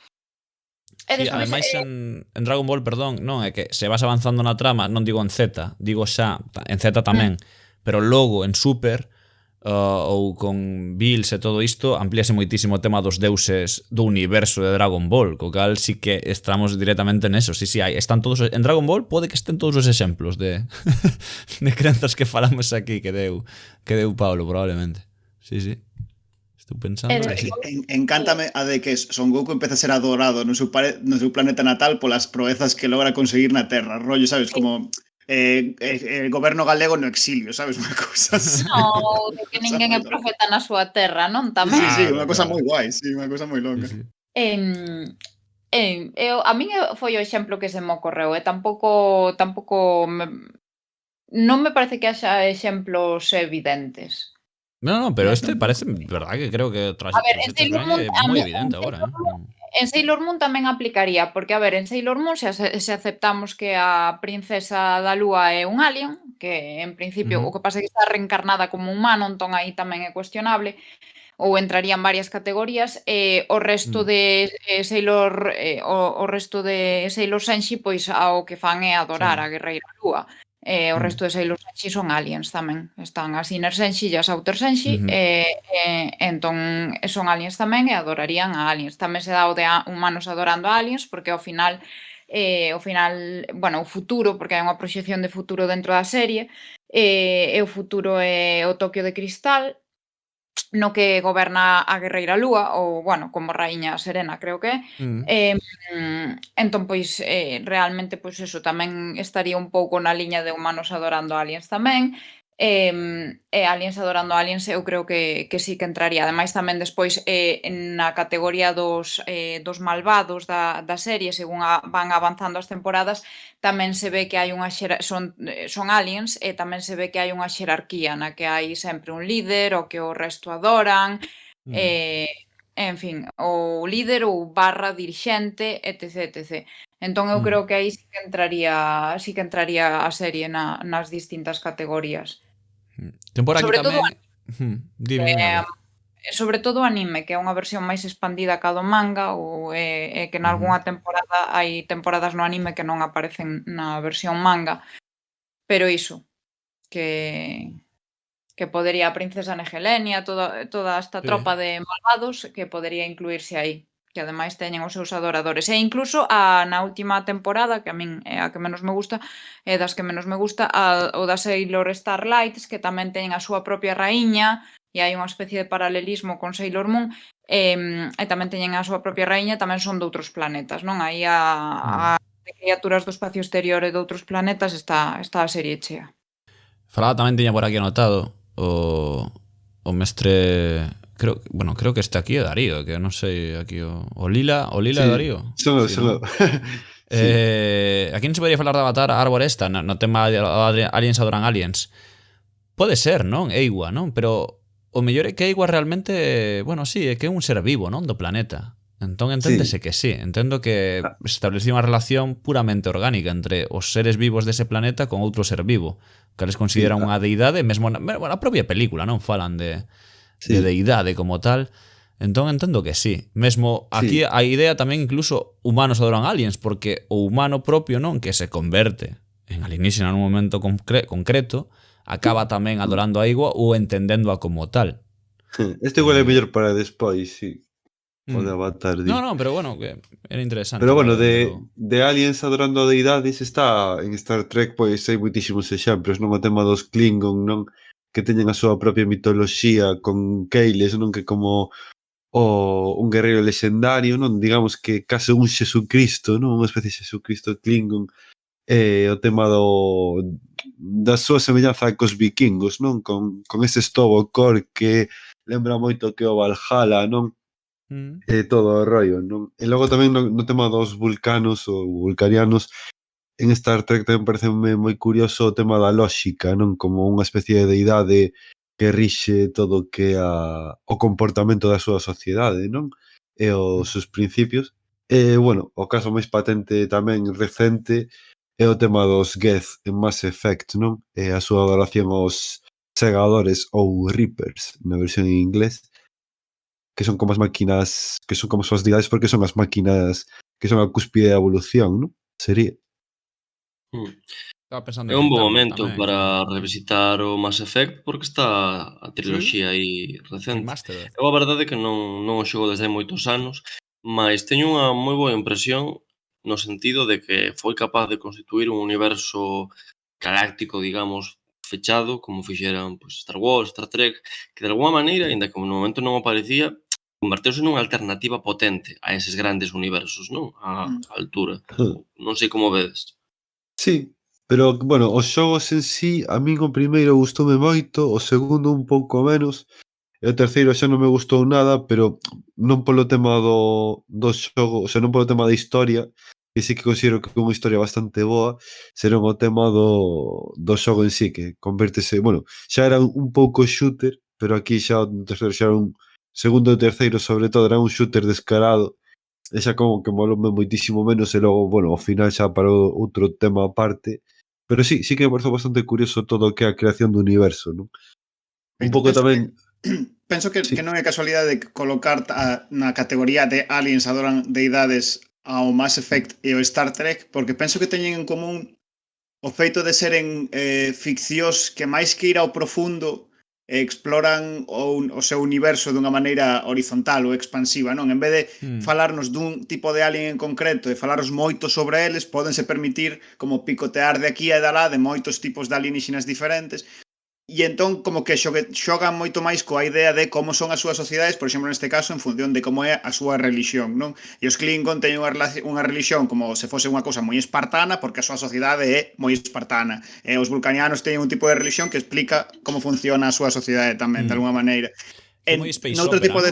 Ademais en Dragon Ball, perdón, non é que se vas avanzando na trama, non digo en Z, digo xa en Z tamén, pero logo en Super ou con Bills e todo isto amplíase moitísimo o tema dos deuses do universo de Dragon Ball, co cal sí que estamos directamente neso. Sí, hai, están todos en Dragon Ball, pode que estén todos os exemplos de crenzas que falamos aquí que deu Pablo probablemente. Sí. Estou pensando... Encántame a de que Son Goku empeza a ser adorado no seu planeta natal polas proezas que logra conseguir na Terra. Rollo, sabes, como el goberno galego no exilio, sabes? Unha cousa así. No, de que ninguén é profeta na súa terra, non? Tamén. Sí, unha cosa moi guai, sí, unha cosa moi loca. A min foi o exemplo que se me ocorreu, e tampouco non me parece que haxa exemplos evidentes. No, pero este parece, verdad que creo que A ver, en Sailor Moon é moi evidente agora. En Sailor Moon tamén aplicaría, porque, a ver, en Sailor Moon se aceptamos que a princesa da Lúa é un alien, que en principio o que pasa é que está reencarnada como humano, entón aí tamén é cuestionable, ou entrarían varias categorías, o resto de Sailor Senshi, pois ao que fan é adorar a guerreira Lúa. O resto de Sailor Senshi son aliens tamén. Están as Inner Senshi e as Outer Senshi, entón son aliens tamén e adorarían a aliens. Tamén se dá o de humanos adorando a aliens, porque ao final, bueno, o futuro, porque hai unha proxección de futuro dentro da serie, e o futuro é o Tokio de Cristal, no que goberna a guerreira Lúa, ou, bueno, como raíña Serena, creo que é. Entón, pois, realmente, pois, eso tamén estaría un pouco na liña de humanos adorando aliens tamén, e aliens adorando aliens eu creo que sí que entraría. Ademais, tamén despois, na categoría dos malvados da serie, según van avanzando as temporadas, tamén se ve que hai son aliens, e tamén se ve que hai unha xerarquía na que hai sempre un líder, o que o resto adoran, en fin, o líder ou barra dirixente, etc, etc. Entón eu creo que aí sí que entraría a serie nas distintas categorías. Ten por aquí Sobre todo tamén... Dime. Sobre todo o anime, que é unha versión máis expandida ca do manga, ou que nalgúnha temporada hai temporadas no anime que non aparecen na versión manga. Pero iso, que podería a princesa Negelenia, toda esta tropa de malvados que podería incluirse aí, que ademais teñen os seus adoradores. E incluso na última temporada, que a min é a que menos me gusta, é das que menos me gusta, o da Sailor Starlights, que tamén teñen a súa propia raíña, e hai unha especie de paralelismo con Sailor Moon, e tamén teñen a súa propia raíña, tamén son de outros planetas, non? Aí a criaturas do espacio exterior e de outros planetas está a serie chea. Falaba tamén, tiña por aquí anotado, o mestre... Creo que este aquí é Darío, que non sei aquí o Lila é Darío. Son. Aquí non se podría falar de Avatar a árbore esta no tema de aliens adoran aliens. Pode ser, non? Eiwa, non? Pero o mellor é que Eiwa realmente, bueno, sí, é que é un ser vivo, non? Do planeta. Entón enténdese que sí. Entendo que se establecía unha relación puramente orgánica entre os seres vivos dese planeta con outro ser vivo, que eles consideran unha deidade, mesmo a propia película, non? Falan de deidade como tal. Entón entendo que sí. Mesmo aquí a idea tamén incluso humanos adoran aliens, porque o humano propio, non, que se converte en alienígena nun momento concreto, acaba tamén adorando a Eiwa ou entendéndoa como tal. Este igual é mellor para despois, sí. O de Avatar. No, pero bueno, que era interesante. Pero bueno, de aliens adorando a deidades está en Star Trek, pois hai moitísimos exemplos, non? O tema dos Klingon, non? Que teñen a súa propia mitoloxía con Keiles, non? Que como un guerreiro lexendario, non? Digamos que case un Xesucristo, non? Unha especie de Xesucristo Klingon. O tema da súa semellanza cos vikingos, non? Con ese Stobokor que lembra moito que o Valhalla, non? Todo o rollo, non? E logo tamén no tema dos vulcanos ou vulcanianos, en Star Trek tamén parece moi curioso o tema da lóxica, non? Como unha especie de deidade que rixe todo o que o comportamento da súa sociedade, non? E os seus principios. E, bueno, o caso máis patente tamén recente é o tema dos Geth en Mass Effect, non? E a súa adoración aos segadores ou Reapers, na versión en inglés, que son como as máquinas, que son como as súas deidades porque son as máquinas que son a cúspide da evolución, non? Sería. É un bo momento para revisitar o Mass Effect porque está a triloxía aí recente. Eu a verdade é que non o xogo desde hai moitos anos, mas teño unha moi boa impresión no sentido de que foi capaz de constituir un universo galáctico, digamos, fechado, como fixeran pois, Star Wars, Star Trek, que de alguma maneira, ainda que no momento non aparecía, converteuse nunha alternativa potente a eses grandes universos, non? A altura. Non sei como vedes. Sí, pero, bueno, os xogos en sí, a min o primeiro gustoume moito, o segundo un pouco menos, e o terceiro xa non me gustou nada, pero non polo tema do xogo, o sea, non polo tema da historia, que sí que considero que é unha historia bastante boa, senón o tema do xogo en sí, que convértese, bueno, xa era un pouco shooter, pero aquí xa o terceiro xa era un segundo e terceiro, sobre todo, era un shooter descarado, e xa como que moloume moitísimo menos, e logo, bueno, ao final xa para outro tema aparte, pero sí que me pareceu bastante curioso todo o que é a creación do universo, non? Un pouco tamén... Penso que non é casualidade de colocar na categoría de aliens adoran deidades ao Mass Effect e ao Star Trek, porque penso que teñen en común o feito de seren ficcións que máis que ir ao profundo exploran o seu universo dunha maneira horizontal ou expansiva, non? En vez de falarnos dun tipo de alien en concreto e falarnos moito sobre eles, pódense permitir como picotear de aquí e de alá de moitos tipos de alienígenas diferentes. E entón, como que xogan moito máis coa idea de como son as súas sociedades, por exemplo, neste caso, en función de como é a súa religión, non? E os Klingon teñen unha religión como se fose unha cousa moi espartana, porque a súa sociedade é moi espartana. E os vulcanianos teñen un tipo de religión que explica como funciona a súa sociedade tamén, de alguma maneira. Noutro tipo de...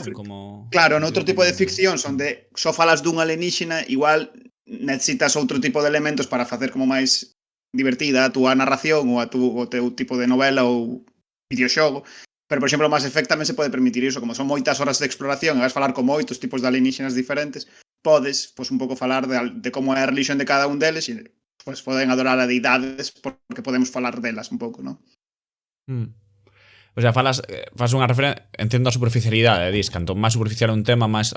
Claro, noutro tipo de ficcións, onde só falas dun alienígena, igual necesitas outro tipo de elementos para facer como máis divertida a túa narración ou o teu tipo de novela ou videoxogo, pero por exemplo Mass Effect tamén se pode permitir iso, como son moitas horas de exploración e vas falar con moitos tipos de alienígenas diferentes, podes un pouco falar de como é a religión de cada un deles e poden adorar a deidades porque podemos falar delas un pouco, non? O sea, fas unha referencia, entendo a superficialidade, dis, canto máis superficial un tema, máis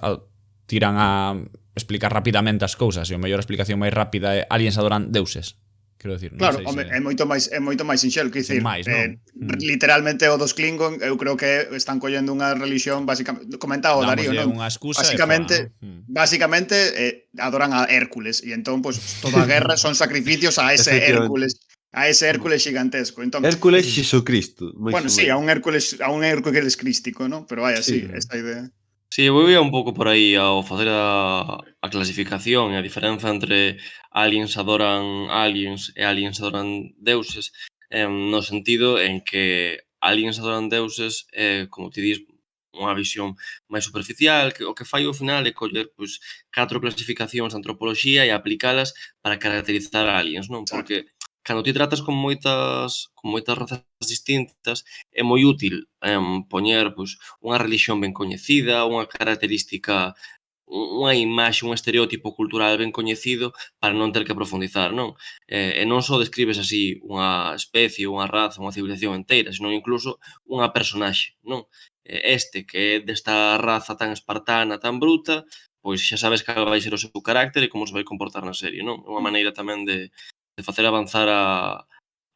tiran a explicar rapidamente as cousas, e o mellor explicación máis rápida é aliens adoran deuses. Quero decir, claro, home, é moito máis sinxelo, quero dicir, literalmente o dos Klingon, eu creo que están collendo unha religión basicamente, comentaba o Darío, non? Basicamente adoran a Hércules e entón pois toda a guerra son sacrificios a ese Hércules gigantesco. Entón, Hércules Xesucristo. Bueno, sí, a un Hércules crístico, non? Pero vai así, esta idea. Sí, eu ia un pouco por aí ao facer a clasificación e a diferenza entre aliens adoran aliens e aliens adoran deuses, no sentido en que aliens adoran deuses como ti dis, unha visión máis superficial, que o que fai ao final é coller pois 4 clasificacións de antropoloxía e aplicalas para caracterizar aliens, non? Porque cando ti tratas con moitas razas distintas, é moi útil poñer pois, unha religión ben coñecida, unha característica, unha imaxe, un estereotipo cultural ben coñecido para non ter que profundizar, non? E non só describes así unha especie, unha raza, unha civilización inteira, senón incluso unha personaxe, non? Este, que é desta raza tan espartana, tan bruta, pois xa sabes cal vai ser o seu carácter e como se vai comportar na serie, non? É unha maneira tamén de facer avanzar a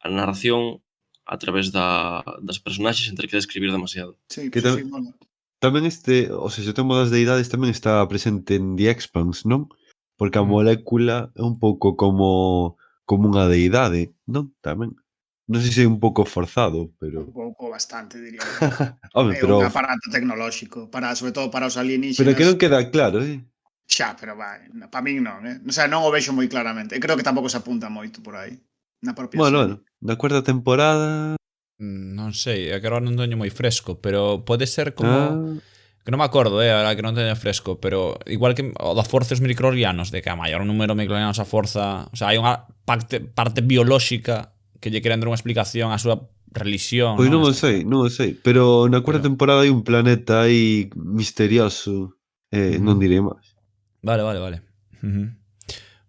narración a través das personaxes entre que describir demasiado. Sí, que sí, bueno. Tamén o sea, o tema das deidades tamén está presente en The Expanse, non? Porque a molécula é un pouco como unha deidade, non? Tamén. Non sei se é un pouco forzado, pero... Un pouco bastante, diría. Home, é un aparato tecnolóxico, sobre todo para os alienígenas. Pero que non queda claro, Xa, pero vai, para min non, O sea, non o vexo moi claramente. E creo que tampouco se apunta moito por aí. Na propia serie. Bueno, na cuarta temporada... Non sei, é que agora non teño moi fresco, pero pode ser como... Que non me acordo, ahora que non teño fresco, pero igual que o da forza dos microorganos, de que a maior número de microorganos a forza... O sea, hai unha parte biolóxica que lle queren dar unha explicación á súa religión. Pois non o sei, pero na cuarta temporada hai un planeta aí misterioso, non direi máis. Vale.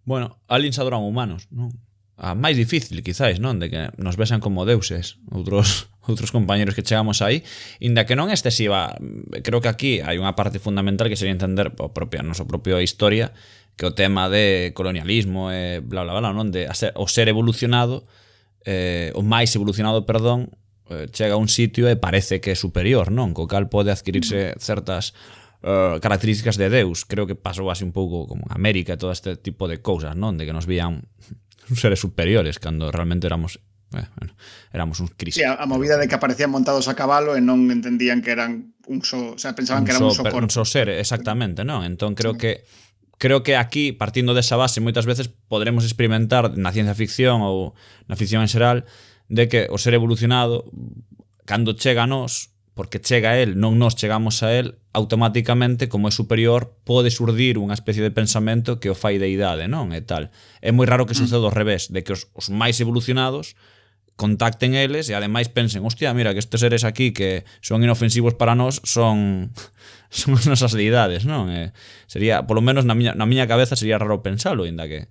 Bueno, aliens adoran humanos, non? A máis difícil, quizáis, non? De que nos vexan como deuses outros compañeros que chegamos aí, inda que non excesiva. Creo que aquí hai unha parte fundamental que sería entender a nosa propia historia, que o tema de colonialismo e bla bla bla, non? De o ser evolucionado, o máis evolucionado, perdón, chega a un sitio e parece que é superior, non? Co cal pode adquirirse certas características de Deus. Creo que pasou así un pouco como en América e todo este tipo de cousas, non? De que nos vían seres superiores cando realmente éramos Bueno, éramos uns crisques. Sí, a movida de que aparecían montados a cabalo e non entendían que eran un só, o sea, pensaban que eran un só corpo. Un só ser, exactamente, non? Entón creo que aquí, partindo desa base, moitas veces podremos experimentar na ciencia ficción ou na ficción en xeral de que o ser evolucionado, cando chega a nós, porque chega a él, non nós chegamos a él, automáticamente, como é superior, pode surdir unha especie de pensamento que o fai deidade, non? E tal. É moi raro que suceda ao revés, de que os máis evolucionados contacten eles e ademais pensen, hostia, mira, que estes seres aquí que son inofensivos para nós son as nosas deidades, non? Sería, polo menos na miña cabeza sería raro pensalo, ainda que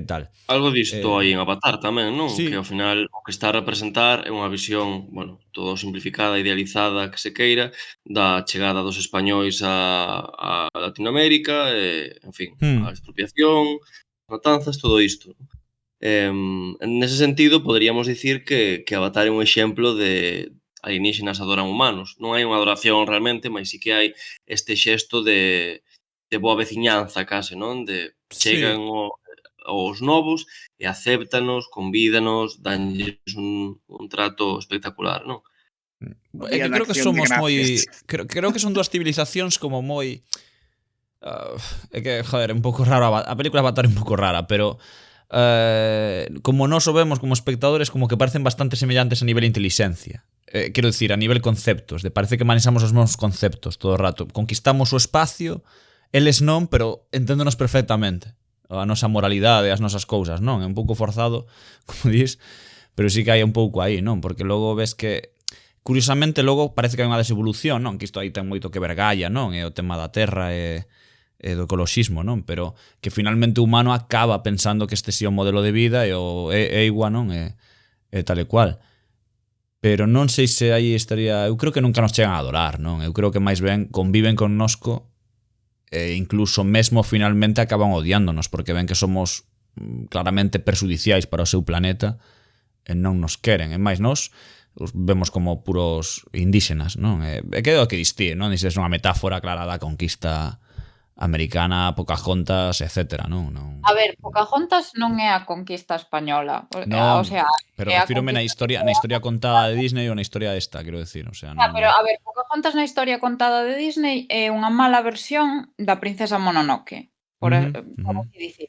tal. Algo disto hai en Avatar tamén, non? Sí. Que ao final o que está a representar é unha visión, bueno, todo simplificada, idealizada, que se queira, da chegada dos españois a Latinoamérica, en fin, a expropiación, matanzas, todo isto. Nese sentido, poderíamos dicir que Avatar é un exemplo de alienígenas adoran humanos. Non hai unha adoración realmente, mas sí que hai este xesto de boa veciñanza case, non? De chegan os novos e acéptanos, convídanos, danlles un trato espectacular, non? É que creo que somos moi... Creo que son dúas civilizacións como moi... É que, joder, é un pouco raro. A película Avatar é un pouco rara, pero... como nós o vemos como espectadores, como que parecen bastante semellantes a nivel intelixencia. Quero dicir, a nivel conceptos, de parece que manexamos os mesmos conceptos todo o rato. Conquistamos o espacio, eles non, pero enténdonos perfectamente. A nosa moralidade, as nosas cousas, non? É un pouco forzado, como dis, pero sí que hai un pouco aí, non? Porque logo ves que, curiosamente, logo parece que hai unha desevolución, non? Que isto aí ten moito que ver Gaia, non? E o tema da terra e do ecoloxismo, non? Pero que finalmente o humano acaba pensando que este sí é o modelo de vida e é igual, non? E tal e cual. Pero non sei se aí estaría... Eu creo que nunca nos chegan a adorar, non? Eu creo que máis ben conviven connosco e incluso mesmo finalmente acaban odiándonos porque ven que somos claramente perjudiciais para o seu planeta e non nos queren. E máis nós os vemos como puros indígenas, non? E que é o que distí, non? Iso é unha metáfora clara da conquista americana, Pocahontas, etcétera, non? A ver, Pocahontas non é a conquista española. Non, O sea, pero refírome na historia contada de Disney ou na historia esta, quero decir, o sea, non... Pero, a ver, Pocahontas na historia contada de Disney é unha mala versión da princesa Mononoke, por así dicir.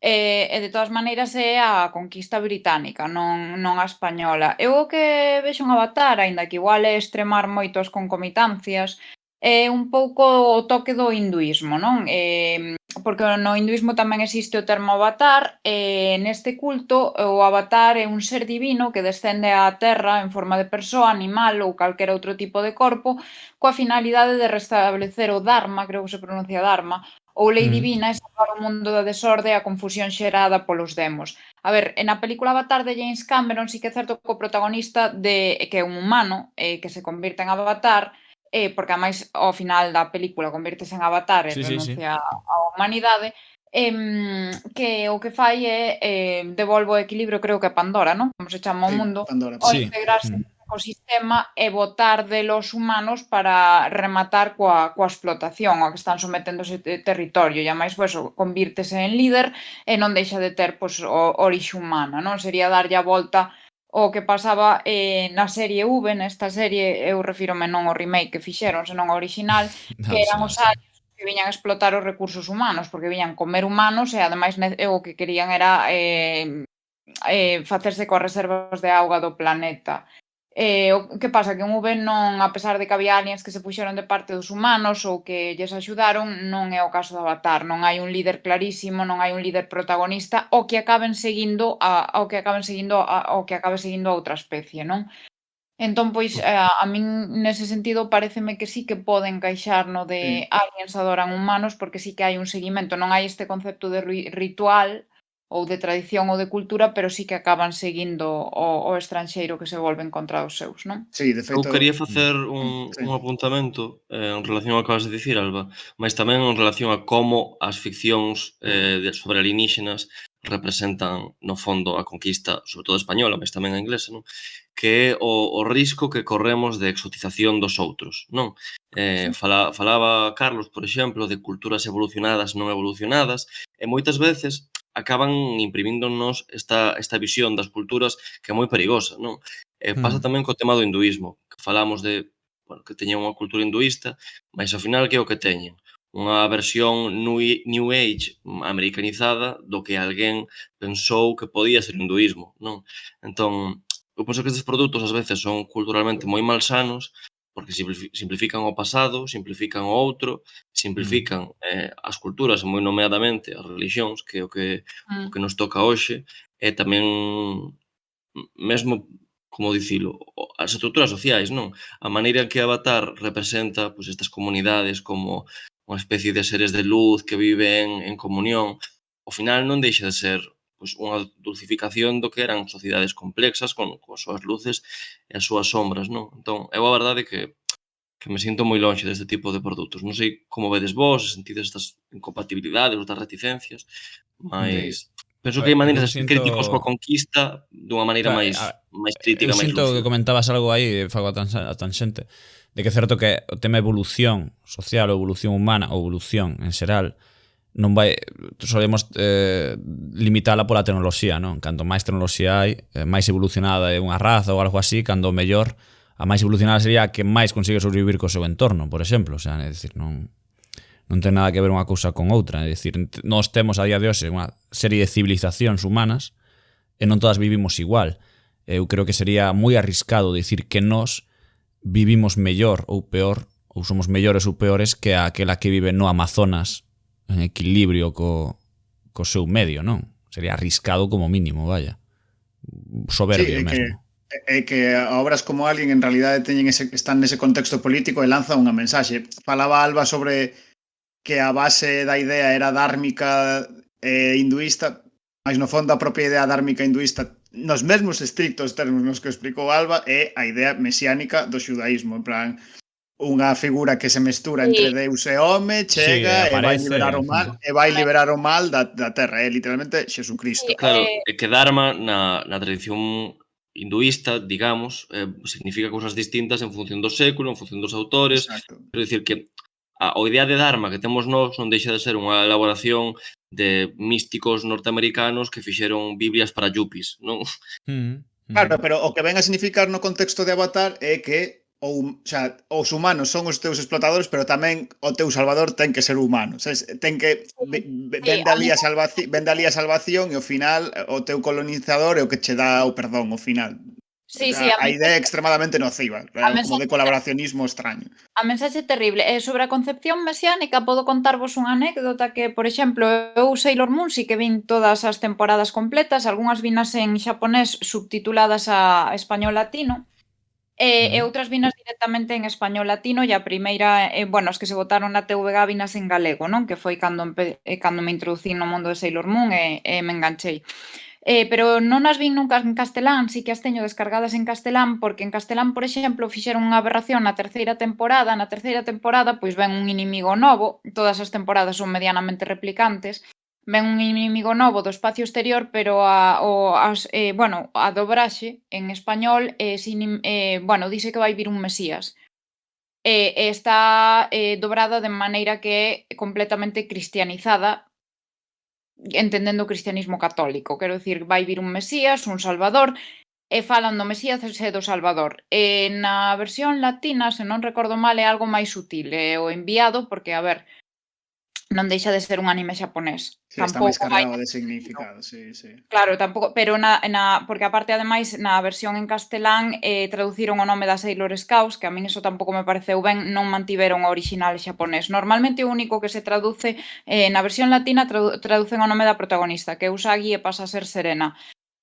E de todas maneiras é a conquista británica, non a española. Eu o que vexo en Avatar, aínda que igual é extremar moito as concomitancias, é un pouco o toque do hinduísmo, non? Porque no hinduísmo tamén existe o termo avatar, e neste culto o avatar é un ser divino que descende á terra en forma de persoa, animal ou calquera outro tipo de corpo, coa finalidade de restablecer o dharma, creo que se pronuncia dharma, ou lei divina e salvar o mundo da desorde e a confusión xerada polos demos. A ver, na película Avatar de James Cameron sí que é certo que o protagonista que é un humano que se convirte en avatar, porque ademais ao final da película convírtese en avatar e renuncia á humanidade, que o que fai é devolve o equilibrio, creo que Pandora, non? Como se chama o mundo, ao integrarse no ecosistema e botar de los humanos para rematar coa explotación ao que están sometendo ese territorio, e ademais convírtese en líder e non deixa de ter orixe humana, non? Sería darlle a volta o que pasaba na serie V, nesta serie, eu refírome non ao remake que fixeron, senón ao original, que eran os aliens que viñan a explotar os recursos humanos, porque viñan comer humanos e ademais o que querían era facerse coas reservas de auga do planeta. O que pasa? Que en V non, a pesar de que había aliens que se puxeron de parte dos humanos ou que lles axudaron, non é o caso de Avatar, non hai un líder clarísimo, non hai un líder protagonista o que acabe seguindo a outra especie, non? Entón, pois, a min nese sentido pareceme que sí que pode encaixar no de aliens adoran humanos, porque sí que hai un seguimento, non hai este concepto de ritual ou de tradición ou de cultura, pero sí que acaban seguindo o estranxeiro que se volven contra os seus, non? Sí, de feito... Eu quería facer un apuntamento en relación ao que acabas de dicir, Alba, mas tamén en relación a como as ficcións sobre alienígenas representan, no fondo, a conquista, sobre todo española, mas tamén a inglesa, non? Que é o risco que corremos de exotización dos outros, non? Falaba Carlos, por exemplo, de culturas evolucionadas non evolucionadas, e moitas veces acaban imprimíndonos esta visión das culturas que é moi perigosa, non? Pasa tamén co tema do hinduísmo, que falamos de, bueno, que teñen unha cultura hinduista, mas ao final que é o que teñen? Unha versión New Age americanizada do que alguén pensou que podía ser o hinduísmo, non? Entón, eu penso que estes produtos ás veces son culturalmente moi malsanos porque simplifican o pasado, simplifican o outro, simplifican as culturas e moi nomeadamente as religións, que é o que nos toca hoxe, e tamén mesmo, como dicilo, as estruturas sociais, non? A maneira en que Avatar representa pois, estas comunidades como unha especie de seres de luz que viven en comunión, ao final non deixa de ser pois, unha dulcificación do que eran sociedades complexas con as súas luces e as súas sombras, non? Entón, eu a verdade que me sinto moi lonxe deste tipo de produtos. Non sei como vedes vos, se sentides estas incompatibilidades ou estas reticencias, mas penso que hai maneiras de ser críticos coa conquista dunha maneira máis crítica, máis sinto lúcida. que comentabas algo aí, fago a tanxente, de que é certo que o tema evolución social ou evolución humana ou evolución en xeral non vai, solemos limitala pola tecnoloxía, non? Canto máis tecnoloxía hai, máis evolucionada é unha raza ou algo así, cando mellor a máis evolucionada sería a que máis consigue sobrevivir co seu entorno, por exemplo, o sea, é dicir, non ten nada que ver unha cousa con outra, é dicir, nós temos a día de hoxe unha serie de civilizacións humanas e non todas vivimos igual. Eu creo que sería moi arriscado dicir que nós vivimos mellor ou peor, ou somos mellores ou peores que aquela que vive no Amazonas en equilibrio co seu medio, non? Sería arriscado como mínimo, vaya. Soberbio mesmo. É que obras como Alien en realidade están nese contexto político e lanzan unha mensaxe. Falaba Alba sobre que a base da idea era dármica e hinduista, mas no fondo a propia idea dármica hinduista nos mesmos estrictos termos nos que explicou Alba é a idea mesiánica do xudaísmo, en plan unha figura que se mestura entre Deus e home, chega e vai liberar o mal da terra, é literalmente Xesucristo. Claro, é que Dharma na tradición hinduista, digamos, significa cousas distintas en función do século, en función dos autores. Quero dicir que a idea de Dharma que temos nós non deixa de ser unha elaboración de místicos norteamericanos que fixeron biblias para yuppies, non? Claro, pero o que ven a significar no contexto de Avatar é que os humanos son os teus explotadores, pero tamén o teu salvador ten que ser humano. Ten que vende ali a salvación e ao final o teu colonizador é o que che dá o perdón ao final. A idea é extremadamente nociva, como de colaboracionismo extraño. A mensaxe terrible. Sobre a concepción mesiánica podo contarvos unha anécdota que, por exemplo, eu Sailor Moon si que vin todas as temporadas completas, algunhas vinas en xaponés subtituladas a español latino, e outras vinas directamente en español latino, e a primeira, bueno, as que se botaron na TVG vinas en galego, non? Que foi cando me introducí no mundo de Sailor Moon e me enganchei. Pero non as vin nunca en castelán, si que as teño descargadas en castelán, porque en castelán, por exemplo, fixeron unha aberración na terceira temporada. Na terceira temporada, pois ven un inimigo novo, todas as temporadas son medianamente replicantes, ven un inimigo novo do espacio exterior, pero a dobraxe en español dice que vai vir un Mesías. Está dobrada de maneira que é completamente cristianizada, entendendo o cristianismo católico. Quero dicir, vai vir un Mesías, un Salvador, e falan do Mesías e do Salvador. Na versión latina, se non recordo mal, é algo máis sutil, é o enviado, porque, a ver, non deixa de ser un anime xaponés. Está máis cargado de significado, sí. Claro, tampouco, pero porque aparte, ademais, na versión en castelán traduciron o nome das Sailor Scouts, que a min eso tampouco me pareceu ben, non mantiveron o original xaponés. Normalmente o único que se traduce na versión latina traducen o nome da protagonista, que é Usagi e pasa a ser Serena.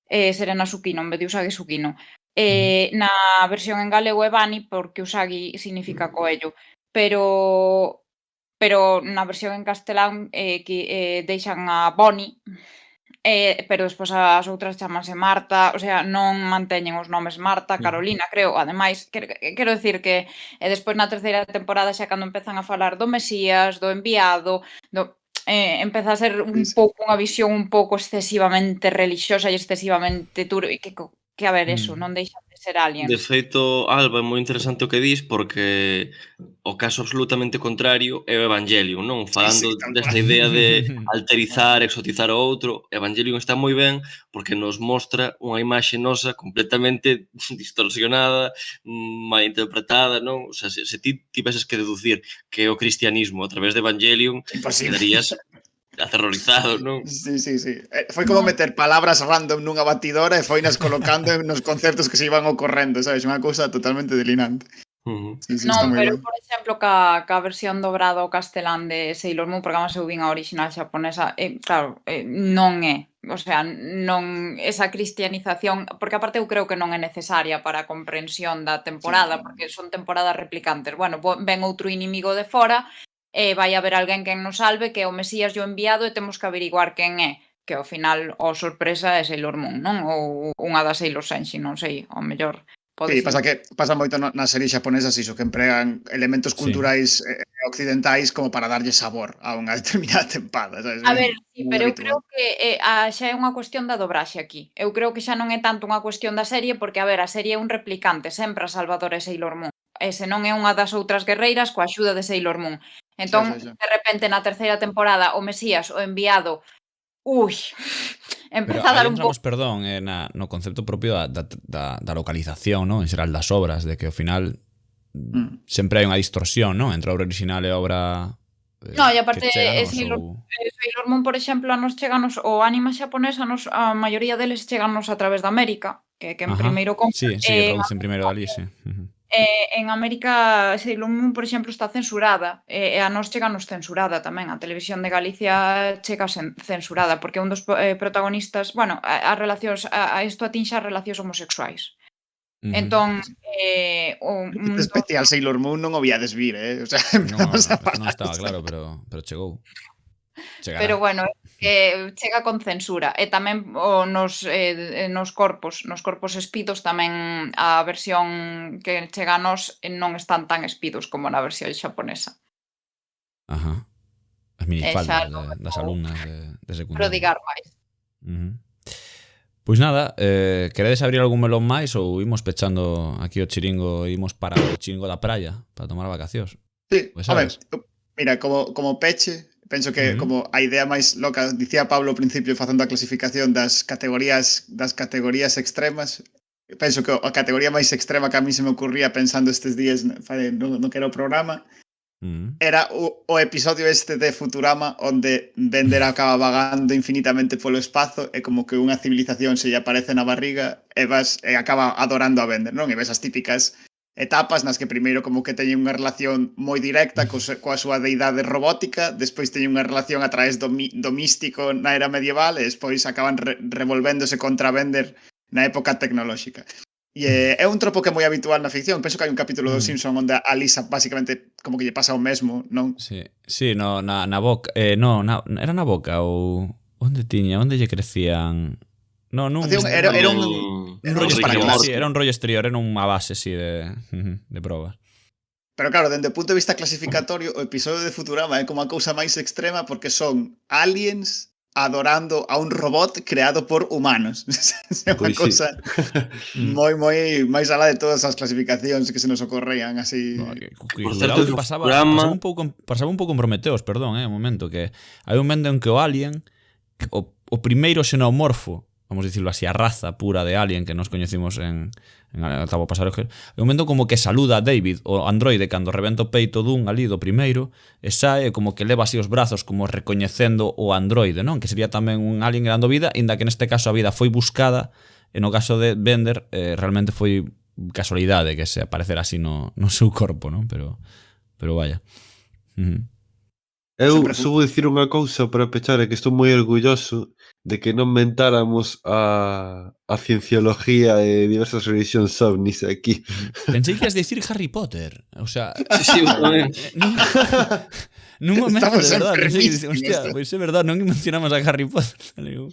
Serena Tsukino, en vez de Usagi Tsukino. Na versión en galego é Bani, porque Usagi significa coello. Pero na versión en castelán deixan a Bonnie, pero despois as outras chamanse Marta, o sea, non manteñen os nomes Marta, Carolina, creo. Ademais, quero dicir que despois na terceira temporada xa cando empezan a falar do Mesías, do enviado, empeza a ser un pouco unha visión un pouco excesivamente relixiosa e excesivamente turbia, que que a ver, eso, non deixan de ser aliens. De feito, Alba, é moi interesante o que dis porque o caso absolutamente contrario é o Evangelion, non? Falando desta idea de alterizar, exotizar o outro, Evangelion está moi ben porque nos mostra unha imaxe nosa completamente distorsionada, mal interpretada, non? O sea, se ti tiveses que deducir que é o cristianismo a través de Evangelion, quedarías aterrorizado, non? Sí. Foi como meter palabras random nunha batidora e foinas colocando nos conceptos que se iban ocorrendo, sabes? Unha cousa totalmente delinante. Sí, Non, pero, por exemplo, ca versión dobrada ao castelán de Sailor Moon, porque además eu vin a original xaponesa, claro, non é. O sea, non esa cristianización, porque aparte eu creo que non é necesaria para a comprensión da temporada, porque son temporadas replicantes. Bueno, ven outro inimigo de fora, vai haber alguén quen nos salve, que é o Mesías e o enviado, e temos que averiguar quen é, que ao final, sorpresa, é Sailor Moon, non? Ou unha das Sailor Senshi, non sei, ao mellor. Sí, pasa moito nas series japonesas iso, que empregan elementos culturais occidentais como para darlle sabor a unha determinada tempada, sabes? A ver, sí, pero eu creo que xa é unha cuestión da dobraxe aquí. Eu creo que xa non é tanto unha cuestión da serie, porque, a ver, a serie é un replicante, sempre a Salvador é Sailor Moon. E se non é unha das outras guerreiras coa axuda de Sailor Moon. Entón, de repente, na terceira temporada, o Mesías, o enviado, empeza a dar un pouco... Perdón, no concepto propio da localización, non? En xeral das obras, de que ao final sempre hai unha distorsión, non? Entre a obra original e a obra... No, e aparte, Sailor Moon, por exemplo, a nos cheganos, o anime japonés, a maioría deles cheganos a través de América, que en primeiro... Sí, que traducen primeiro dali, sí. En América, Sailor Moon, por exemplo, está censurada, e a nos cheganos censurada tamén. A Televisión de Galicia chega censurada, porque un dos protagonistas, bueno, as relacións, a isto atinxe as relacións homosexuais. Entón, especial Sailor Moon non o viades vir, o sea, non estaba claro, pero chegou. Chegará. Pero bueno, chega con censura. E tamén nos corpos espidos tamén a versión que chega a nos non están tan espidos como na versión xaponesa. Ajá. As minifaldas das alumnas de secundaria. Prodigar máis. Pois nada, queredes abrir algún melón máis ou imos pechando aquí o chiringo e imos para o chiringo da praia para tomar vacacións? Sí, a ver, mira, como peche, penso que como a idea máis loca, dicía Pablo ao principio facendo a clasificación das categorías extremas, penso que a categoría máis extrema que a mí se me ocurría pensando estes días no que era o programa era o episodio este de Futurama onde Bender acaba vagando infinitamente polo espazo e como que unha civilización se lle aparece na barriga e acaba adorando a Bender, non? E ves as típicas etapas nas que primeiro como que teñen unha relación moi directa coa súa deidade robótica, despois teñen unha relación a través do místico na era medieval e despois acaban revolvéndose contra Bender na época tecnolóxica. E é un tropo que é moi habitual na ficción. Penso que hai un capítulo dos Simpson onde a Lisa basicamente como que lle pasa o mesmo, non? Sí, na boca, era na boca ou onde lle crecían... No, era un rollo exterior, sí, era un rollo exterior, era unha base así de probas. Pero claro, dende o punto de vista clasificatorio, o episodio de Futurama é como a cousa máis extrema porque son aliens adorando a un robot creado por humanos. É unha cousa moi máis alá de todas as clasificacións que se nos ocorrean así. Por certo, pasaba un pouco en Prometeos, perdón, un momento, que hai un momento en que o alien, o primeiro xenomorfo, vamos dicirlo así, a raza pura de alien que nos coñecimos en Octavo Passajeiro, é un momento como que saluda a David, o androide, cando rebenta o peito dun ali do primeiro, e sae como que leva así os brazos como recoñecendo o androide, non? Que sería tamén un alien dando vida, inda que neste caso a vida foi buscada, e no caso de Bender realmente foi casualidade que se aparecera así no seu corpo, non? Pero vaya. Eu só vou dicir unha cousa para pechar, é que estou moi orgulloso de que non mentáramos a cienciología e diversas religións ovnis aquí. Pensei que ias dicir Harry Potter. O sea... Sí, nun momento, de verdad, pensei que dicir, hostia, pois é verdad, non mencionamos a Harry Potter. No.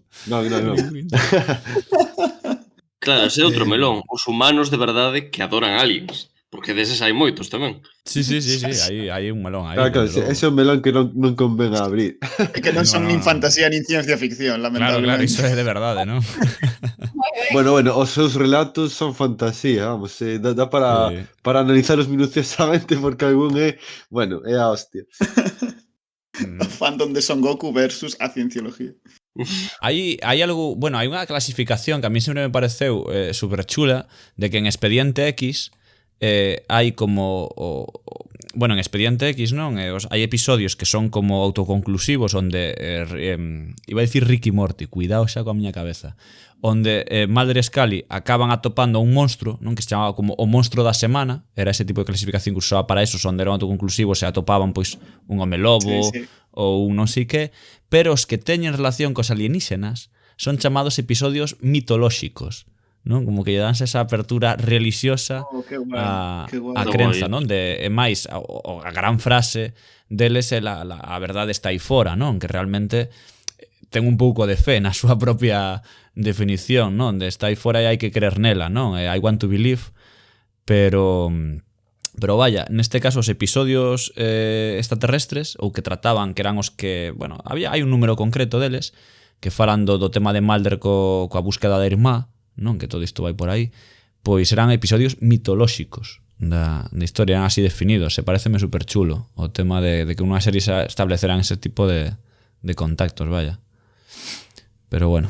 Claro, ese é outro melón. Os humanos de verdade que adoran aliens. Porque deses hai moitos tamén. Sí, hai un melón aí. Claro, ese é un melón que non convén a abrir. É que non son nin fantasía nin ciencia ficción, Claro, lamentablemente. iso é de verdade, non? Bueno, os seus relatos son fantasía, vamos, dá para analizaros minuciosamente porque algún é a hostia. O fandom de Son Goku versus a cienciología. Hai algo, bueno, hai unha clasificación que a mí sempre me pareceu super chula de que en Expediente X hai como bueno, en Expediente X, non? Hai episodios que son como autoconclusivos onde iba a dicir Ricky Morty, cuidado xa coa miña cabeza, onde Mulder e Scully acaban atopando un monstro, non, que se chamaba como o monstro da semana, era ese tipo de clasificación que usaba para eso, onde eran autoconclusivos e atopaban pois un home lobo ou un non sei que, pero os que teñen relación cos alienígenas son chamados episodios mitolóxicos, non? Como que lle danse esa apertura religiosa a crenza, non? E máis, a gran frase deles é a verdade está aí fora, non? Que realmente ten un pouco de fe na súa propia definición, non? De está aí fora e hai que creer nela, non? I want to believe, pero vaya, neste caso os episodios extraterrestres, ou que trataban, que eran os que, bueno, hai un número concreto deles, que falan do tema de Mulder coa búsqueda da irmá, non, que todo isto vai por aí, pois eran episodios mitolóxicos da historia, eran así definidos, e pareceme super chulo o tema de que unha serie establecerán ese tipo de contactos, vaya. Pero bueno,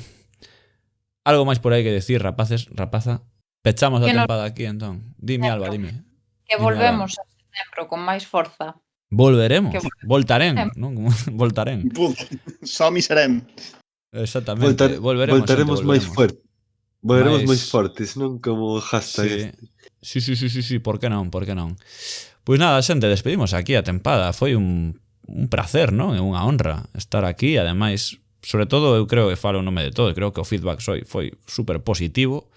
algo máis por aí que decir, rapaza. Pechamos a tempada aquí, entón. Dime, Alba, dime. Que volvemos a setembro con máis forza. Volveremos, voltarén, non? Voltarén. Som e serem. Exactamente, voltaremos máis fuerte. Volveremos máis fortes, non? Como hashtag. Sí, por que non? Pois nada, xente, despedimos aquí a tempada. Foi un placer, non? É unha honra estar aquí, ademais, sobre todo eu creo que falo en nome de todo, creo que o feedback foi super positivo.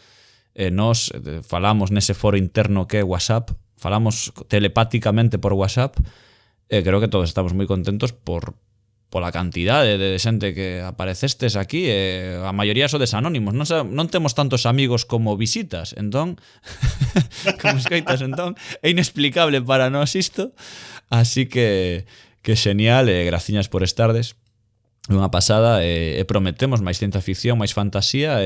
Nos falamos nese foro interno que é WhatsApp, falamos telepáticamente por WhatsApp, creo que todos estamos moi contentos pola cantidade de xente que aparecestes aquí, a maioría sodes anónimos, non temos tantos amigos como visitas, entón como escoitas, entón é inexplicable para nós isto, así que xenial, graciñas por estardes, unha pasada, e prometemos máis ciencia ficción, máis fantasía,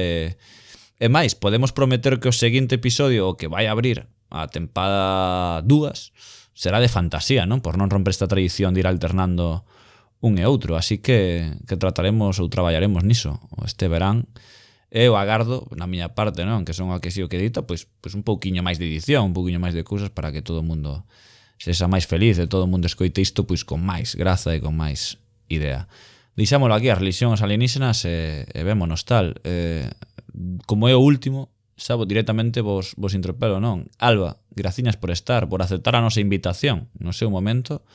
e máis, podemos prometer que o seguinte episodio, o que vai abrir a tempada 2, será de fantasía, non? Por non romper esta tradición de ir alternando un e outro, así que trataremos ou traballaremos niso este verán. Eu agardo, na miña parte, non? Que son a que sigo que edita, pois un pouquiño máis de edición, un pouquiño máis de cousas para que todo o mundo sexa máis feliz e todo o mundo escoite isto pois con máis graza e con máis idea. Deixámoslo aquí, a religión, os alienígenas, e vémonos tal. Como é o último, xa directamente vos interpelo, non? Alba, graciñas por estar, por aceptar a nosa invitación no seu momento.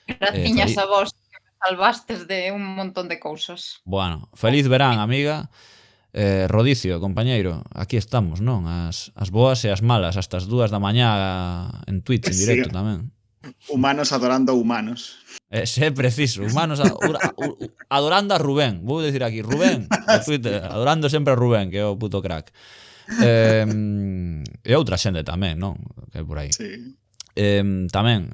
Graciñas a vos, que me salvastes de un montón de cousas. Bueno, feliz verán, amiga. Rodicio, compañeiro, aquí estamos, non? As boas e as malas, hasta as 2 da mañá en Twitch, en directo tamén. Humanos adorando humanos. É preciso, humanos adorando a Rubén. Vou dicir aquí, Rubén, no Twitter, adorando sempre a Rubén, que é o puto crack. E outra xente tamén, non? Que é por aí. Sí. Tamén,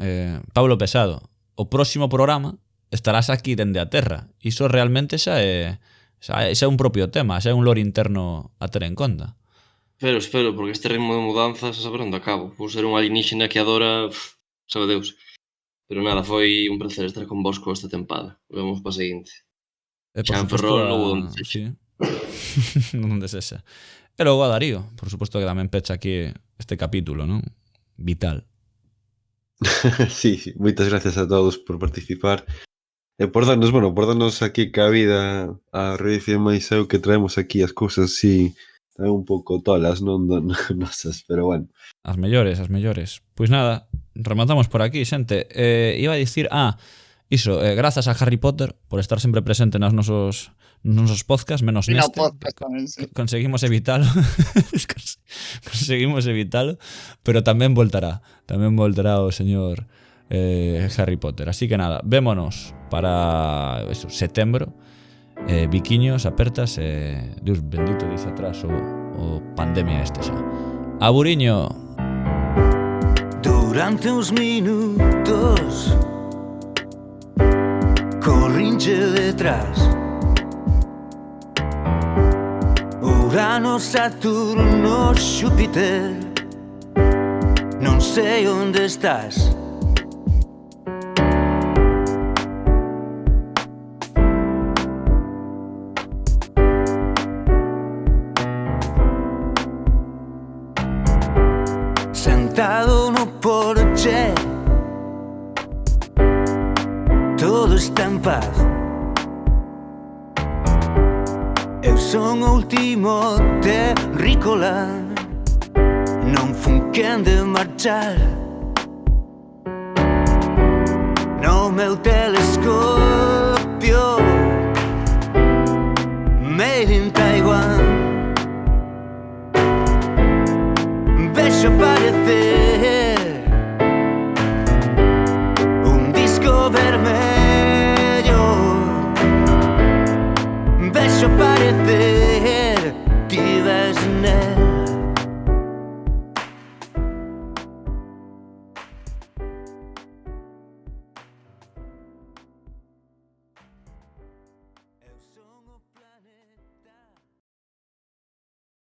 Pablo Pesado, o próximo programa estarás aquí dende a Terra. Iso realmente xa é un propio tema, xa é un lore interno a ter en conta. Espero, porque este ritmo de mudanzas a saber onde acabo. Vou ser un alienígena que adora, sabe Deus. Pero nada, foi un placer estar con vos con esta tempada. Vemos para a seguinte. Xa en Ferrol ou onde sexa. Onde sexa. E logo a Darío, por suposto que tamén pecha aquí este capítulo, non? Vital. Sí, moitas gracias a todos por participar e por darnos aquí cabida a redición máis eu que traemos aquí as cousas así un pouco tolas, non nosas, pero bueno. As mellores. Pois nada, rematamos por aquí, xente. Iba a dicir, iso, grazas a Harry Potter por estar sempre presente nos nosos podcasts, menos neste. Conseguimos evitalo. Pero tamén voltará o señor Harry Potter. Así que nada, vémonos para setembro. Biquiños, apertas, Dios bendito, dice atrás o pandemia este xa. Aburiño. durante uns minutos corrinche detrás. Urano, Saturno, Xúpiter, non sei onde estás. Sentado no porche, todo está en paz. Eu son o último terrícola, non fun quen de marchar. No meu telescopio, made in Taiwan.